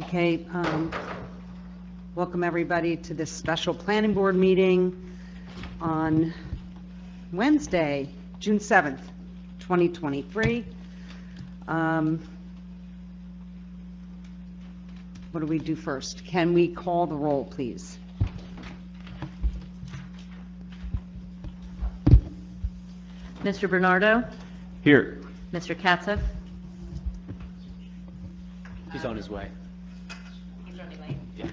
Okay, welcome everybody to this special planning board meeting on Wednesday, June 7th, 2023. What do we do first? Can we call the roll, please? Mr. Bernardo? Here. Mr. Katsif? He's on his way. He's running late. Yeah.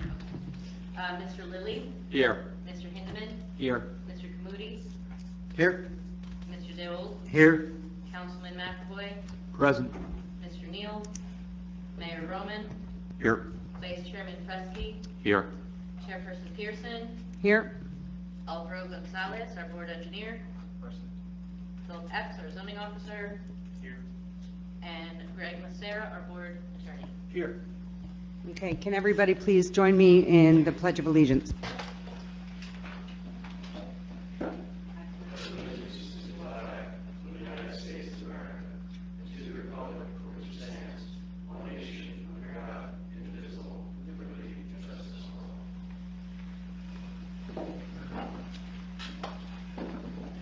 Mr. Lilly? Here. Mr. Hindeman? Here. Mr. Kamudis? Here. Mr. Deol? Here. Councilman McAvoy? Present. Mr. Neal? Mayor Roman? Here. Vice Chairman Fresky? Here. Chairperson Pearson? Here. Alvaro Gonzalez, our board engineer? Philip Epps, our zoning officer? Here. And Greg Macera, our board attorney. Here. Okay, can everybody please join me in the Pledge of Allegiance?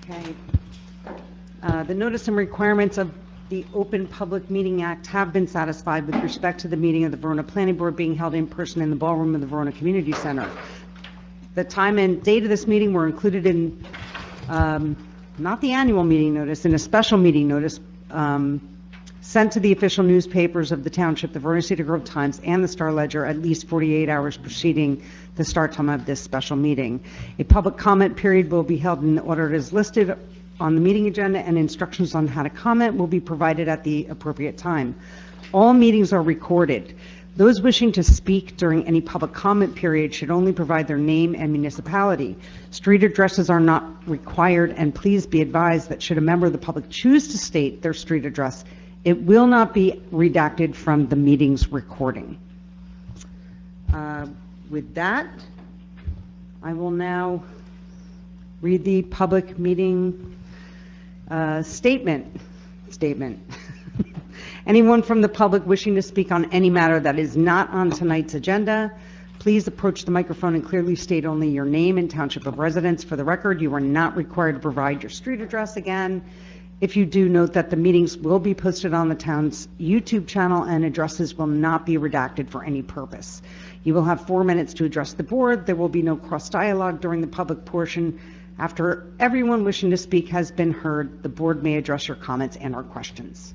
Okay. The notice and requirements of the Open Public Meeting Act have been satisfied with respect to the meeting of the Verona Planning Board being held in person in the ballroom of the Verona Community Center. The time and date of this meeting were included in, not the annual meeting notice, in a special meeting notice sent to the official newspapers of the Township, the Verona Cedar Grove Times, and the Star Ledger at least 48 hours preceding the start time of this special meeting. A public comment period will be held in the order it is listed on the meeting agenda, and instructions on how to comment will be provided at the appropriate time. All meetings are recorded. Those wishing to speak during any public comment period should only provide their name and municipality. Street addresses are not required, and please be advised that should a member of the public choose to state their street address, it will not be redacted from the meeting's recording. With that, I will now read the public meeting statement. Anyone from the public wishing to speak on any matter that is not on tonight's agenda, please approach the microphone and clearly state only your name and township of residence. For the record, you are not required to provide your street address again. If you do, note that the meetings will be posted on the town's YouTube channel and addresses will not be redacted for any purpose. You will have 4 minutes to address the board. There will be no cross dialogue during the public portion. After everyone wishing to speak has been heard, the board may address your comments and or questions.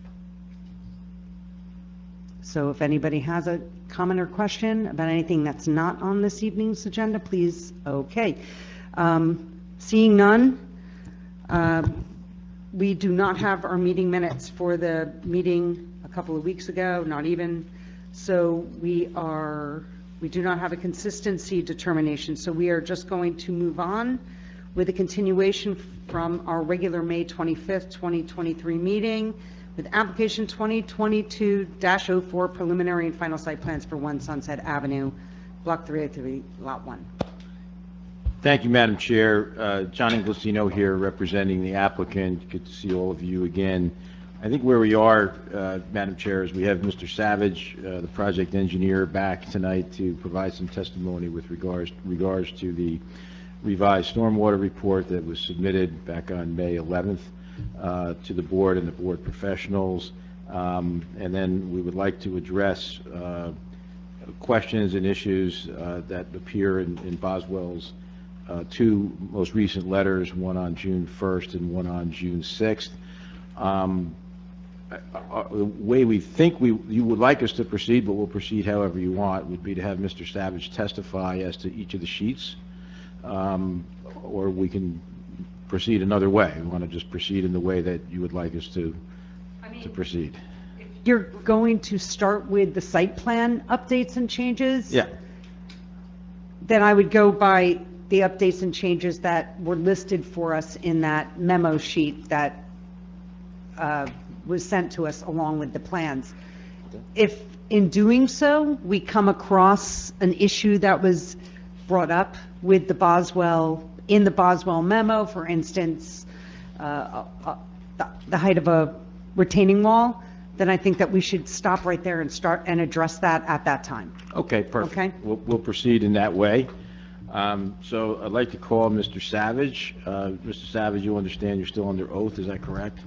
So if anybody has a comment or question about anything that's not on this evening's agenda, please. Okay. Seeing none, we do not have our meeting minutes for the meeting a couple of weeks ago, not even. So we do not have a consistency determination. So we are just going to move on with a continuation from our regular May 25th, 2023 meeting with application 2022-04 preliminary and final site plans for 1 Sunset Avenue, Block 303, Lot 1. Thank you, Madam Chair. John Inglesino here representing the applicant. Good to see all of you again. I think where we are, Madam Chair, is we have Mr. Savage, the project engineer, back tonight to provide some testimony with regards to the revised stormwater report that was submitted back on May 11th to the board and the board professionals. And then we would like to address questions and issues that appear in Boswell's 2 most recent letters, one on June 1st and one on June 6th. The way we think you would like us to proceed, but we'll proceed however you want, would be to have Mr. Savage testify as to each of the sheets, or we can proceed another way. We want to just proceed in the way that you would like us to proceed. If you're going to start with the site plan updates and changes, Yeah. then I would go by the updates and changes that were listed for us in that memo sheet that was sent to us along with the plans. If in doing so, we come across an issue that was brought up with the Boswell, in the Boswell memo, for instance, the height of a retaining wall, then I think that we should stop right there and start and address that at that time. Okay, perfect. Okay. We'll proceed in that way. So I'd like to call Mr. Savage. Mr. Savage, you understand you're still under oath, is that correct?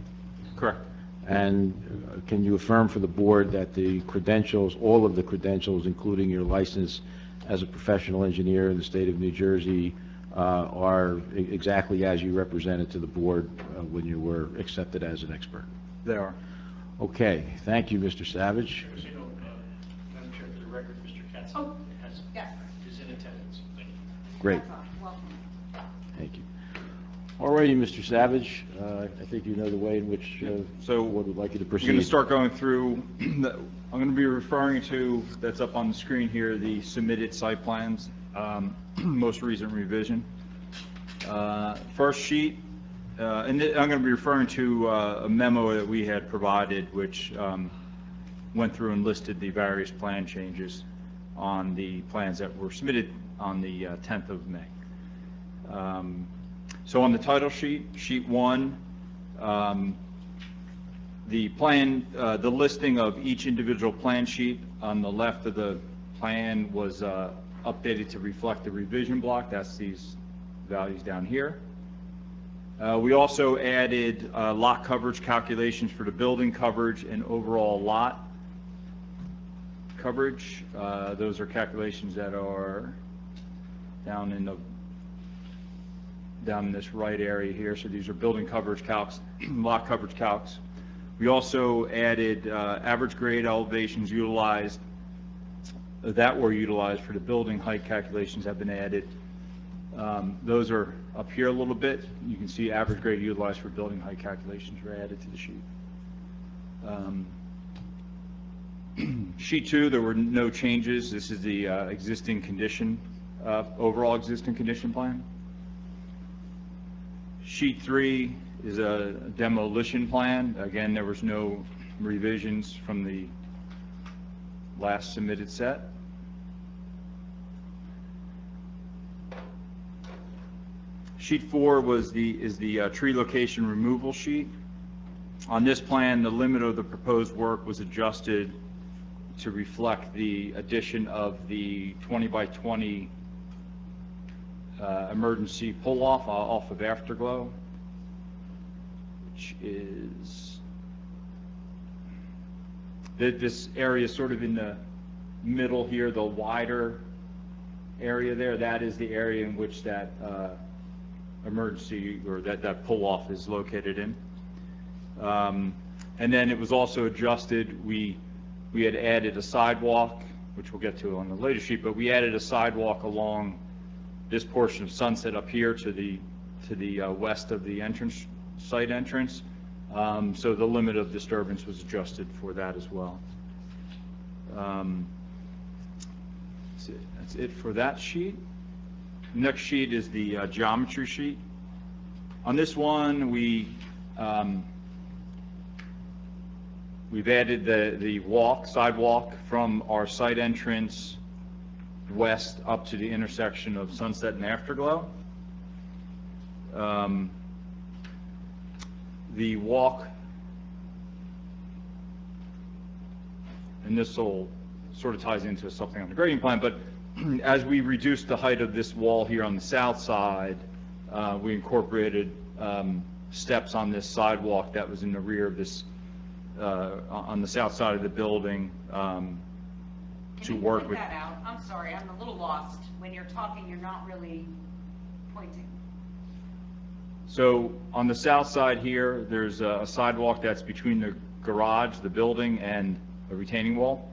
Correct. And can you affirm for the board that the credentials, all of the credentials, including your license as a professional engineer in the state of New Jersey, are exactly as you represented to the board when you were accepted as an expert? They are. Okay, thank you, Mr. Savage. As you know, Madam Chair, for the record, Mr. Katz Oh, has, yes. is in attendance. Thank you. Great, Welcome. thank you. All righty, Mr. Savage, I think you know the way in which So the board would like you to We're proceed. going to start going through, I'm going to be referring to, that's up on the screen here, the submitted site plans, most recent revision. First sheet, and I'm going to be referring to a memo that we had provided, which went through and listed the various plan changes on the plans that were submitted on the 10th of May. So on the title sheet, sheet 1, the plan, the listing of each individual plan sheet on the left of the plan was updated to reflect the revision block. That's these values down here. We also added lot coverage calculations for the building coverage and overall lot coverage. Those are calculations that are down in this right area here. So these are building coverage calcs, lot coverage calcs. We also added average grade elevations utilized, that were utilized for the building height calculations have been added. Those are up here a little bit. You can see average grade utilized for building height calculations were added to the sheet. Sheet 2, there were no changes. This is the existing condition, overall existing condition plan. Sheet 3 is a demolition plan. Again, there was no revisions from the last submitted set. Sheet 4 is the tree location removal sheet. On this plan, the limit of the proposed work was adjusted to reflect the addition of the 20 by 20 emergency pull-off off of Afterglow, which is this area sort of in the middle here, the wider area there. That is the area in which that emergency or that pull-off is located in. And then it was also adjusted. We had added a sidewalk, which we'll get to on the later sheet, but we added a sidewalk along this portion of Sunset up here to the west of the entrance, site entrance. So the limit of disturbance was adjusted for that as well. That's it for that sheet. Next sheet is the geometry sheet. On this one, we've added the sidewalk from our site entrance west up to the intersection of Sunset and Afterglow. The walk, and this will sort of ties into something on the grading plan, but as we reduced the height of this wall here on the south side, we incorporated steps on this sidewalk that was in the rear of this, on the south side of the building, to work with. Can you point that out? I'm sorry, I'm a little lost. When you're talking, you're not really pointing. So on the south side here, there's a sidewalk that's between the garage, the building, and a retaining wall.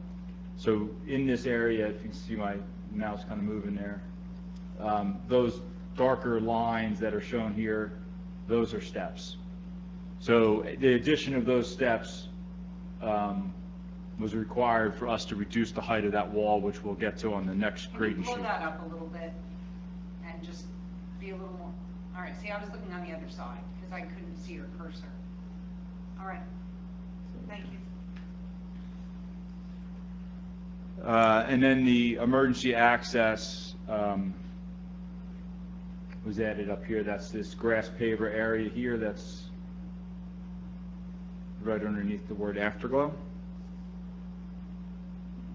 So in this area, if you can see my mouse kind of moving there, those darker lines that are shown here, those are steps. So the addition of those steps was required for us to reduce the height of that wall, which we'll get to on the next grading sheet. Can you blow that up a little bit and just be a little more? All right, see, I was looking on the other side because I couldn't see your cursor. All right, thank you. And then the emergency access was added up here. That's this grass paver area here that's right underneath the word Afterglow.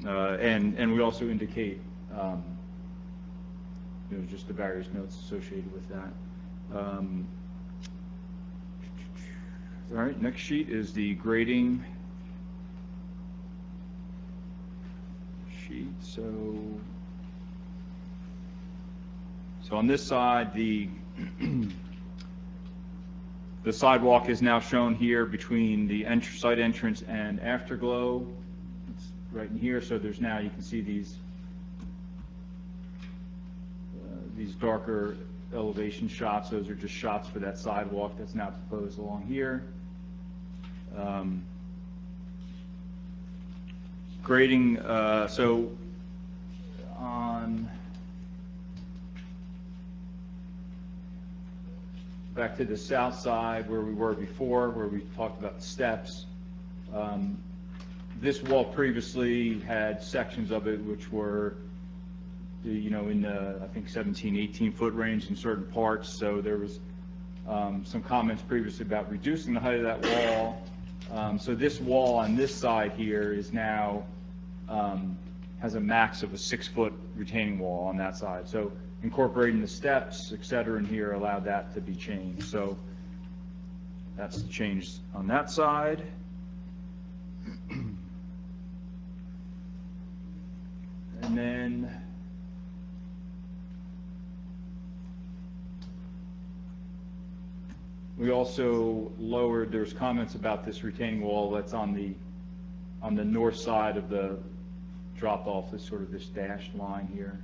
And we also indicate, just the various notes associated with that. All right, next sheet is the grading sheet. So on this side, the sidewalk is now shown here between the site entrance and afterglow. It's right in here, so there's now, you can see these darker elevation shots. Those are just shots for that sidewalk that's now proposed along here. Grading, so back to the south side where we were before, where we talked about the steps. This wall previously had sections of it which were, in the, I think, 17, 18-foot range in certain parts. So there was some comments previously about reducing the height of that wall. So this wall on this side here is now, has a max of a 6-foot retaining wall on that side. So incorporating the steps, et cetera, in here allowed that to be changed. So that's the change on that side. And then we also lowered, there's comments about this retaining wall that's on the north side of the drop off, this sort of this dashed line here.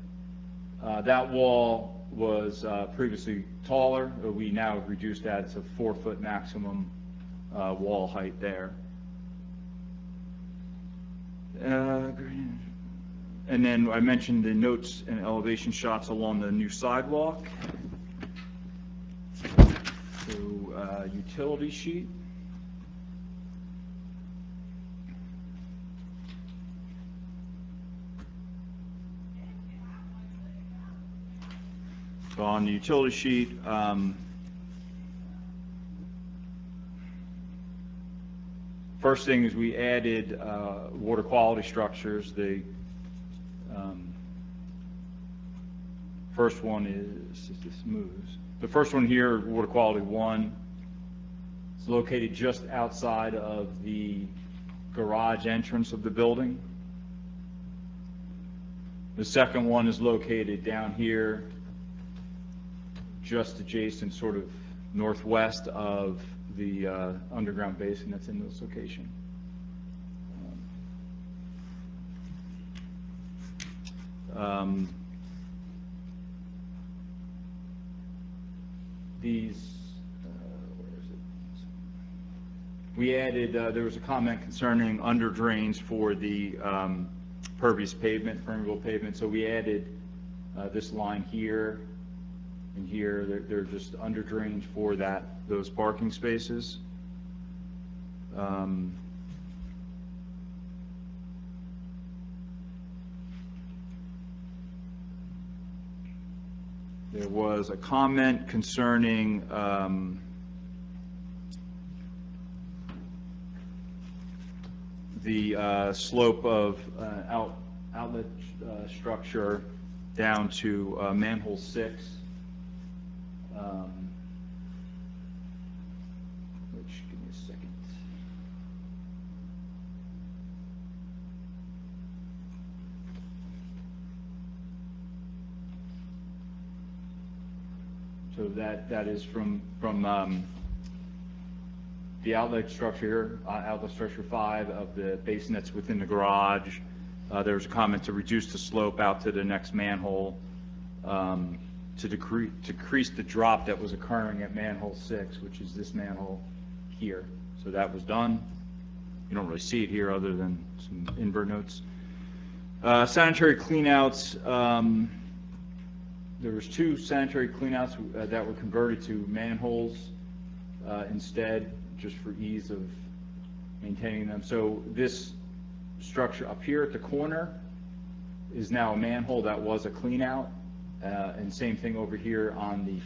That wall was previously taller. We now have reduced that. It's a 4-foot maximum wall height there. And then I mentioned the notes and elevation shots along the new sidewalk. So utility sheet. So on the utility sheet, first thing is we added water quality structures. The first one is, if this moves, the first one here, water quality 1, it's located just outside of the garage entrance of the building. The second one is located down here, just adjacent, sort of northwest of the underground basin that's in this location. Where is it? We added, there was a comment concerning under drains for the pervious pavement, permeable pavement, so we added this line here and here. They're just under drains for those parking spaces. There was a comment concerning the slope of outlet structure down to manhole 6, which, give me a second. So that is from the outlet structure, outlet structure 5 of the basin that's within the garage. There was a comment to reduce the slope out to the next manhole to decrease the drop that was occurring at manhole 6, which is this manhole here. So that was done. You don't really see it here other than some invert notes. Sanitary cleanouts. There was 2 sanitary cleanouts that were converted to manholes instead, just for ease of maintaining them. So this structure up here at the corner is now a manhole that was a cleanout, and same thing over here on the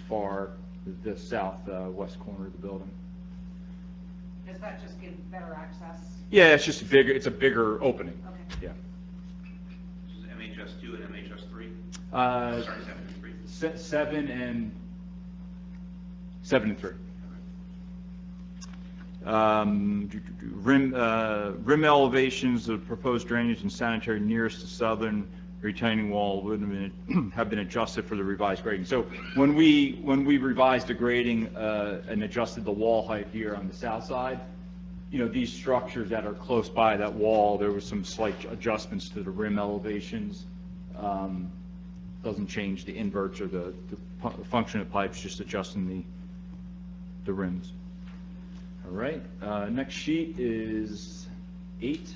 southwest corner of the building. Does that just give better access? Yeah, it's just it's a bigger opening. Okay. Yeah. MHS2 and MHS3? Uh, Sorry, 7 and 3. 7 and 3. Rim elevations of proposed drainage and sanitary nearest the southern retaining wall would have been adjusted for the revised grading. So when we revised the grading and adjusted the wall height here on the south side, these structures that are close by that wall, there was some slight adjustments to the rim elevations. Doesn't change the inverts or the function of pipes, just adjusting the rims. All right, next sheet is 8. It's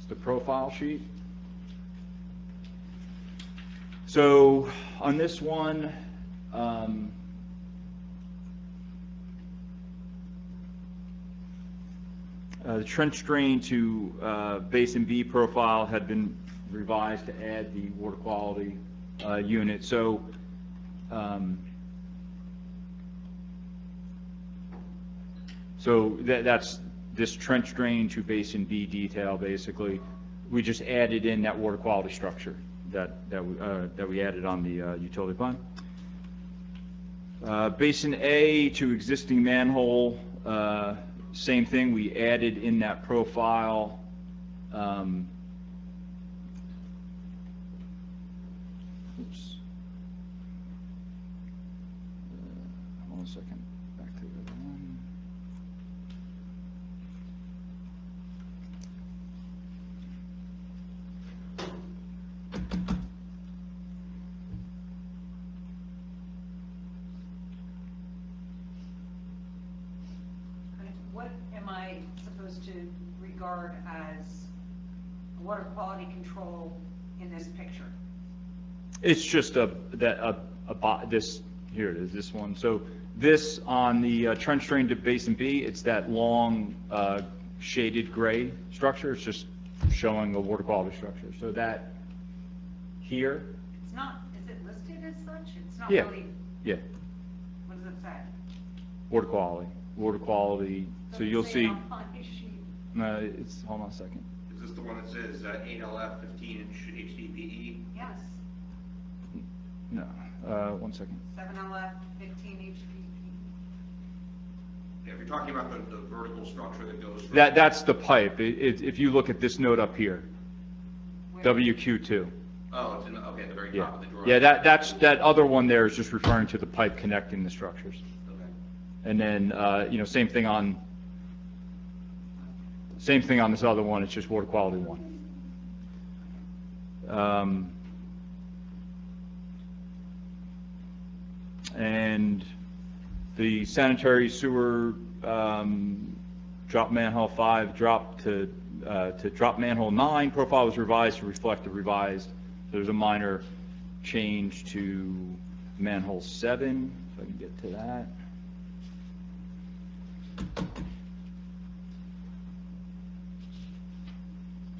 the profile sheet. So on this one, the trench drain to basin B profile had been revised to add the water quality unit. So that's this trench drain to basin B detail, basically. We just added in that water quality structure that we added on the utility plan. Basin A to existing manhole, same thing, we added in that profile. Oops. Hold on a second, back to the other one. What am I supposed to regard as water quality control in this picture? It's just this, here it is, this one. So this on the trench drain to basin B, it's that long shaded gray structure. It's just showing a water quality structure. So that here. It's not, is it listed as such? It's not Yeah. really, Yeah, what does it say? water quality. So you'll Doesn't say see, it on my sheet. it's, hold on a second. Is this the one that says 8LF 15-inch HDPE? Yes, No, 1 second. 7LF 15 HDPE. Yeah, if you're talking about the vertical structure that goes from... That's the pipe. If you look at this note up here, Where- WQ2. Oh, it's in the, okay, at the very Yeah, top of the drawing. yeah. That other one there is just referring to the pipe connecting the structures. Okay. And then same thing on this other one. It's just water quality 1. And the sanitary sewer drop manhole 5 dropped to drop manhole 9 profile was revised to reflect the revised. There's a minor change to manhole 7, if I can get to that.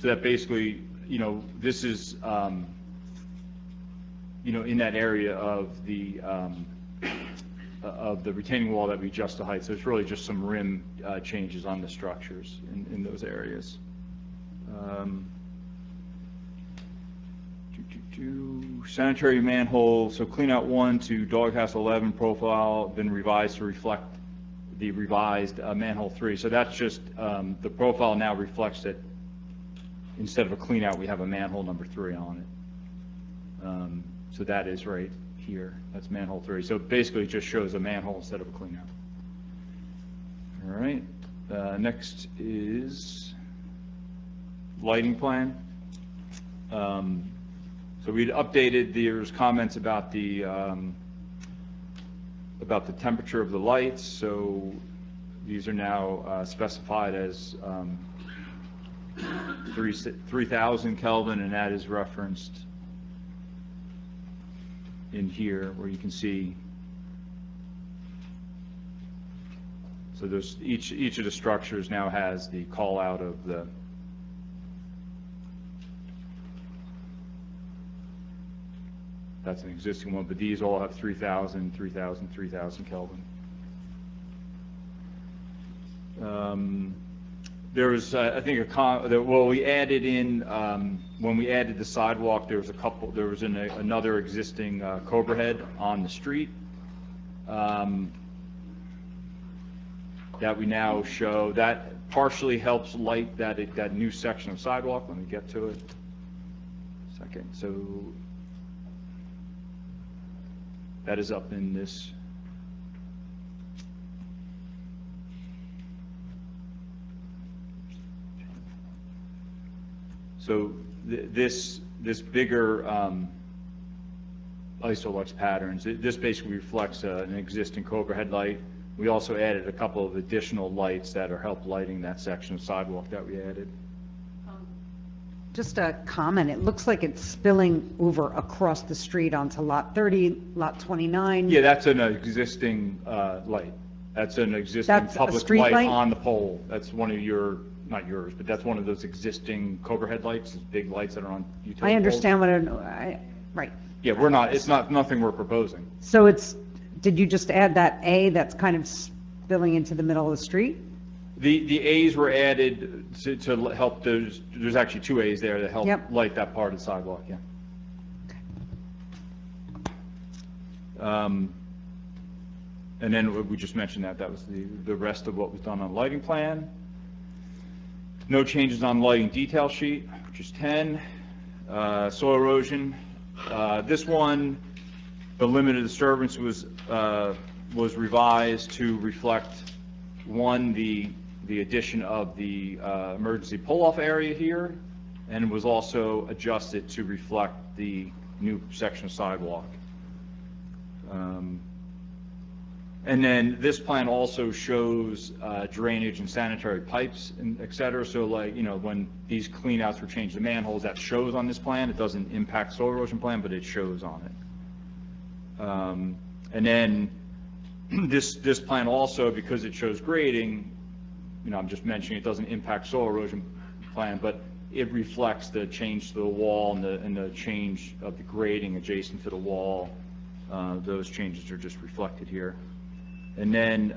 So that basically, this is, in that area of the retaining wall that we adjust the height. So it's really just some rim changes on the structures in those areas. Sanitary manhole, so clean out 1 to doghouse 11 profile been revised to reflect the revised manhole 3. So that's just, the profile now reflects that instead of a clean out, we have a manhole number 3 on it. So that is right here. That's manhole 3. So basically it just shows a manhole instead of a clean out. All right. Next is lighting plan. So we'd updated, there's comments about the temperature of the lights. So these are now specified as 3,000 Kelvin, and that is referenced in here where you can see. So there's each of the structures now has the call out of the that's an existing one, but these all have 3,000, 3,000, 3,000 Kelvin. There was, I think, well, we added in, when we added the sidewalk, there was another existing Cobra head on the street that we now show. That partially helps light that new section of sidewalk. Let me get to it. Second. So that is up in this. So this bigger isolux patterns, this basically reflects an existing Cobra headlight. We also added a couple of additional lights that are help lighting that section of sidewalk that we added. Just a comment, it looks like it's spilling over across the street onto Lot 30, Lot 29. Yeah, that's an existing light. That's an existing That's a public street light light? on the pole. That's one of your, not yours, but that's one of those existing Cobra headlights, those big lights that are on utility poles. I understand right. Yeah, it's not nothing we're proposing. So did you just add that A that's kind of spilling into the middle of the street? The A's were added to help there's actually two A's there that help Yep. light that part of the sidewalk, yeah. And then we just mentioned that was the rest of what was done on lighting plan. No changes on lighting detail sheet, which is 10. Soil erosion, this one, the limit of disturbance was revised to reflect, one, the addition of the emergency pull-off area here, and was also adjusted to reflect the new section of sidewalk. And then this plan also shows drainage and sanitary pipes, and et cetera. So like, when these cleanouts were changed to manholes, that shows on this plan. It doesn't impact soil erosion plan, but it shows on it. And then this plan also, because it shows grading, I'm just mentioning it doesn't impact soil erosion plan, but it reflects the change to the wall and the change of the grading adjacent to the wall. Those changes are just reflected here. And then,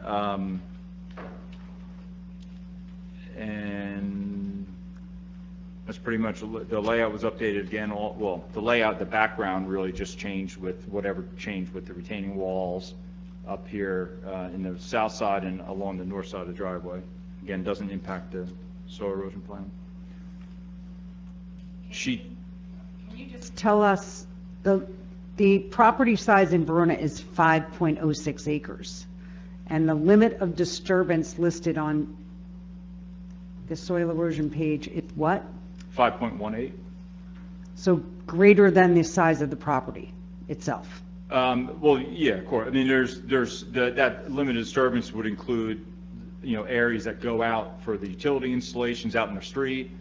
and that's pretty much, the layout was updated again. The layout, the background really just changed with whatever changed with the retaining walls up here in the south side and along the north side of the driveway. Again, doesn't impact the soil erosion plan. Can you just tell us, the property size in Verona is 5.06 acres, and the limit of disturbance listed on the soil erosion page, it's what? 5.18. So greater than the size of the property itself? Well, yeah, of course. I mean, that limited disturbance would include, areas that go out for the utility installations out in the street.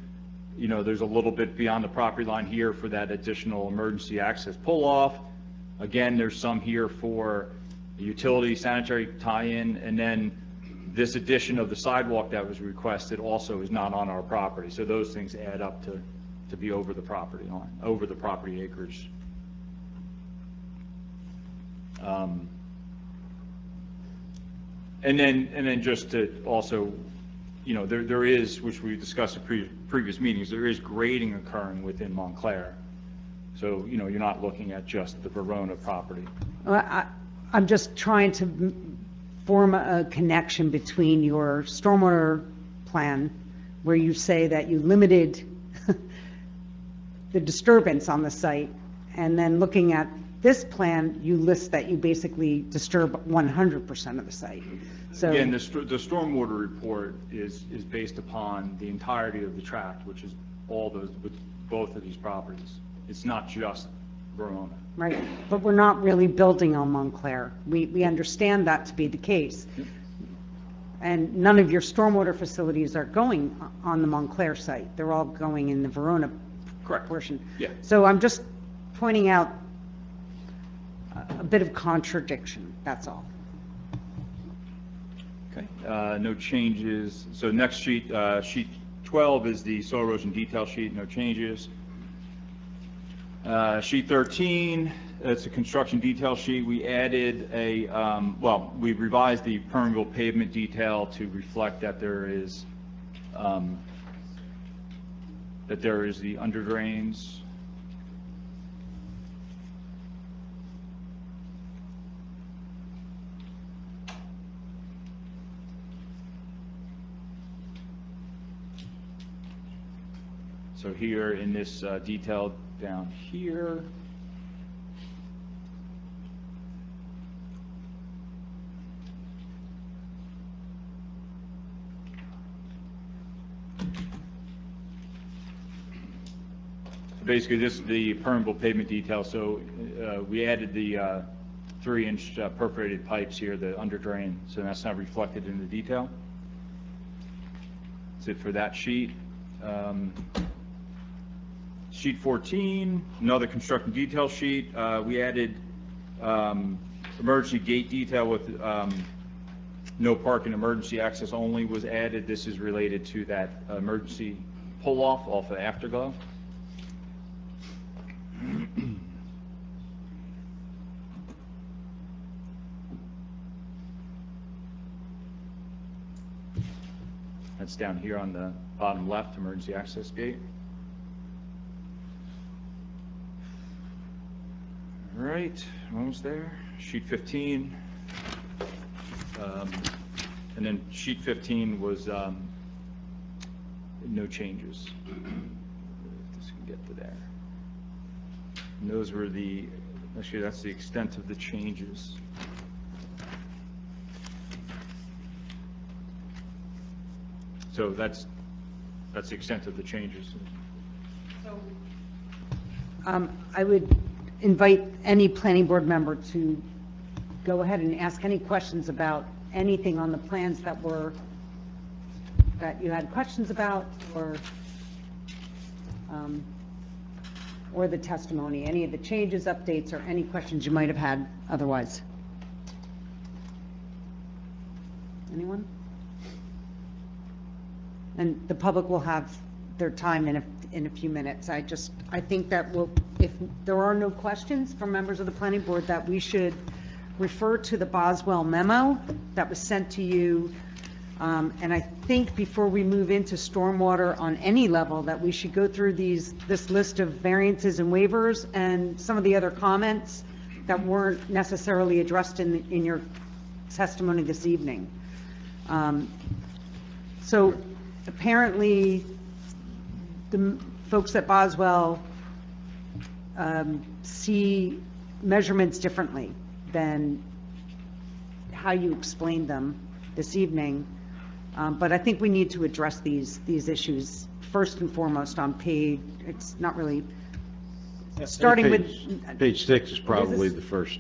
There's a little bit beyond the property line here for that additional emergency access pull-off. Again, there's some here for the utility sanitary tie-in, and then this addition of the sidewalk that was requested also is not on our property. So those things add up to be over the property line, over the property acres. And then just to also, there is, which we discussed in previous meetings, there is grading occurring within Montclair. So, you're not looking at just the Verona property. Well, I'm just trying to form a connection between your stormwater plan, where you say that you limited the disturbance on the site, and then looking at this plan, you list that you basically disturb 100% of the site. So Again, the stormwater report is based upon the entirety of the tract, which is all those, with both of these properties. It's not just Verona. right, but we're not really building on Montclair. We understand that to be the case. And none of your stormwater facilities are going on the Montclair site. They're all going in the Verona portion. Yeah. So I'm just pointing out a bit of contradiction, that's all. Okay, no changes. So next sheet, sheet 12 is the soil erosion detail sheet, no changes. Sheet 13, it's a construction detail sheet. We added we revised the permeable pavement detail to reflect that there is that there is the under drains. So here in this detail down here, basically this is the permeable pavement detail. So we added the 3-inch perforated pipes here, the under drain, so that's not reflected in the detail. That's it for that sheet. Sheet 14, another construction detail sheet. We added emergency gate detail with no parking, emergency access only was added. This is related to that emergency pull-off off of Afterglow. That's down here on the bottom left, emergency access gate. All right, almost there. Sheet 15. And then sheet 15 was no changes. Just can get to there. And those were actually that's the extent of the changes. So that's the extent of the changes. I would invite any planning board member to go ahead and ask any questions about anything on the plans that you had questions about, or the testimony, any of the changes, updates, or any questions you might have had otherwise. Anyone? And the public will have their time in a few minutes. I think that if there are no questions from members of the planning board, that we should refer to the Boswell memo that was sent to you. And I think before we move into stormwater on any level, that we should go through this list of variances and waivers and some of the other comments that weren't necessarily addressed in your testimony this evening. So apparently, the folks at Boswell see measurements differently than how you explained them this evening. But I think we need to address these issues first and foremost on it's not really, starting with. Page 6 is probably this? the first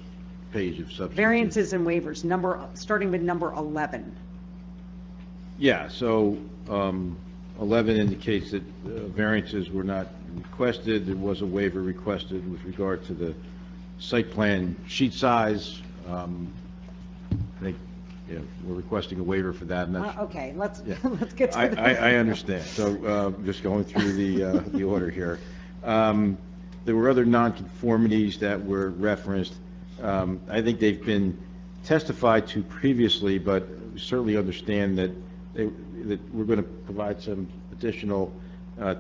page of substance. Variances and waivers, starting with number 11. Yeah, so 11 indicates that variances were not requested. There was a waiver requested with regard to the site plan sheet size. I think, we're requesting a waiver for that. And that's, Okay, let's yeah. let's get to I understand. So just going through the order here. There were other nonconformities that were referenced. I think they've been testified to previously, but we certainly understand that we're going to provide some additional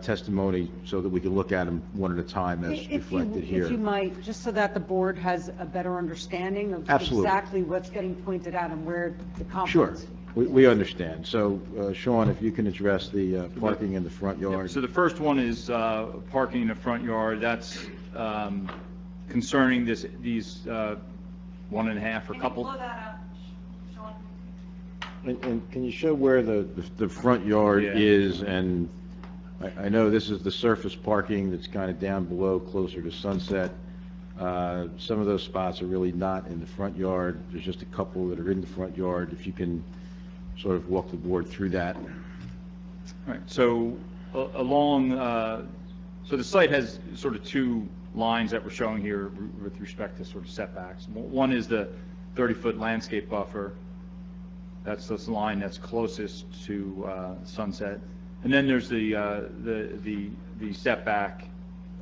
testimony so that we can look at them one at a time as reflected here. If you might, just so that the board has a better understanding of Absolutely. exactly what's getting pointed out and where the Sure, conflicts. we understand. So, Sean, if you can address the parking in the front yard. So the first one is parking in the front yard. That's concerning these 1.5 or couple. Can you blow that up, Sean? And can you show where the front yard Yeah. is? And I know this is the surface parking that's kind of down below, closer to Sunset. Some of those spots are really not in the front yard. There's just a couple that are in the front yard. If you can sort of walk the board through that. All right, so so the site has sort of two lines that we're showing here with respect to sort of setbacks. One is the 30-foot landscape buffer. That's this line that's closest to Sunset. And then there's the setback,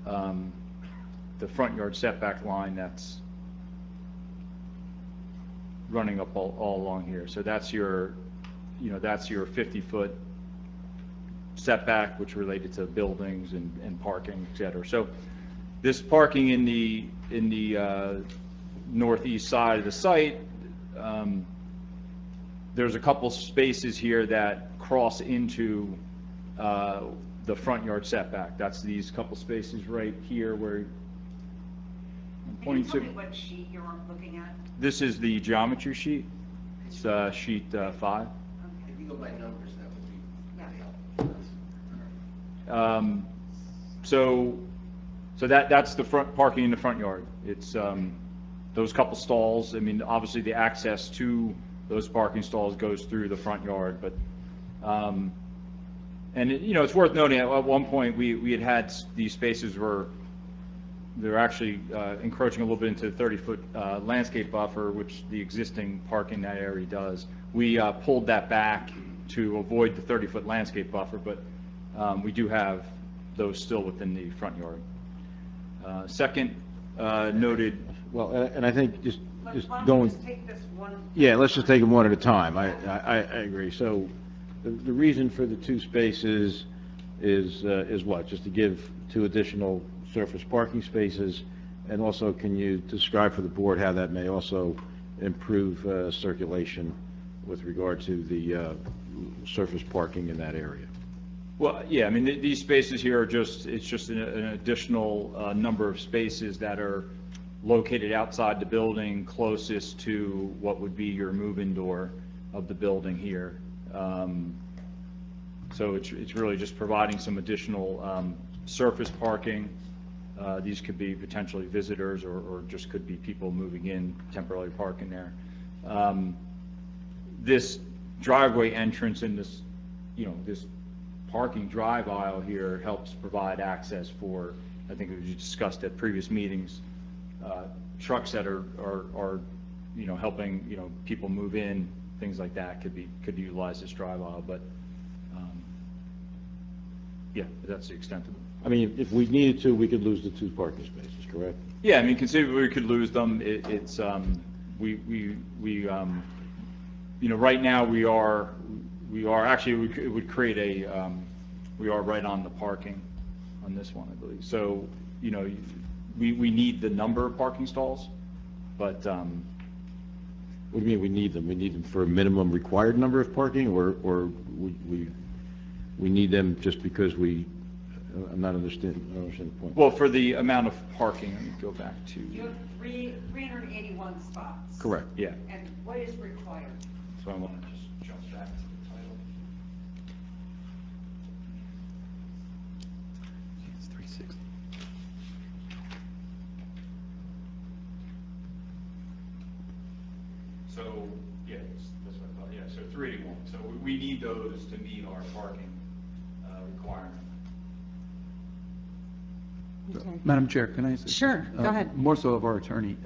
the front yard setback line that's running up all along here. So that's your 50-foot setback, which related to buildings and parking, et cetera. So this parking in the northeast side of the site, there's a couple spaces here that cross into the front yard setback. That's these couple spaces right here where I'm Can you pointing tell to. me what sheet you're looking at? This is the geometry sheet. It's sheet 5. Okay. If you go by numbers, that would be. Yeah. So that's the front, parking in the front yard. It's those couple stalls. I mean, obviously, the access to those parking stalls goes through the front yard, but, and, it's worth noting, at one point, we had these spaces where they're actually encroaching a little bit into the 30-foot landscape buffer, which the existing parking in that area does. We pulled that back to avoid the 30-foot landscape buffer, but we do have those still within the front yard. Second noted, Well, and I think just Why don't we going, just take this one? yeah, let's just take them one at a time. I agree. So the reason for the 2 spaces is what? Just to give 2 additional surface parking spaces? And also, can you describe for the board how that may also improve circulation with regard to the surface parking in that area? well, yeah, I mean, these spaces here are it's just an additional number of spaces that are located outside the building closest to what would be your move-in door of the building here. So it's really just providing some additional surface parking. These could be potentially visitors or just could be people moving in, temporarily parking there. This driveway entrance in this, this parking drive aisle here helps provide access for, I think it was discussed at previous meetings, trucks that are helping, people move in, things like that could utilize this drive aisle, but, yeah, that's the extent of it. I mean, if we needed to, we could lose the 2 parking spaces, correct? Yeah, I mean, conceivably, we could lose them. Right now, we are actually, it would create we are right on the parking on this one, I believe. So, we need the number of parking stalls, but, What do you mean we need them? We need them for a minimum required number of parking, or we need them just because I'm not understanding the point. well, for the amount of parking, let me go back to, You have 381 spots. Correct. yeah. And what is required? So I want to just jump back to the title. It's 360. So, yeah, that's what I thought, yeah, so 381. So we need those to meet our parking requirement. Okay. Madam Chair, can I? Sure, go ahead. More so of our attorney.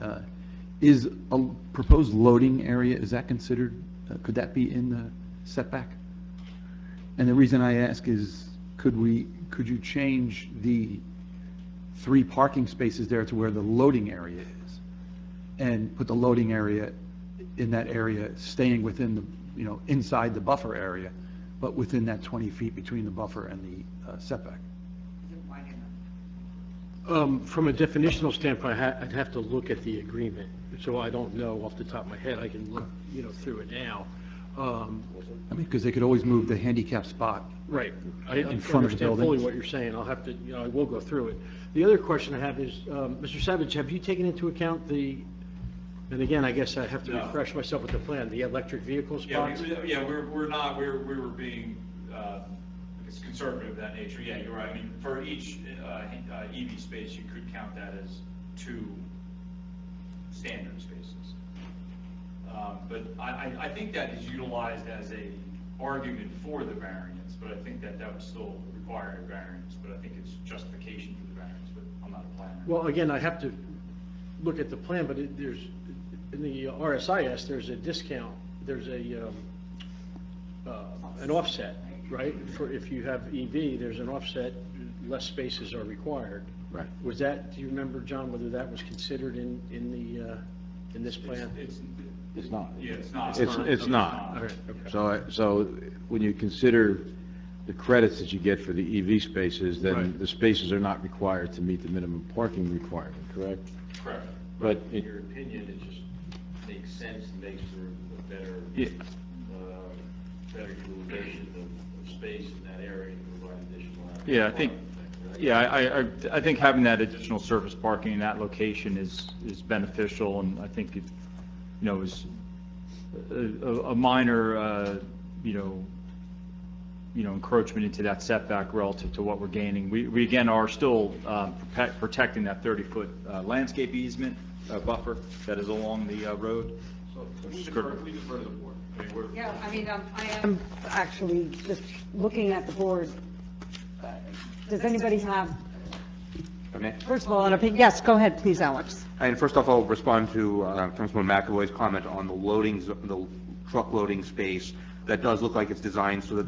Is a proposed loading area, is that considered, could that be in the setback? And the reason I ask is, could you change the 3 parking spaces there to where the loading area is? And put the loading area in that area, staying within the, inside the buffer area, but within that 20 feet between the buffer and the setback? Is it wide enough? From a definitional standpoint, I'd have to look at the agreement, so I don't know off the top of my head. I can look, through it now. I mean, because they could always move the handicap spot. Right. I In front of the understand building. fully what you're saying. I'll have to, I will go through it. The other question I have is, Mr. Savage, have you taken into account and again, I guess I have to No. refresh myself with the plan, the electric vehicle Yeah, spots? we're not, we were being, conservative of that nature. Yeah, you're right. I mean, for each EV space, you could count that as 2 standard spaces. But I think that is utilized as a argument for the variance, but I think that would still require a variance, but I think it's justification for the variance, but I'm not a planner. Well, again, I have to look at the plan, but there's, in the RSIS, there's a discount, there's an offset, right? For if you have EV, there's an offset, less spaces are required. Right. Was that, do you remember, John, whether that was considered in this plan? It's not. Yeah, it's not. It's not. All right, okay. So when you consider the credits that you get for the EV spaces, then Right. the spaces are not required to meet the minimum parking requirement, correct? Correct. But in your opinion, it just makes sense, makes for a better, Yeah. better utilization of space in that area to provide additional. Yeah, I think, correct? yeah, I think having that additional surface parking in that location is beneficial, and I think it, is a minor, encroachment into that setback relative to what we're gaining. We again are still protecting that 30-foot landscape easement buffer that is along the road. We defer to the board. I mean, we're, Yeah, I mean, I am actually just looking at the board. Does anybody have, Okay. first of all, an opinion? Yes, go ahead, please, Alex. And first off, I'll respond to Councilman McAvoy's comment on the the truck loading space. That does look like it's designed so that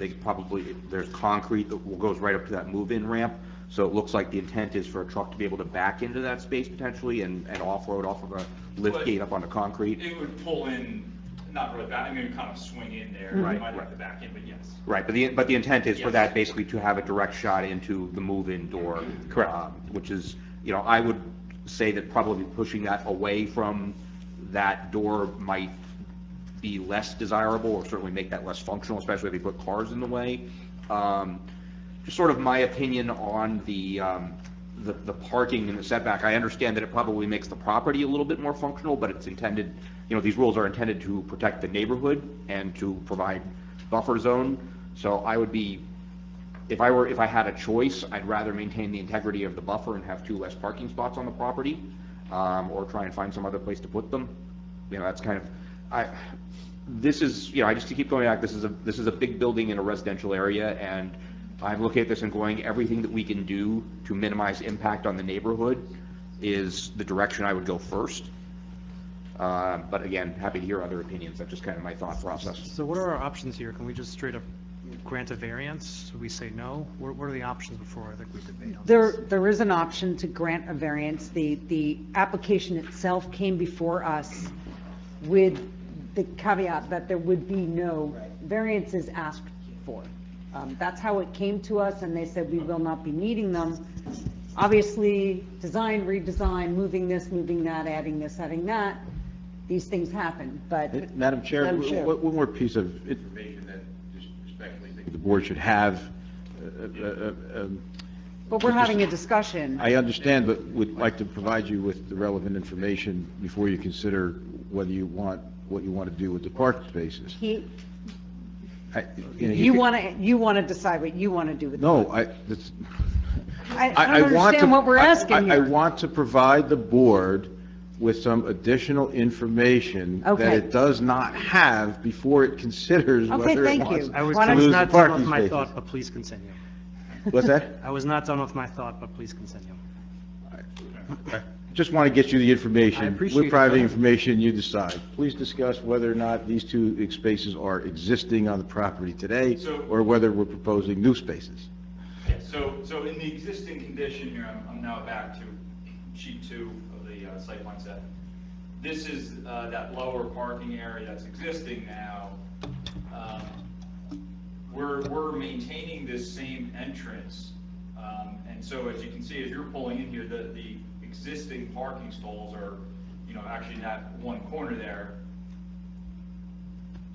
there's concrete that goes right up to that move-in ramp. So it looks like the intent is for a truck to be able to back into that space potentially and off-road off of a lift gate up onto concrete. It would pull in, not really back, kind of swing in there. Right, Might have right. to back in, but yes. Right, but the intent is for Yes. that basically to have a direct shot into the move-in door. Correct. Which is, I would say that probably pushing that away from that door might be less desirable, or certainly make that less functional, especially if you put cars in the way. Just sort of my opinion on the parking and the setback. I understand that it probably makes the property a little bit more functional, but it's intended, these rules are intended to protect the neighborhood and to provide buffer zone. So I would be, if I had a choice, I'd rather maintain the integrity of the buffer and have 2 less parking spots on the property, or try and find some other place to put them. That's kind of, I just keep going back, this is a big building in a residential area, and I'm looking at this and going, everything that we can do to minimize impact on the neighborhood is the direction I would go first. But again, happy to hear other opinions. That's just kind of my thought process. So what are our options here? Can we just straight up grant a variance? Do we say no? What are the options before I think we debate on this? There is an option to grant a variance. The application itself came before us with the caveat that there would be no variances asked for. That's how it came to us, and they said we will not be meeting them. Obviously, design, redesign, moving this, moving that, adding this, adding that, these things happen, but. Madam Chair, Madam Chair. one more piece of information that just respectfully think the board should have. But we're having a discussion. I understand, but would like to provide you with the relevant information before you consider what you want to do with the parking spaces. You want to decide what you want to do with it. No, I I don't want to. understand what we're asking I here. want to provide the board with some additional information that Okay. it does not have before it considers Okay, whether it thank wants you. I was Why don't to you- lose the not done parking with my spaces. thought, but please continue. What's that? I was not done with my thought, but please continue. Just want to get you the information. I appreciate We'll it. provide Go the ahead. information, you decide. Please discuss whether or not these 2 spaces are existing on the property today, So- or whether we're proposing new spaces. Yeah, so in the existing condition here, I'm now back to sheet 2 of the site plan set. This is that lower parking area that's existing now. We're maintaining this same entrance. And so as you can see, as you're pulling in here, the existing parking stalls are, actually in that one corner there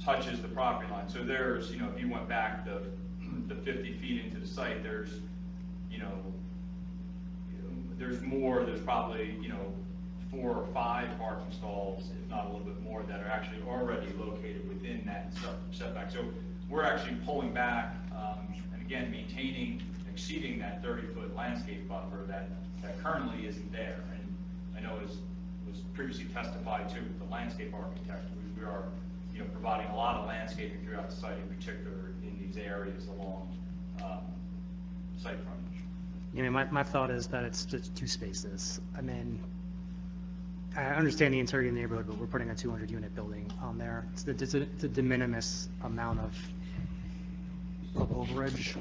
touches the property line. So there's, if you went back the 50 feet into the site, there's probably, 4 or 5 parking stalls, if not a little bit more, that are actually already located within that setback. So we're actually pulling back, and again, exceeding that 30-foot landscape buffer that currently isn't there. And I know as was previously testified to with the landscape architect, we are, providing a lot of landscaping throughout the site, in particular in these areas along site frontage. My thought is that it's just 2 spaces. I mean, I understand the interior of the neighborhood, but we're putting a 200-unit building on there. It's a de minimis amount of overage.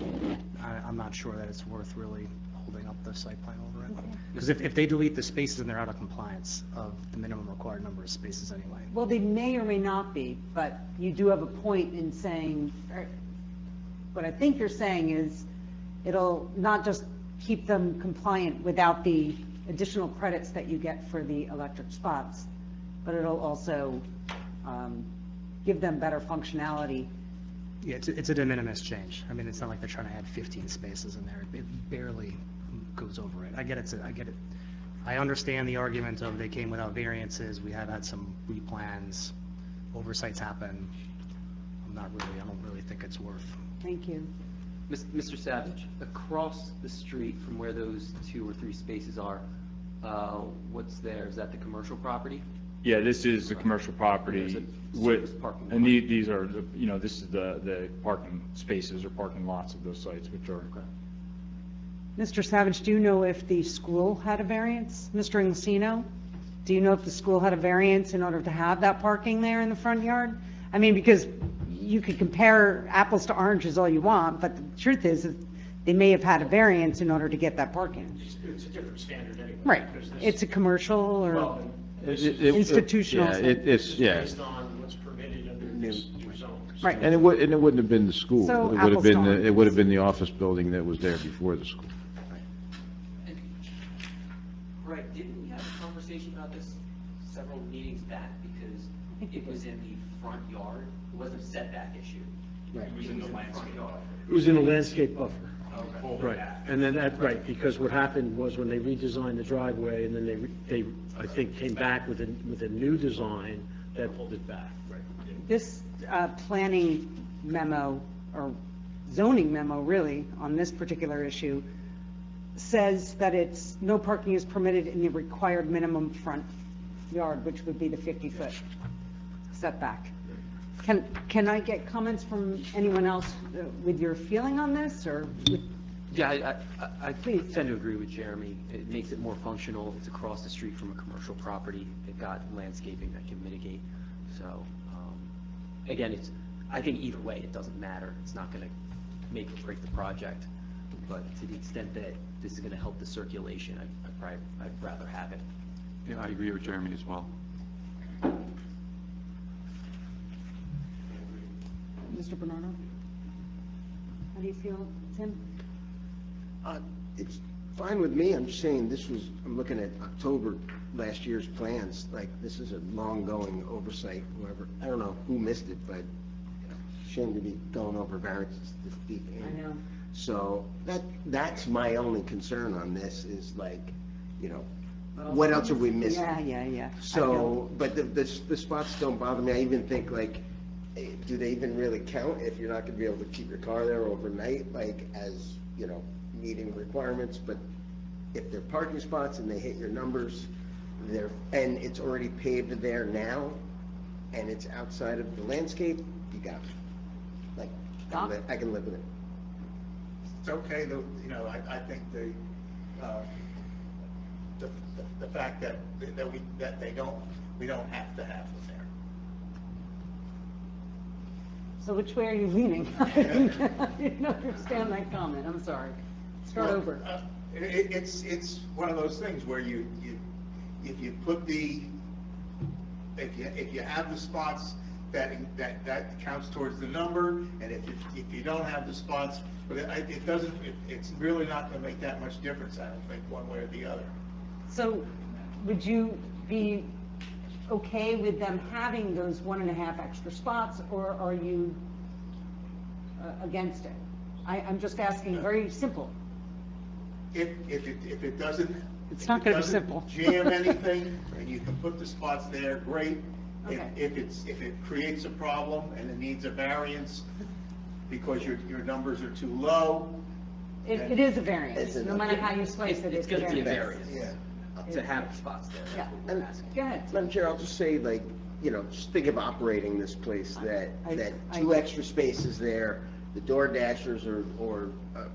I'm not sure that it's worth really holding up the site plan over it. Because if they delete the spaces, then they're out of compliance of the minimum required number of spaces anyway. Well, they may or may not be, but you do have a point in saying, what I think you're saying is it'll not just keep them compliant without the additional credits that you get for the electric spots, but it'll also give them better functionality. Yeah, it's a de minimis change. I mean, it's not like they're trying to add 15 spaces in there. It barely goes over it. I get it. I get it. I understand the argument of they came without variances. We have had some replans. Oversights happen. I don't really think it's worth. Thank you. Mr. Savage, across the street from where those 2 or 3 spaces are, what's there? Is that the commercial property? Yeah, this is the commercial property There's a with, surface parking and lot. these are, this is the parking spaces or parking lots of those sites, which are, Mr. Savage, do you know if the school had a variance? Mr. Inglesino, do you know if the school had a variance in order to have that parking there in the front yard? I mean, because you could compare apples to oranges all you want, but the truth is they may have had a variance in order to get that parking. It's a different standard anyway. Right. because this- It's a commercial or Well, this is institutional. Yeah, it's, yeah. based on what's permitted under these two zones. Right. And it wouldn't have been the school. So It would apples have been, to oranges. it would have been the office building that was there before the school. Right, didn't we have a conversation about this several meetings back? Because it was in the front yard, it wasn't a setback issue. Right. It was in the front yard. It was in a landscape buffer. Okay. Right, and then right, because what happened was when they redesigned the driveway, and then they, I think, came back with a new design that pulled it back. Right. This planning memo, or zoning memo, really, on this particular issue, says that no parking is permitted in the required minimum front yard, which would be the 50-foot setback. Can I get comments from anyone else with your feeling on this, or? Yeah, I Please. tend to agree with Jeremy. It makes it more functional. It's across the street from a commercial property. They've got landscaping that can mitigate. So, again, I think either way, it doesn't matter. It's not going to make or break the project. But to the extent that this is going to help the circulation, I'd rather have it. Yeah, I agree with Jeremy as well. Mr. Bernardo? How do you feel, Tim? It's fine with me, I'm just saying I'm looking at October last year's plans, like, this is a long-going oversight, whoever, I don't know who missed it, but shame to be going over variances this deep in. I know. So, that's my only concern on this, is like, what else are we missing? Yeah. So, but the spots don't bother me. I even think, like, do they even really count if you're not gonna be able to keep your car there overnight, like, as, meeting requirements? But if they're parking spots and they hit your numbers, and it's already paved there now, and it's outside of the landscape, you got it. Like, Doc? I can live with it. It's okay, I think the fact that we don't have to have them there. So which way are you leaning? I didn't understand that comment, I'm sorry. Start Well, over. It's one of those things where if you have the spots, that counts towards the number, and if you don't have the spots, but it's really not gonna make that much difference, I don't think, one way or the other. So would you be okay with them having those 1.5 extra spots, or are you against it? I'm just asking, very simple. If it doesn't. It's not gonna be simple. Jam anything, and you can put the spots there, great. Okay. If it creates a problem and it needs a variance because your numbers are too low. It is a variance, no matter how you slice it, It's it's a going to be a variance. variance to have spots there. That's what Yeah. we're asking. Go ahead. Madam Chair, I'll just say, like, just think of operating this place, that I- 2 extra spaces there, the Door Dashers or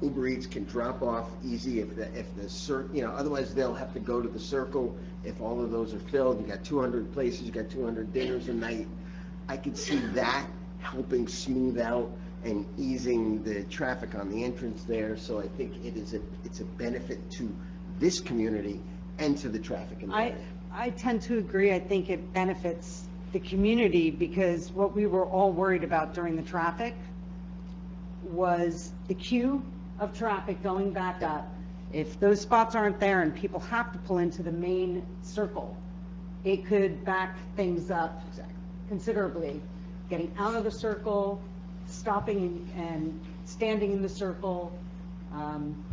Uber Eats can drop off easy if the otherwise they'll have to go to the Circle if all of those are filled. You got 200 places, you got 200 dinners a night. I could see that helping smooth out and easing the traffic on the entrance there, so I think it's a benefit to this community and to the traffic in the area. I tend to agree. I think it benefits the community, because what we were all worried about during the traffic was the queue of traffic going back up. If those spots aren't there and people have to pull into the main circle, it could back things up considerably. Getting out of the circle, stopping and standing in the circle. I'm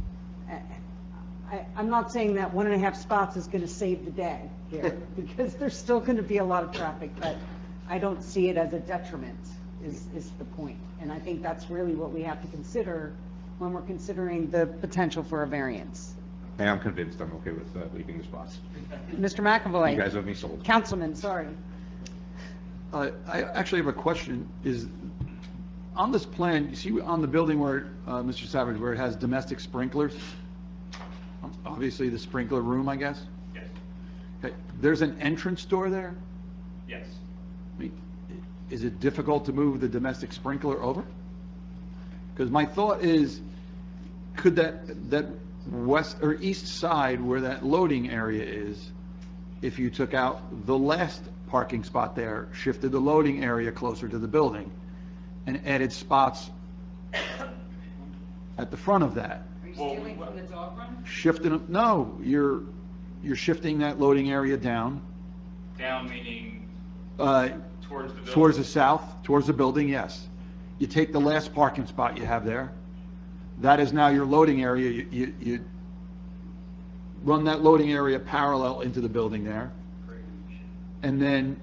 not saying that 1.5 spots is going to save the day here, because there's still going to be a lot of traffic, but I don't see it as a detriment, is the point. And I think that's really what we have to consider when we're considering the potential for a variance. And I'm convinced I'm okay with leaving the spots. Mr. McAvoy. You guys have me sold. Councilman, sorry. I actually have a question, is, on this plan, you see on the building where, Mr. Savage, where it has domestic sprinklers? Obviously, the sprinkler room, I guess? Yes. Okay, there's an entrance door there? Yes. I mean, is it difficult to move the domestic sprinkler over? Because my thought is, could that west or east side where that loading area is, if you took out the last parking spot there, shifted the loading area closer to the building, and added spots at the front of that? Are you stealing from the dog run? Shifting them, no, you're shifting that loading area down, Down meaning towards towards the building? towards the south, towards the building, yes. You take the last parking spot you have there, that is now your loading area. You run that loading area parallel into the building there, and then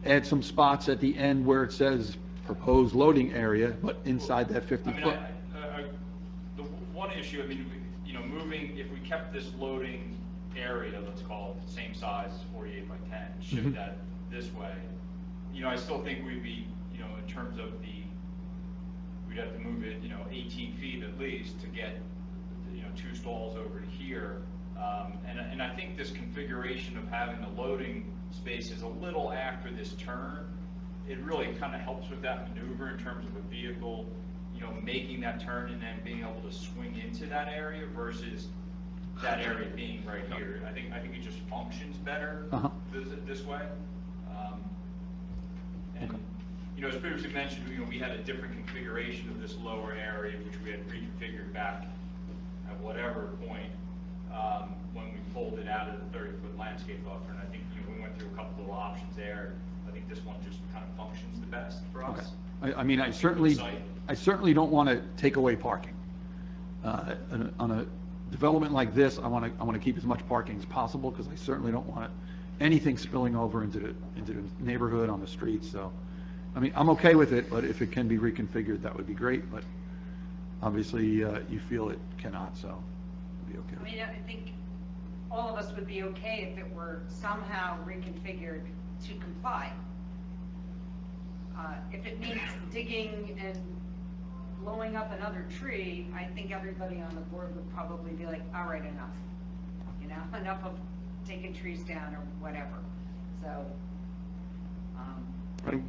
add some spots at the end where it says proposed loading area, but inside that 50 I mean, foot. the one issue, I mean, moving, if we kept this loading area, let's call it the same size as 48 by 10, shift that this way, I still think we'd be, in terms of we'd have to move it, 18 feet at least to get, 2 stalls over to here. And I think this configuration of having the loading spaces a little after this turn, it really kind of helps with that maneuver in terms of a vehicle, making that turn and then being able to swing into that area versus that area being right here. I think it just functions better this way. And as previously mentioned, we had a different configuration of this lower area, which we had reconfigured back at whatever point when we pulled it out of the 30-foot landscape buffer. And I think we went through a couple of little options there. I think this one just kind of functions the best for us. I mean, I certainly don't want to take away parking. On a development like this, I want to keep as much parking as possible, because I certainly don't want anything spilling over into the neighborhood on the streets. So, I mean, I'm okay with it, but if it can be reconfigured, that would be great. But obviously, you feel it cannot, so it'll be okay. I mean, I think all of us would be okay if it were somehow reconfigured to comply. If it means digging and blowing up another tree, I think everybody on the board would probably be like, all right, enough. Enough of taking trees down or whatever. So,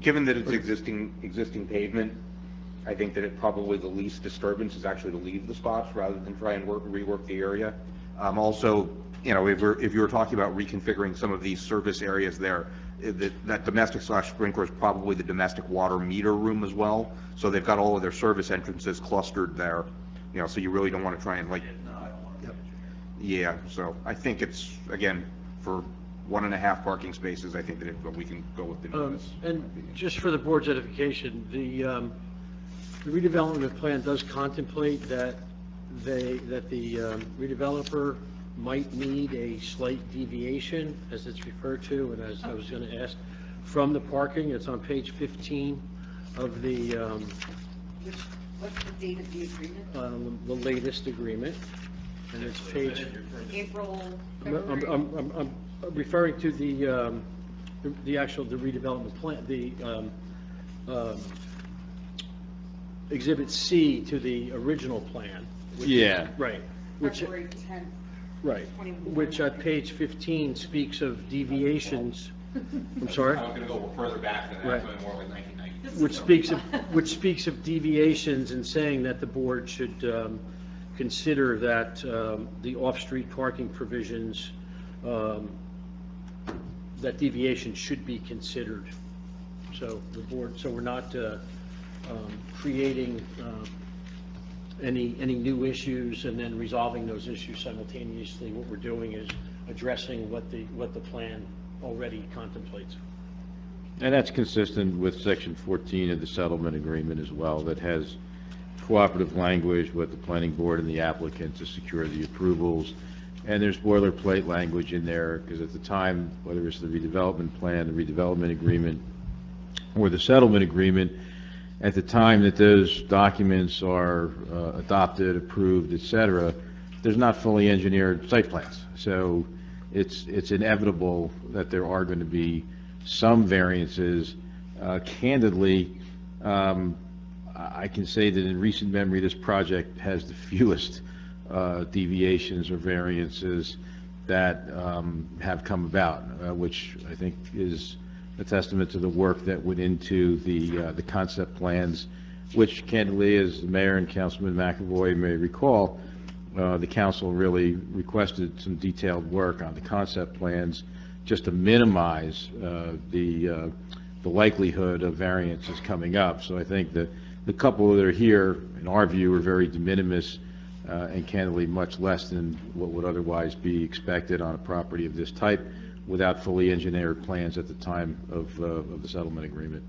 Given that it's existing pavement, I think that probably the least disturbance is actually to leave the spots rather than try and rework the area. Also, if you were talking about reconfiguring some of these service areas there, that domestic / sprinkler is probably the domestic water meter room as well. So they've got all of their service entrances clustered there. So you really don't want to try and yeah. So I think it's, again, for 1.5 parking spaces, I think that we can go with the notice. And just for the board's edification, the redevelopment plan does contemplate that the redeveloper might need a slight deviation, as it's referred to, and as I was going to ask, from the parking. It's on page 15 of the, What's the date of the agreement? the latest agreement, and it's page, April, I'm February? I'm referring to the actual, the redevelopment plan, the Exhibit C to the original plan. Yeah. Right. Which, February 10th. right, 21. which at page 15 speaks of deviations, I'm sorry? I was going to go further back than that, Right. something more like 1990. Which speaks of deviations, and saying that the board should consider that the off-street parking provisions, that deviation should be considered. So the board, so we're not creating any new issues and then resolving those issues simultaneously. What we're doing is addressing what the plan already contemplates. And that's consistent with Section 14 of the settlement agreement as well, that has cooperative language with the planning board and the applicant to secure the approvals. And there's boilerplate language in there, because at the time, whether it's the redevelopment plan, the redevelopment agreement, or the settlement agreement, at the time that those documents are adopted, approved, et cetera, there's not fully engineered site plans. So it's inevitable that there are going to be some variances. Candidly, I can say that in recent memory, this project has the fewest deviations or variances that have come about, which I think is a testament to the work that went into the concept plans, which candidly, as the mayor and Councilman McAvoy may recall, the council really requested some detailed work on the concept plans just to minimize the likelihood of variances coming up. So I think that the couple that are here, in our view, are very de minimis and candidly much less than what would otherwise be expected on a property of this type without fully engineered plans at the time of the settlement agreement.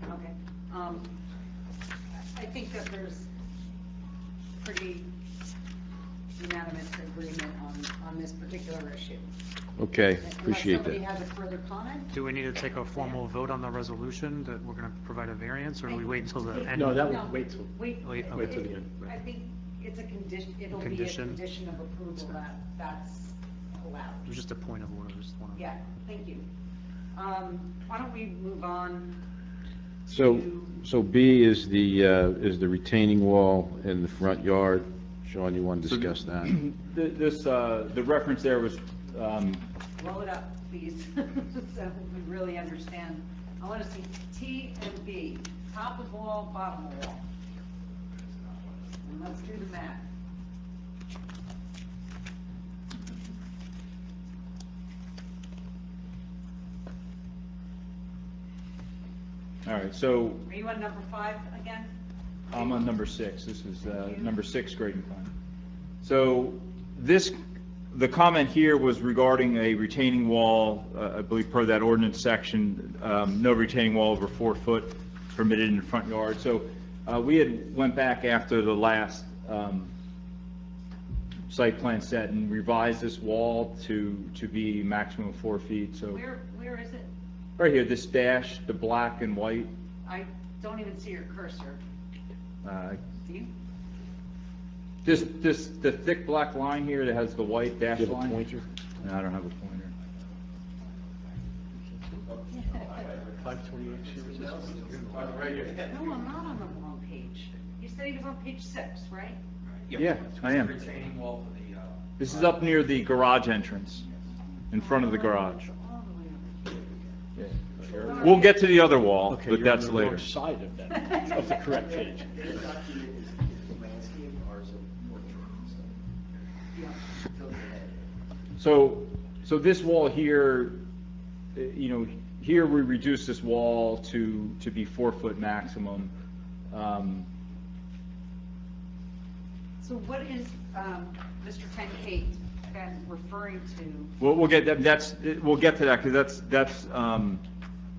Okay. I think that there's pretty unanimous agreement on this particular issue. Okay, appreciate Unless that. somebody has a further comment? Do we need to take a formal vote on the resolution that we're going to provide a variance, or do we wait until the end? No, that No. would wait till, Wait, Wait, wait till the end. I think it's a condition, it'll be a Condition. condition of approval that that's allowed. It was just a point of order. Just wanna- Yeah, thank you. Why don't we move on? So B is the retaining wall in the front yard. Sean, you want to discuss that? The reference there was, Blow it up, please, so we really understand. I want to see T and B, top of wall, bottom of wall. And let's do the math. all right, so Are you on number 5 again? I'm on number 6. This is number 6 grading plan. So the comment here was regarding a retaining wall, I believe per that ordinance section, no retaining wall over 4 foot permitted in the front yard. So we had went back after the last site plan set and revised this wall to be maximum of 4 feet. So Where is it? right here, this dash, the black and white, I don't even see your cursor. Do you? the thick black line here that has the white dash Do you have a line. pointer? No, I don't have a pointer. 528 No, I'm not on the wrong page. You said he was on page 6, right? Yeah, I am. Retaining wall for the, This is up near the garage entrance, in front of the garage. All the way over. Yeah. We'll get to the other wall, Okay, but you're on that's the later. wrong side of that, of the correct page. Their document is landscape, ours is portrait, Yeah. so tilt your head. So this wall here, here we reduce this wall to be 4 foot maximum. So what is Mr. Tenkate then referring to? We'll get to that, because that's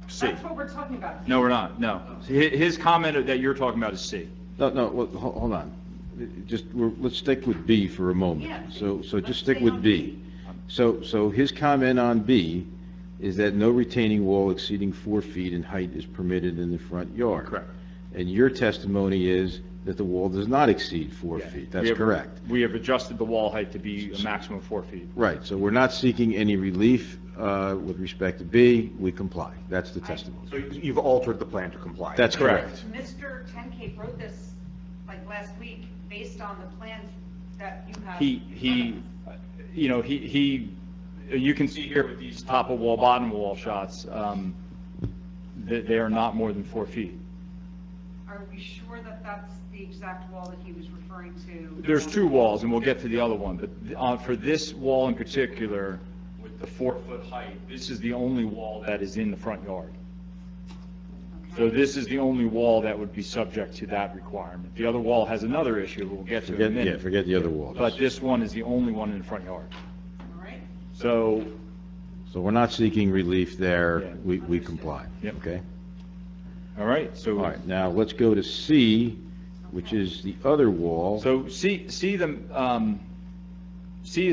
C. That's what we're talking about. No, we're not, no. His comment that you're talking about is C. No, well, hold on. Let's stick with B for a moment. Yeah. So Let's just stick stay with on B. So his comment on B is that no retaining wall exceeding 4 feet in height is permitted in the front yard. Correct. And your testimony is that the wall does not exceed 4 Yeah. feet. We That's have- correct. We have adjusted the wall height to be a maximum of 4 feet. Right, so we're not seeking any relief with respect to B. We comply. That's the testimony. So you've altered the plan to comply? That's correct. Mr. Tenkate wrote this like last week based on the plans that you have. You can see here with these top of wall, bottom wall shots, that they are not more than 4 feet. Are we sure that that's the exact wall that he was referring to? There's 2 walls, and we'll get to the other one, but for this wall in particular, with the 4 foot height, this is the only wall that is in the front yard. So this is the only wall that would be subject to that requirement. The other wall has another issue we'll get to in a minute. Forget the other wall. But this one is the only one in the front yard. All right? So, So we're not seeking relief Yeah. there, we comply. Yep. Okay? all right, so. All right, now let's go to C, which is the other wall. So C is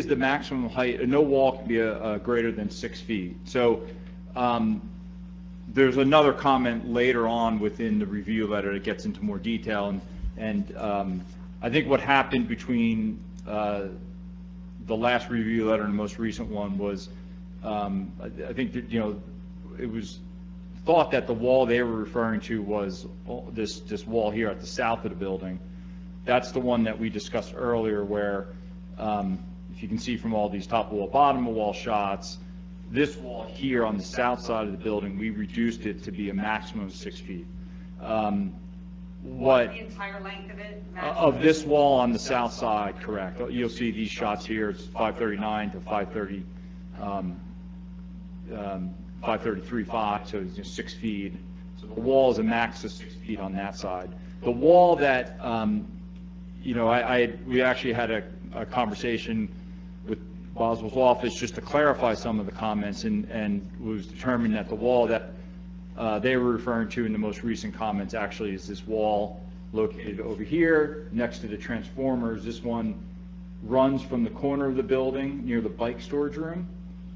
the maximum height, no wall can be greater than 6 feet. So there's another comment later on within the review letter that gets into more detail, and I think what happened between the last review letter and the most recent one was, I think that, it was thought that the wall they were referring to was this wall here at the south of the building. That's the one that we discussed earlier where, if you can see from all these top wall, bottom wall shots, this wall here on the south side of the building, we reduced it to be a maximum of 6 feet. The entire length of it? Of this wall on the south side, correct. You'll see these shots here, it's 539 to 533.5, so it's 6 feet. So the wall is a max of 6 feet on that side. The wall that, we actually had a conversation with Boswell's office just to clarify some of the comments, and it was determined that the wall that they were referring to in the most recent comments actually is this wall located over here next to the transformers. This one runs from the corner of the building near the bike storage room.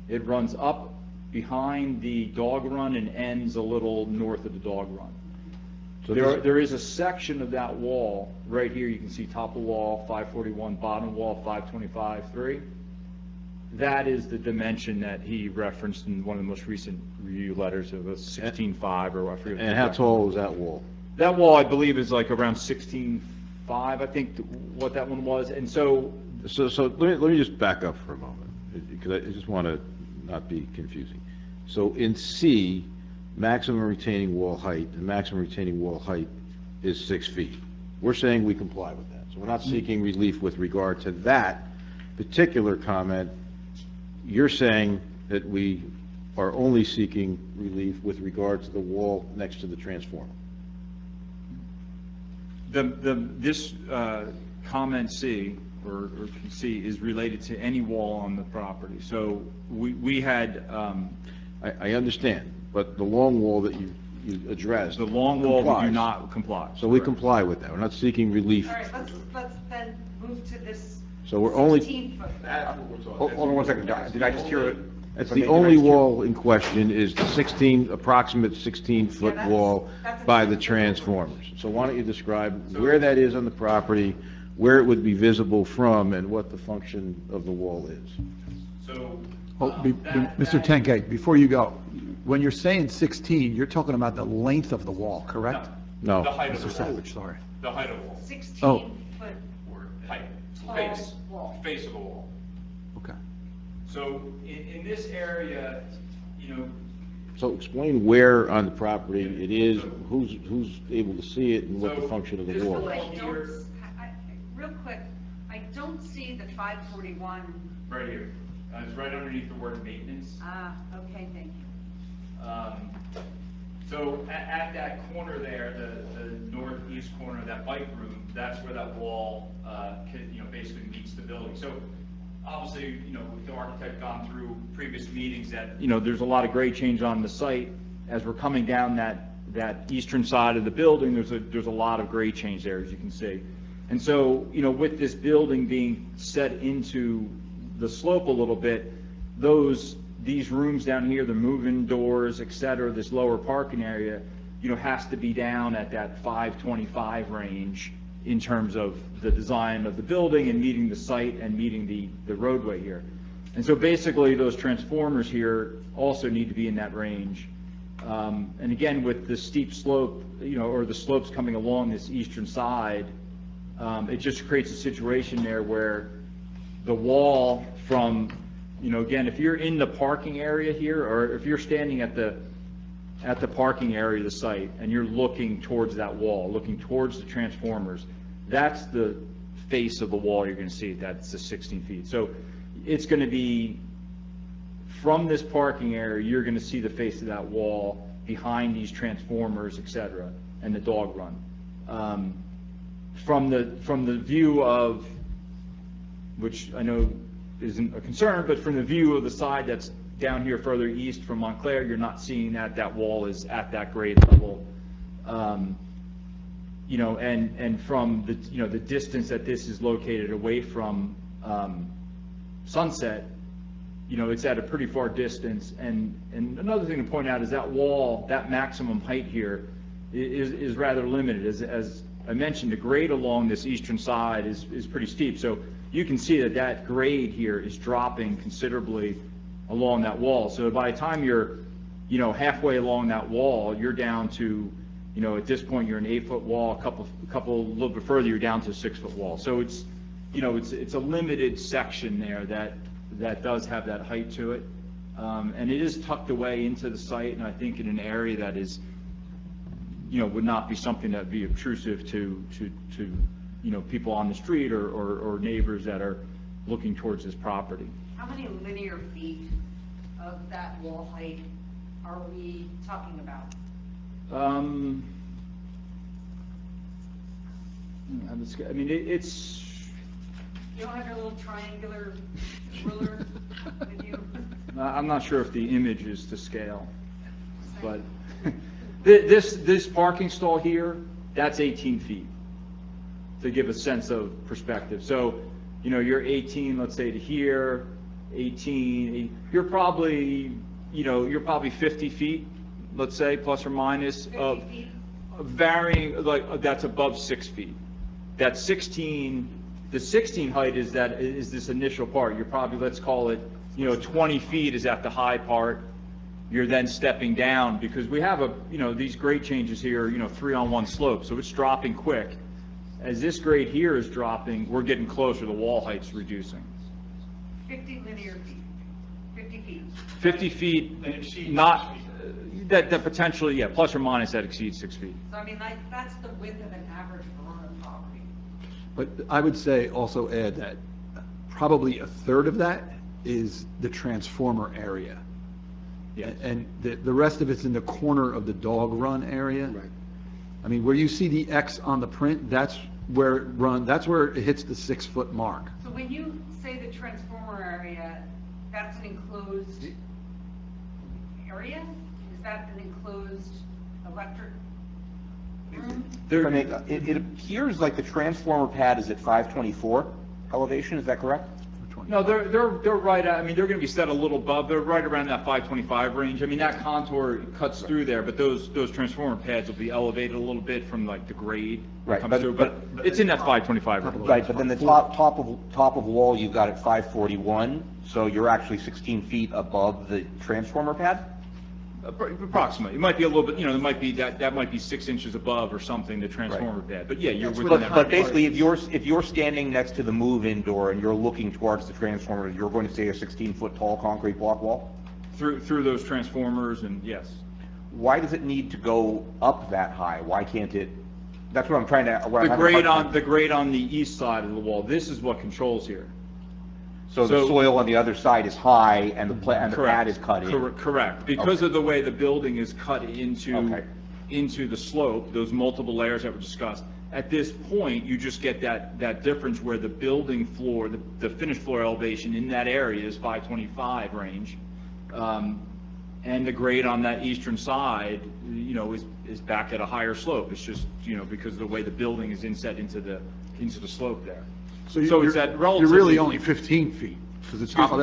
It runs up behind the dog run and ends a little north of the dog run. So there is a section of that wall right here. You can see top of wall 541, bottom wall 525.3. That is the dimension that he referenced in one of the most recent review letters of a 16.5 or I forget. And how tall is that wall? That wall, I believe, is like around 16.5, I think, what that one was. And so. So let me just back up for a moment, because I just want to not be confusing. So in C, maximum retaining wall height, the maximum retaining wall height is 6 feet. We're saying we comply with that. So we're not seeking relief with regard to that particular comment. You're saying that we are only seeking relief with regard to the wall next to the transformer. This comment C, or C, is related to any wall on the property. So we had. I understand, but the long wall that you addressed. The long wall, we do complies. not comply. So we comply with that. We're not seeking relief. All right, let's then move to this So we're only, 16-foot. Hold on one second, did I just hear it? that's the only wall in question is the approximate 16-foot Yeah, wall that's by the exactly- transformers. So why don't you describe where that is on the property, where it would be visible from, and what the function of the wall is? So. Mr. Tenkate, before you go, when you're saying 16, you're talking about the length of the wall, correct? No. The height of Mr. the wall. Savage, sorry. The height of the wall. 16-foot Or height. tall Face. wall. Face of the wall. Okay. So in this area, So explain where on the property it is, who's able to see it, and what the So function of the this wall wall- is. Real quick, I don't see the 541. right here. It's right underneath the word maintenance. Okay, thank you. So at that corner there, the northeast corner of that bike room, that's where that wall, basically meets the building. So obviously, with the architect gone through previous meetings that, there's a lot of grade change on the site. As we're coming down that eastern side of the building, there's a lot of grade change there, as you can see. And so, with this building being set into the slope a little bit, these rooms down here, the move-in doors, et cetera, this lower parking area, has to be down at that 525 range in terms of the design of the building and meeting the site and meeting the roadway here. And so basically, those transformers here also need to be in that range. And again, with the steep slope, or the slopes coming along this eastern side, it just creates a situation there where the wall from, again, if you're in the parking area here, or if you're standing at the parking area of the site and you're looking towards that wall, looking towards the transformers, that's the face of the wall you're going to see. That's the 16 feet. So it's going to be from this parking area, you're going to see the face of that wall, behind these transformers, et cetera, and the dog run. From the view of, which I know isn't a concern, but from the view of the side that's down here further east from Montclair, you're not seeing that wall is at that grade level. You know, and from the, you know, the distance that this is located away from Sunset, you know, it's at a pretty far distance. And another thing to point out is that wall, that maximum height here is rather limited. As I mentioned, the grade along this eastern side is pretty steep. So you can see that grade here is dropping considerably along that wall. So by the time you're, you know, halfway along that wall, you're down to, you know, at this point, you're an 8-foot wall, a little bit further, you're down to a 6-foot wall. So it's, you know, it's a limited section there that does have that height to it. And it is tucked away into the site, and I think in an area that is, you know, would not be something that would be obtrusive to you know, people on the street or neighbors that are looking towards this property. How many linear feet of that wall height are we talking about? I mean, it's, You don't have your little triangular ruler with you? I'm not sure if the image is to scale, but this parking stall here, that's 18 feet, to give a sense of perspective. So, you know, you're 18, let's say, to here, 18, you're probably, you know, you're probably 50 feet, let's say, plus or minus, of varying, like, that's above 6 feet. That 16, the 16 height is this initial part. You're probably, let's call it, you know, 20 feet is at the high part. You're then stepping down, because we have you know, these grade changes here, you know, 3-on-1 slope, so it's dropping quick. As this grade here is dropping, we're getting closer, the wall height's reducing. 50 linear feet, 50 feet. 50 feet, not, that potentially, yeah, plus or minus, that exceeds 6 feet. So I mean, like, that's the width of an average Verona property. But I would say, also add that probably a third of that is the transformer area. Yes. And the rest of it's in the corner of the dog run area. Right. I mean, where you see the X on the print, that's where it hits the 6-foot mark. So when you say the transformer area, that's an enclosed area? Is that an enclosed electric room? I mean, it appears like the transformer pad is at 524 elevation, is that correct? No, they're right at, I mean, they're going to be set a little above, they're right around that 525 range. I mean, that contour cuts through there, but those transformer pads will be elevated a little bit from like the grade that Right, comes through, but it's in that 525 range. Right, but then the top of wall, you've got at 541, so you're actually 16 feet above the transformer pad? Approximately. It might be a little bit, you know, it might be, that might be 6 inches above or something, the transformer pad. But yeah, you're within that. But basically, if you're standing next to the move-in door and you're looking towards the transformer, you're going to see a 16-foot tall concrete block wall? Through those transformers, and yes. Why does it need to go up that high? Why can't it, that's what I'm trying to, what I'm The having a grade hard on, time- the grade on the east side of the wall, this is what controls here. So the soil on the other side is high and the pad is cut in? Correct, because of the way the building is cut Okay. into the slope, those multiple layers that were discussed. At this point, you just get that difference where the building floor, the finished floor elevation in that area is 525 range. And the grade on that eastern side, you know, is back at a higher slope. It's just, you know, because of the way the building is inset into the slope there. So it's that You're really relatively- only 15 feet, because the top of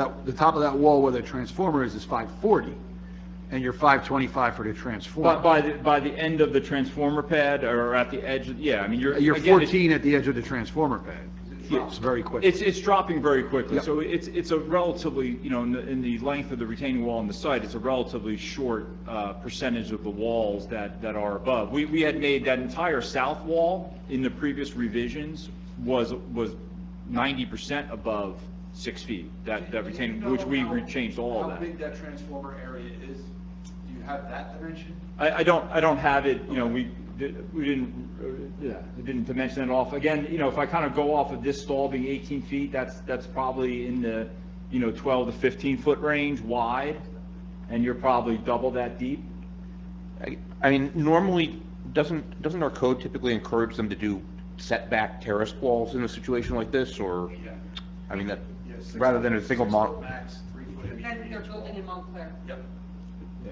that wall where the transformer is 540, and you're 525 for the transformer. But by the end of the transformer pad, or at the edge, yeah, I mean, You're again, 14 at the edge of the transformer pad. It drops very quickly. It's dropping very quickly, Yep. so it's a relatively, you know, in the length of the retaining wall on the site, it's a relatively short percentage of the walls that are above. We had made that entire south wall in the previous revisions was 90% above 6 feet, that retaining, which we changed all of that. How big that transformer area is? Do you have that dimension? I don't have it, you know, we didn't dimension it off. Again, you know, if I kind of go off of this stall being 18 feet, that's probably in the, you know, 12 to 15 foot range wide, and you're probably double that deep. I mean, normally, doesn't our code typically encourage them to do setback terrace walls in a situation like this, or, I mean, that, rather than a single model? And then they're building in Montclair. Yep.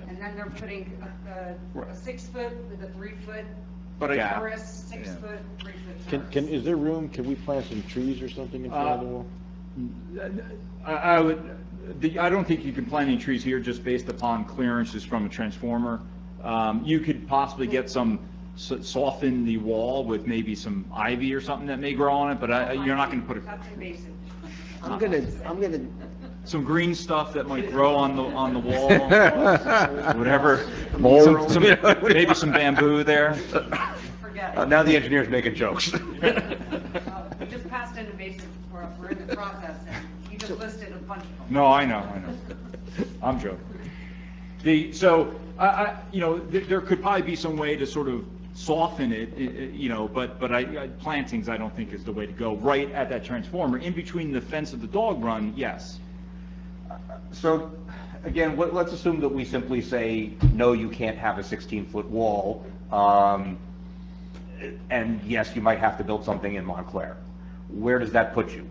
And then they're putting a 6 foot with a 3 foot But I- terrace, 6 Yeah. foot, 3 foot terrace. Is there room, can we plant some trees or something in front of the wall? I don't think you can plant any trees here just based upon clearances from a transformer. You could possibly get soften the wall with maybe some ivy or something that may grow on it, but you're not gonna put That's invasive. I'm gonna, some green stuff that might grow on the wall, whatever. Maybe some bamboo there. Forget it. Now the engineer's making jokes. We just passed an invasive, we're in the process, and you just listed a bunch of them. No, I know. I'm joking. So, there could probably be some way to sort of soften it, but plantings I don't think is the way to go, right at that transformer. In between the fence of the dog run, yes. So, again, let's assume that we simply say, no, you can't have a 16-foot wall, and yes, you might have to build something in Montclair. Where does that put you?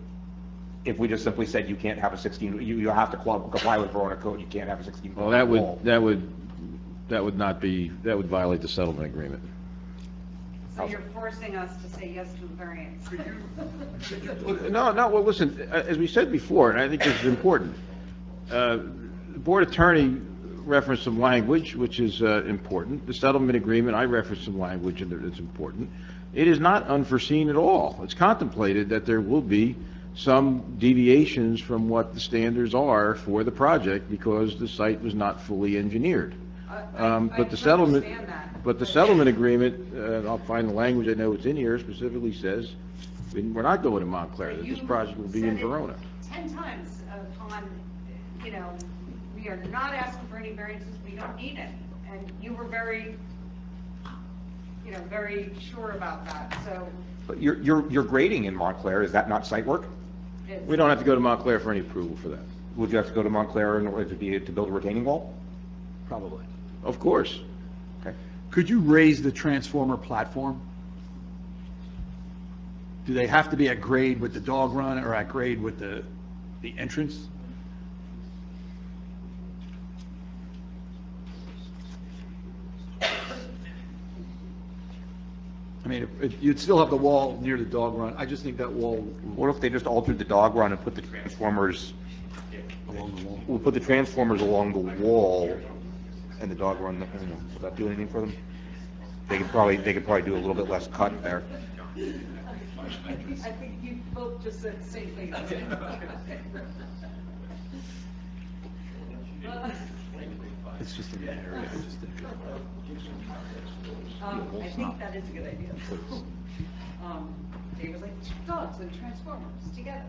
If we just simply said you can't have a you have to comply with Verona code, you can't have a 16-foot wall. Well, that would violate the settlement agreement. So you're forcing us to say yes to a variance. No, well, listen, as we said before, and I think this is important, the board attorney referenced some language, which is important. The settlement agreement, I referenced some language, and it's important. It is not unforeseen at all. It's contemplated that there will be some deviations from what the standards are for the project because the site was not fully engineered. But the settlement, understand that. but the settlement agreement, I'll find the language, I know it's in here, specifically says, we're not going to Montclair, that this project will be in Verona. 10 times on, we are not asking for any variances, we don't need it. And you were very, very sure about that, so. But you're grading in Montclair, is that not site work? it's- We don't have to go to Montclair for any approval for that. Would you have to go to Montclair in order to build a retaining wall? Probably. Of course. Okay. Could you raise the transformer platform? Do they have to be at grade with the dog run or at grade with the entrance? I mean, you'd still have the wall near the dog run. I just think that wall What if they just altered the dog run and put the transformers, along the wall. we'll put the transformers along the wall and the dog run, would that do anything for them? They could probably do a little bit less cut there. I think you both just said the same thing. It's just an area, I just think. I think that is a good idea. Dave was like, dogs and transformers together.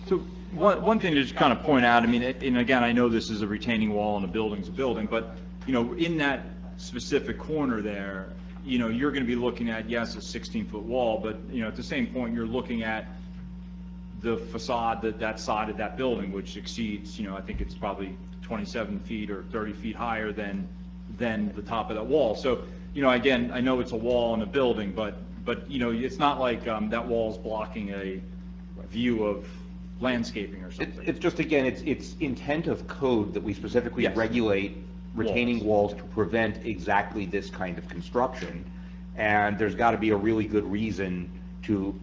So one thing to just kind of point out, I mean, and again, I know this is a retaining wall and a building's a building, but, in that specific corner there, you're going to be looking at, yes, a 16-foot wall, but, at the same point, you're looking at the facade that side of that building, which exceeds, I think it's probably 27 feet or 30 feet higher than the top of that wall. So, again, I know it's a wall and a building, but it's not like that wall's blocking a view of landscaping or something. It's just, again, it's intent of code that we specifically Yes. regulate retaining walls to prevent exactly this kind of construction. And there's got to be a really good reason to,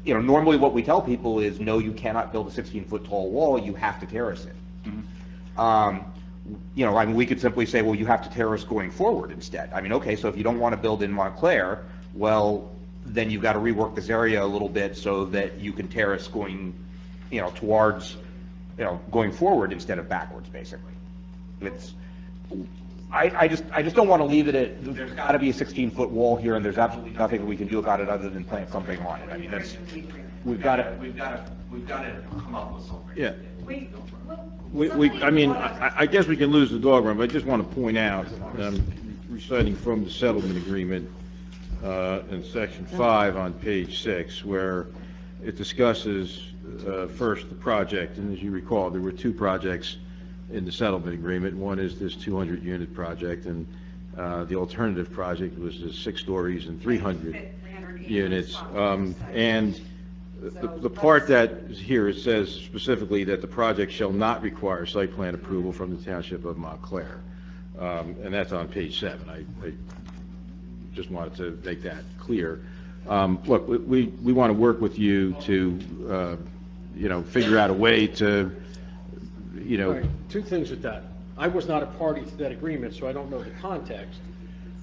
normally what we tell people is, no, you cannot build a 16-foot tall wall, you have to terrace it. I mean, we could simply say, well, you have to terrace going forward instead. I mean, okay, so if you don't want to build in Montclair, well, then you've got to rework this area a little bit so that you can terrace going, towards, going forward instead of backwards, basically. I just don't want to leave it at, there's got to be a 16-foot wall here, and there's absolutely nothing we can do about it other than plant something on it. I mean, we've got to come up with something. Yeah. Wait, I guess we can lose the dog run, but I just want to point out, reciting from the settlement agreement, in section 5 on page 6, where it discusses, first the project, and as you recall, there were two projects in the settlement agreement. One is this 200-unit project, and The alternative project was 6 stories and 300 Fit 380 units. spots. And the part that is here, it says specifically that the project shall not require site plan approval from the Township of Montclair. And that's on page 7. I just wanted to make that clear. Look, we want to work with you to, figure out a way to, All right, two things with that. I was not a party to that agreement, so I don't know the context,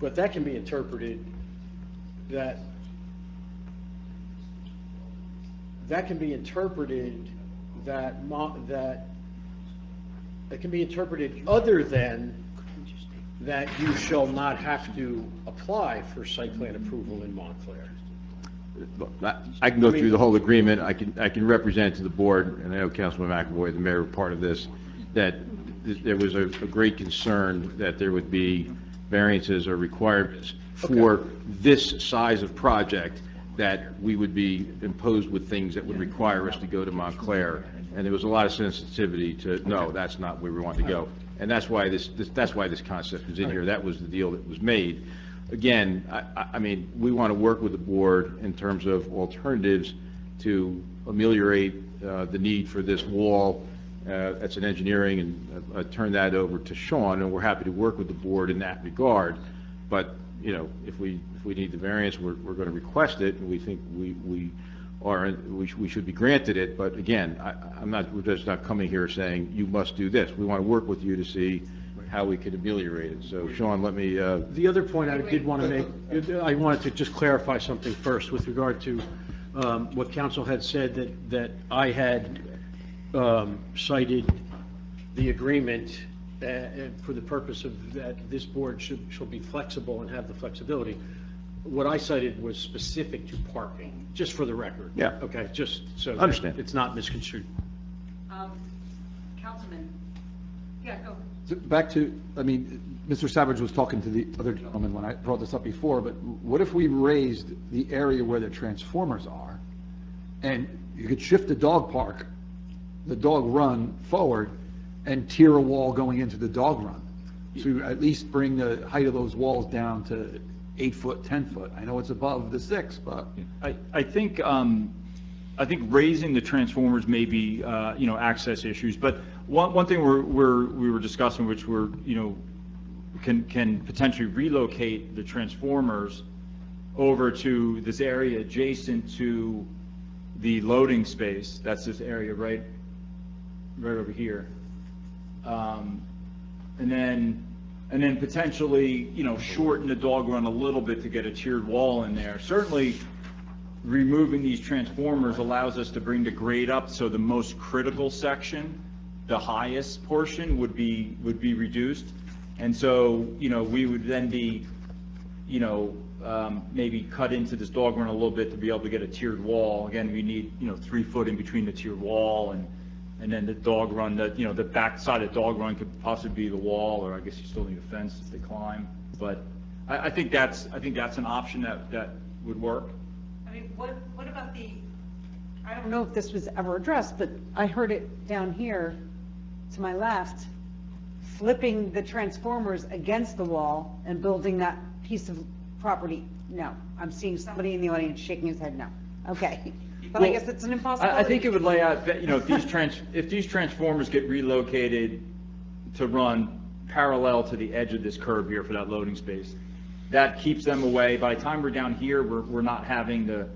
but that can be interpreted that it can be interpreted other than that you shall not have to apply for site plan approval in Montclair. Look, I can go through the whole agreement. I can represent to the board, and I know Councilman McAvoy, the mayor, were part of this, that there was a great concern that there would be variances or requirements for this size of project, that we would be imposed with things that would require us to go to Montclair. And there was a lot of sensitivity to, no, that's not where we want to go. And that's why this concept is in here. That was the deal that was made. Again, I mean, we want to work with the board in terms of alternatives to ameliorate the need for this wall. That's an engineering, and I turn that over to Sean, and we're happy to work with the board in that regard. But, if we need the variance, we're going to request it, and we think we should be granted it. But again, we're just not coming here saying, you must do this. We want to work with you to see how we could ameliorate it. So, Sean, let me... The other point I did want to make, I wanted to just clarify something first with regard to what council had said, that I had cited the agreement for the purpose of that this board should be flexible and have the flexibility. What I cited was specific to parking, just for the record. Yeah. Okay, just so that Understand. it's not misconstrued. Councilman, yeah, go. Back to, I mean, Mr. Savage was talking to the other gentleman when I brought this up before, but what if we raised the area where the transformers are, and you could shift the dog park, the dog run forward, and tier a wall going into the dog run? So at least bring the height of those walls down to 8 foot, 10 foot. I know it's above the 6, but... I think raising the transformers may be, access issues, but one thing we were discussing, which can potentially relocate the transformers over to this area adjacent to the loading space. That's this area right over here. And then potentially, shorten the dog run a little bit to get a tiered wall in there. Certainly, removing these transformers allows us to bring the grade up, so the most critical section, the highest portion, would be reduced. And so, we would then be, maybe cut into this dog run a little bit to be able to get a tiered wall. Again, we need, 3 foot in between the tiered wall and then the dog run, the back side of the dog run could possibly be the wall, or I guess you still need a fence if they climb. But I think that's an option that would work. I mean, what about I don't know if this was ever addressed, but I heard it down here to my left, flipping the transformers against the wall and building that piece of property. No, I'm seeing somebody in the audience shaking his head no. Okay, but I guess it's an impossibility. I think it would lay out that, if these transformers get relocated to run parallel to the edge of this curb here for that loading space, that keeps them away. By the time we're down here, we're not having the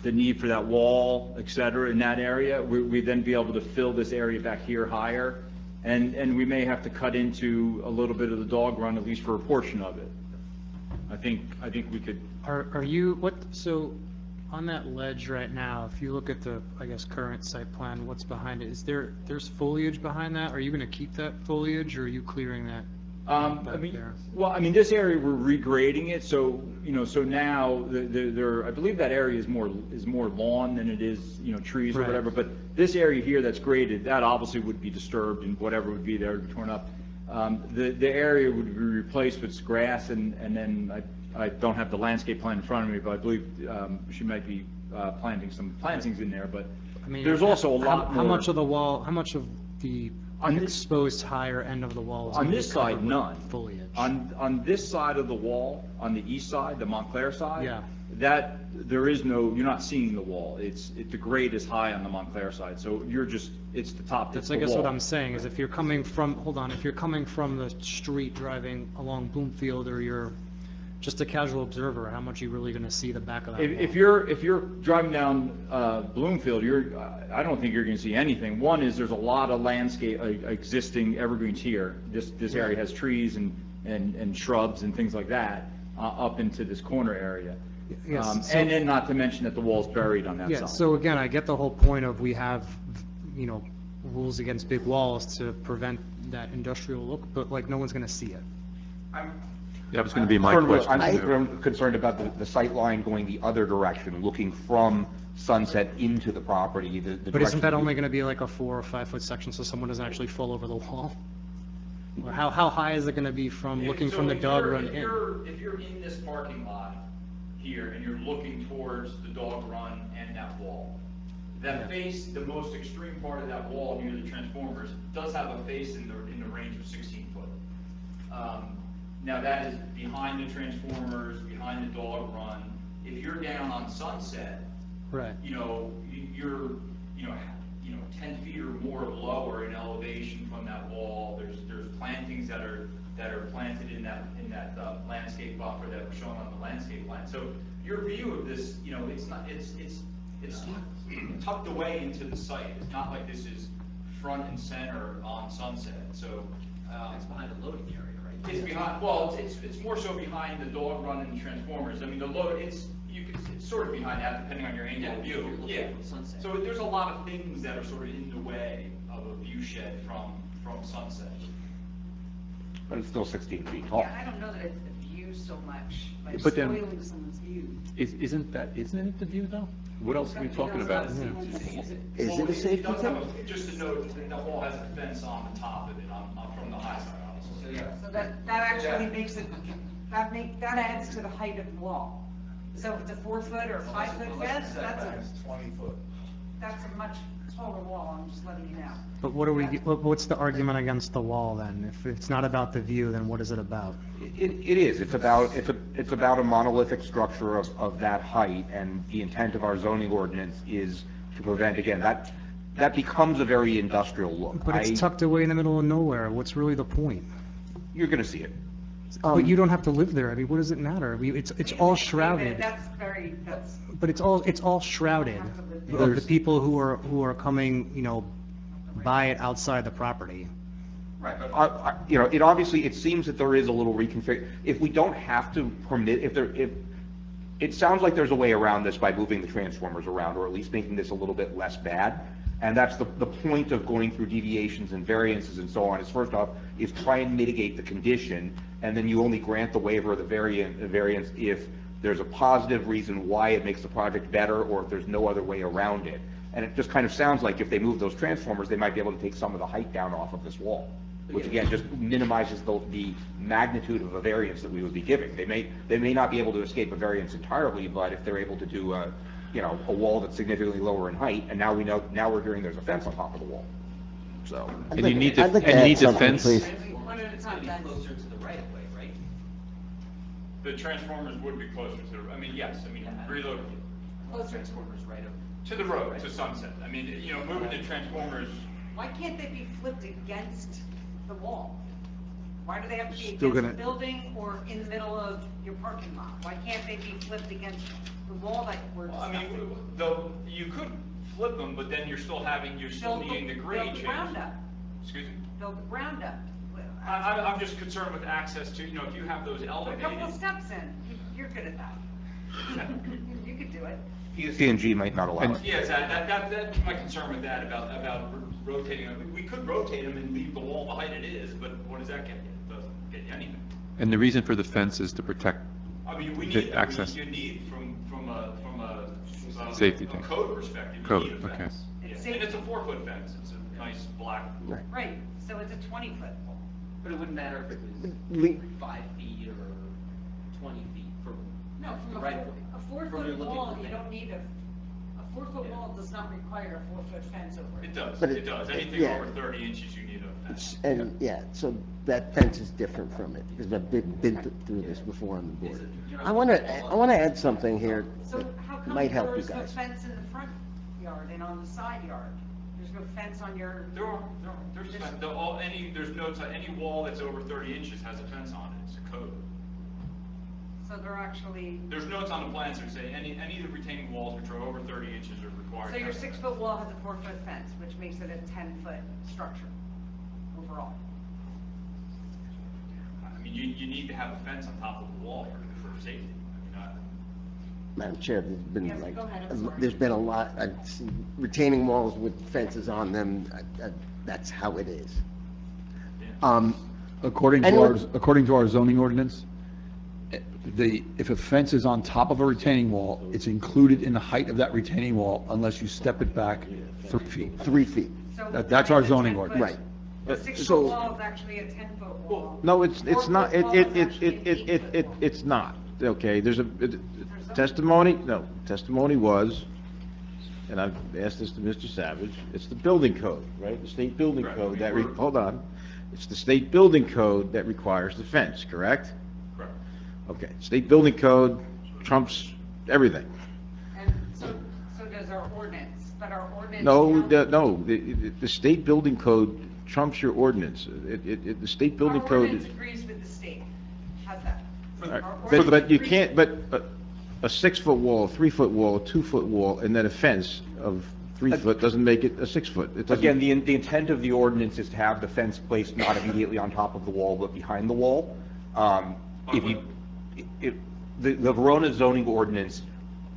need for that wall, et cetera, in that area. We'd then be able to fill this area back here higher, and we may have to cut into a little bit of the dog run, at least for a portion of it. I think we could. Are you, so on that ledge right now, if you look at the, I guess, current site plan, what's behind it? There's foliage behind that? Are you going to keep that foliage, or are you clearing that? This area, we're regrading it, so, so now, I believe that area is more lawn than it is, trees or Right. whatever, but this area here that's graded, that obviously would be disturbed, and whatever would be there would be torn up. The area would be replaced with grass, and then I don't have the landscape plan in front of me, but I believe she might be planting some plantings in there, but I mean, there's also a lot more. How much of the wall, how much of the exposed higher end of the wall is On gonna be this side, covered with none. foliage? On this side of the wall, on the east side, the Montclair side. Yeah. That, there is no, you're not seeing the wall. The grade is high on the Montclair side, so you're just, it's the top, it's That's, the I guess what wall. I'm saying, is if you're coming from, hold on, if you're coming from the street driving along Bloomfield, or you're just a casual observer, how much are you really gonna see the back of that wall? If you're driving down Bloomfield, I don't think you're going to see anything. One is there's a lot of landscape, existing evergreens here. This area has trees and shrubs and things like that up into this corner area. Yes, so- And then not to mention that the wall's buried on that Yeah, side. so again, I get the whole point of we have, you know, rules against big walls to prevent that industrial look, but like, no one's gonna see it. That was going to be my I'm question. concerned about the sight line going the other direction, looking from Sunset into the property, the But isn't that direction- only gonna be like a 4 or 5 foot section, so someone doesn't actually fall over the wall? Or how high is it gonna be from looking from the dog run in? If you're in this parking lot here and you're looking towards the dog run and that wall, that face, the most extreme part of that wall near the transformers, does have a face in the range of 16 foot. Now that is behind the transformers, behind the dog run. If you're down on Sunset, Right. you're 10 feet or more lower in elevation from that wall. There's plantings that are planted in that landscape buffer that were shown on the landscape plan. So your view of this, it's tucked away into the site. It's not like this is front and center on Sunset. So It's behind the loading area, right? it's behind. Well, it's more so behind the dog run and the transformers. I mean, it's sort of behind that, depending on your angle of view. Yeah. So there's a lot of things that are sort of in the way of a view shed from Sunset. But it's still 16 feet tall. Yeah, I don't know that it's the view so much, like But then- spoiling someone's view. Isn't it the view, though? What else are we talking about? Is Well, it a safety does have thing? Just to note, that wall has a fence on the top of it, from the high side, obviously. So that actually makes it, that adds to the height of the wall. So if it's a 4 foot or 5 foot fence, Setback's 20 foot. that's a much taller wall, I'm just letting you know. But what's the argument against the wall then? If it's not about the view, then what is it about? It is, it's about a monolithic structure of that height, and the intent of our zoning ordinance is to prevent, again, that becomes a very industrial look. But it's tucked away in the middle of nowhere. What's really the point? You're gonna see it. But you don't have to live there. I mean, what does it matter? I mean, it's all shrouded. That's But it's all shrouded. Of the people who are coming, buy it outside the property. Right, but, it obviously, it seems that there is a little reconfig, if we don't have to permit, it sounds like there's a way around this by moving the transformers around, or at least making this a little bit less bad. And that's the point of going through deviations and variances and so on, is first off, is try and mitigate the condition, and then you only grant the waiver of the variance if there's a positive reason why it makes the project better, or if there's no other way around it. And it just kind of sounds like if they move those transformers, they might be able to take some of the height down off of this wall, which again, just minimizes the magnitude of a variance that we would be giving. They may not be able to escape a variance entirely, but if they're able to do a wall that's significantly lower in height, and now we're hearing there's a fence on top of the wall. So, And you need the I'd like to add something, fence? please. One at a time, guys. Closer to the right of way, right? The transformers would be closer to, yes, reload Closer to, Transformers right of. to the road, to Sunset. Moving the transformers, why can't they be flipped against the wall? Why do they have to be Still against the gonna- building or in the middle of your parking lot? Why can't they be flipped against the wall that we're discussing? though, you could flip them, but then you're still needing the grade Build change. the ground up, Excuse me? build the ground up. I'm just concerned with access to, if you have those Put a elevated. couple of steps in, you're good at that. You could do it. PSC&G might not allow it. Yes, that's my concern with that, about rotating them. We could rotate them and leave the wall the height it is, but what does that get you? It doesn't get you anything. And the reason for the fence is to protect We the need, access. you need from a Safety thing. code perspective, you Code, need a okay. fence. Yeah. It's And safe. it's a 4-foot fence, it's a nice black. Right, so it's a 20-foot wall. But it wouldn't matter if it was We- 5 feet or 20 feet from. No, from the a right of way. a From 4-foot your looking wall, from you there. don't need a A 4-foot wall does not require a 4-foot fence over it. It does, But it does. Anything yeah. over 30 inches, you need a fence. And, yeah, so that fence is different from it, because I've been through this before on the board. I want to add something here So that how come might help you there's no guys. fence in the front yard and on the side yard? There's no fence on your, There's no, any wall that's over 30 inches has a fence on it, it's a code. so they're actually, There's notes on the plans that say any of the retaining walls which are over 30 inches are required. so to your have a fence. 6-foot wall has a 4-foot fence, which makes it a 10-foot structure overall. I mean, you need to have a fence on top of the wall for safety. I mean, Madam Chair, Yes, go ahead, I'm sorry. there's been a lot, retaining walls with fences on them, that's how it is. According to Anyone- according to our zoning ordinance, if a fence is on top of a retaining wall, it's included in the height of that retaining wall unless you step it back 3 feet. 3 feet, So That's our it's a zoning 10-foot ordinance. right. The 6-foot So- wall is actually a 10-foot wall. No, it's not, 4-foot wall is actually an 8-foot wall. it's not, okay, testimony was, and I've asked this to Mr. Savage, it's the building code, right? The state building Correct. code that, hold on, it's the state building code that requires the fence, correct? correct. Okay, state building code trumps everything. And so does our ordinance, but our ordinance. No, now- the state building code trumps your ordinance. The state building Our code. ordinance agrees with the state. How's that? All right, Our But ordinance you agrees can't, with- but a 6-foot wall, a 3-foot wall, a 2-foot wall, and then a fence of 3 foot doesn't make it a 6-foot. It doesn't. Again, the intent of the ordinance is to have the fence placed not immediately on top of the wall, but behind the wall. The Verona zoning ordinance,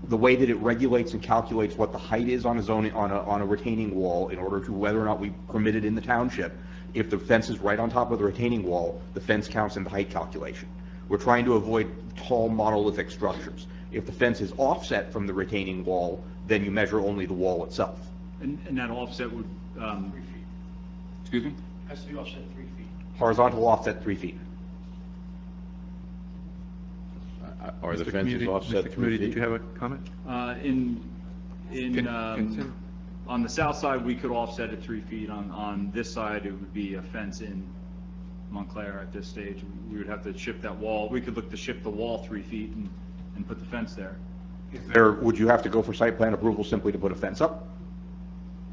the way that it regulates and calculates what the height is on a retaining wall in order to whether or not we permit it in the township, if the fence is right on top of the retaining wall, the fence counts in the height calculation. We're trying to avoid tall monolithic structures. If the fence is offset from the retaining wall, then you measure only the wall itself. And that offset would, excuse me? Has to be offset 3 feet. Horizontal offset 3 feet. Are the Mr. fences Community- offset Mr. 3 Community, feet? did you have a comment? On the south side, we could offset it 3 feet. On this side, it would be a fence in Montclair at this stage. We would have to shift that wall. We could look to shift the wall 3 feet and put the fence there. Would you have to go for site plan approval simply to put a fence up?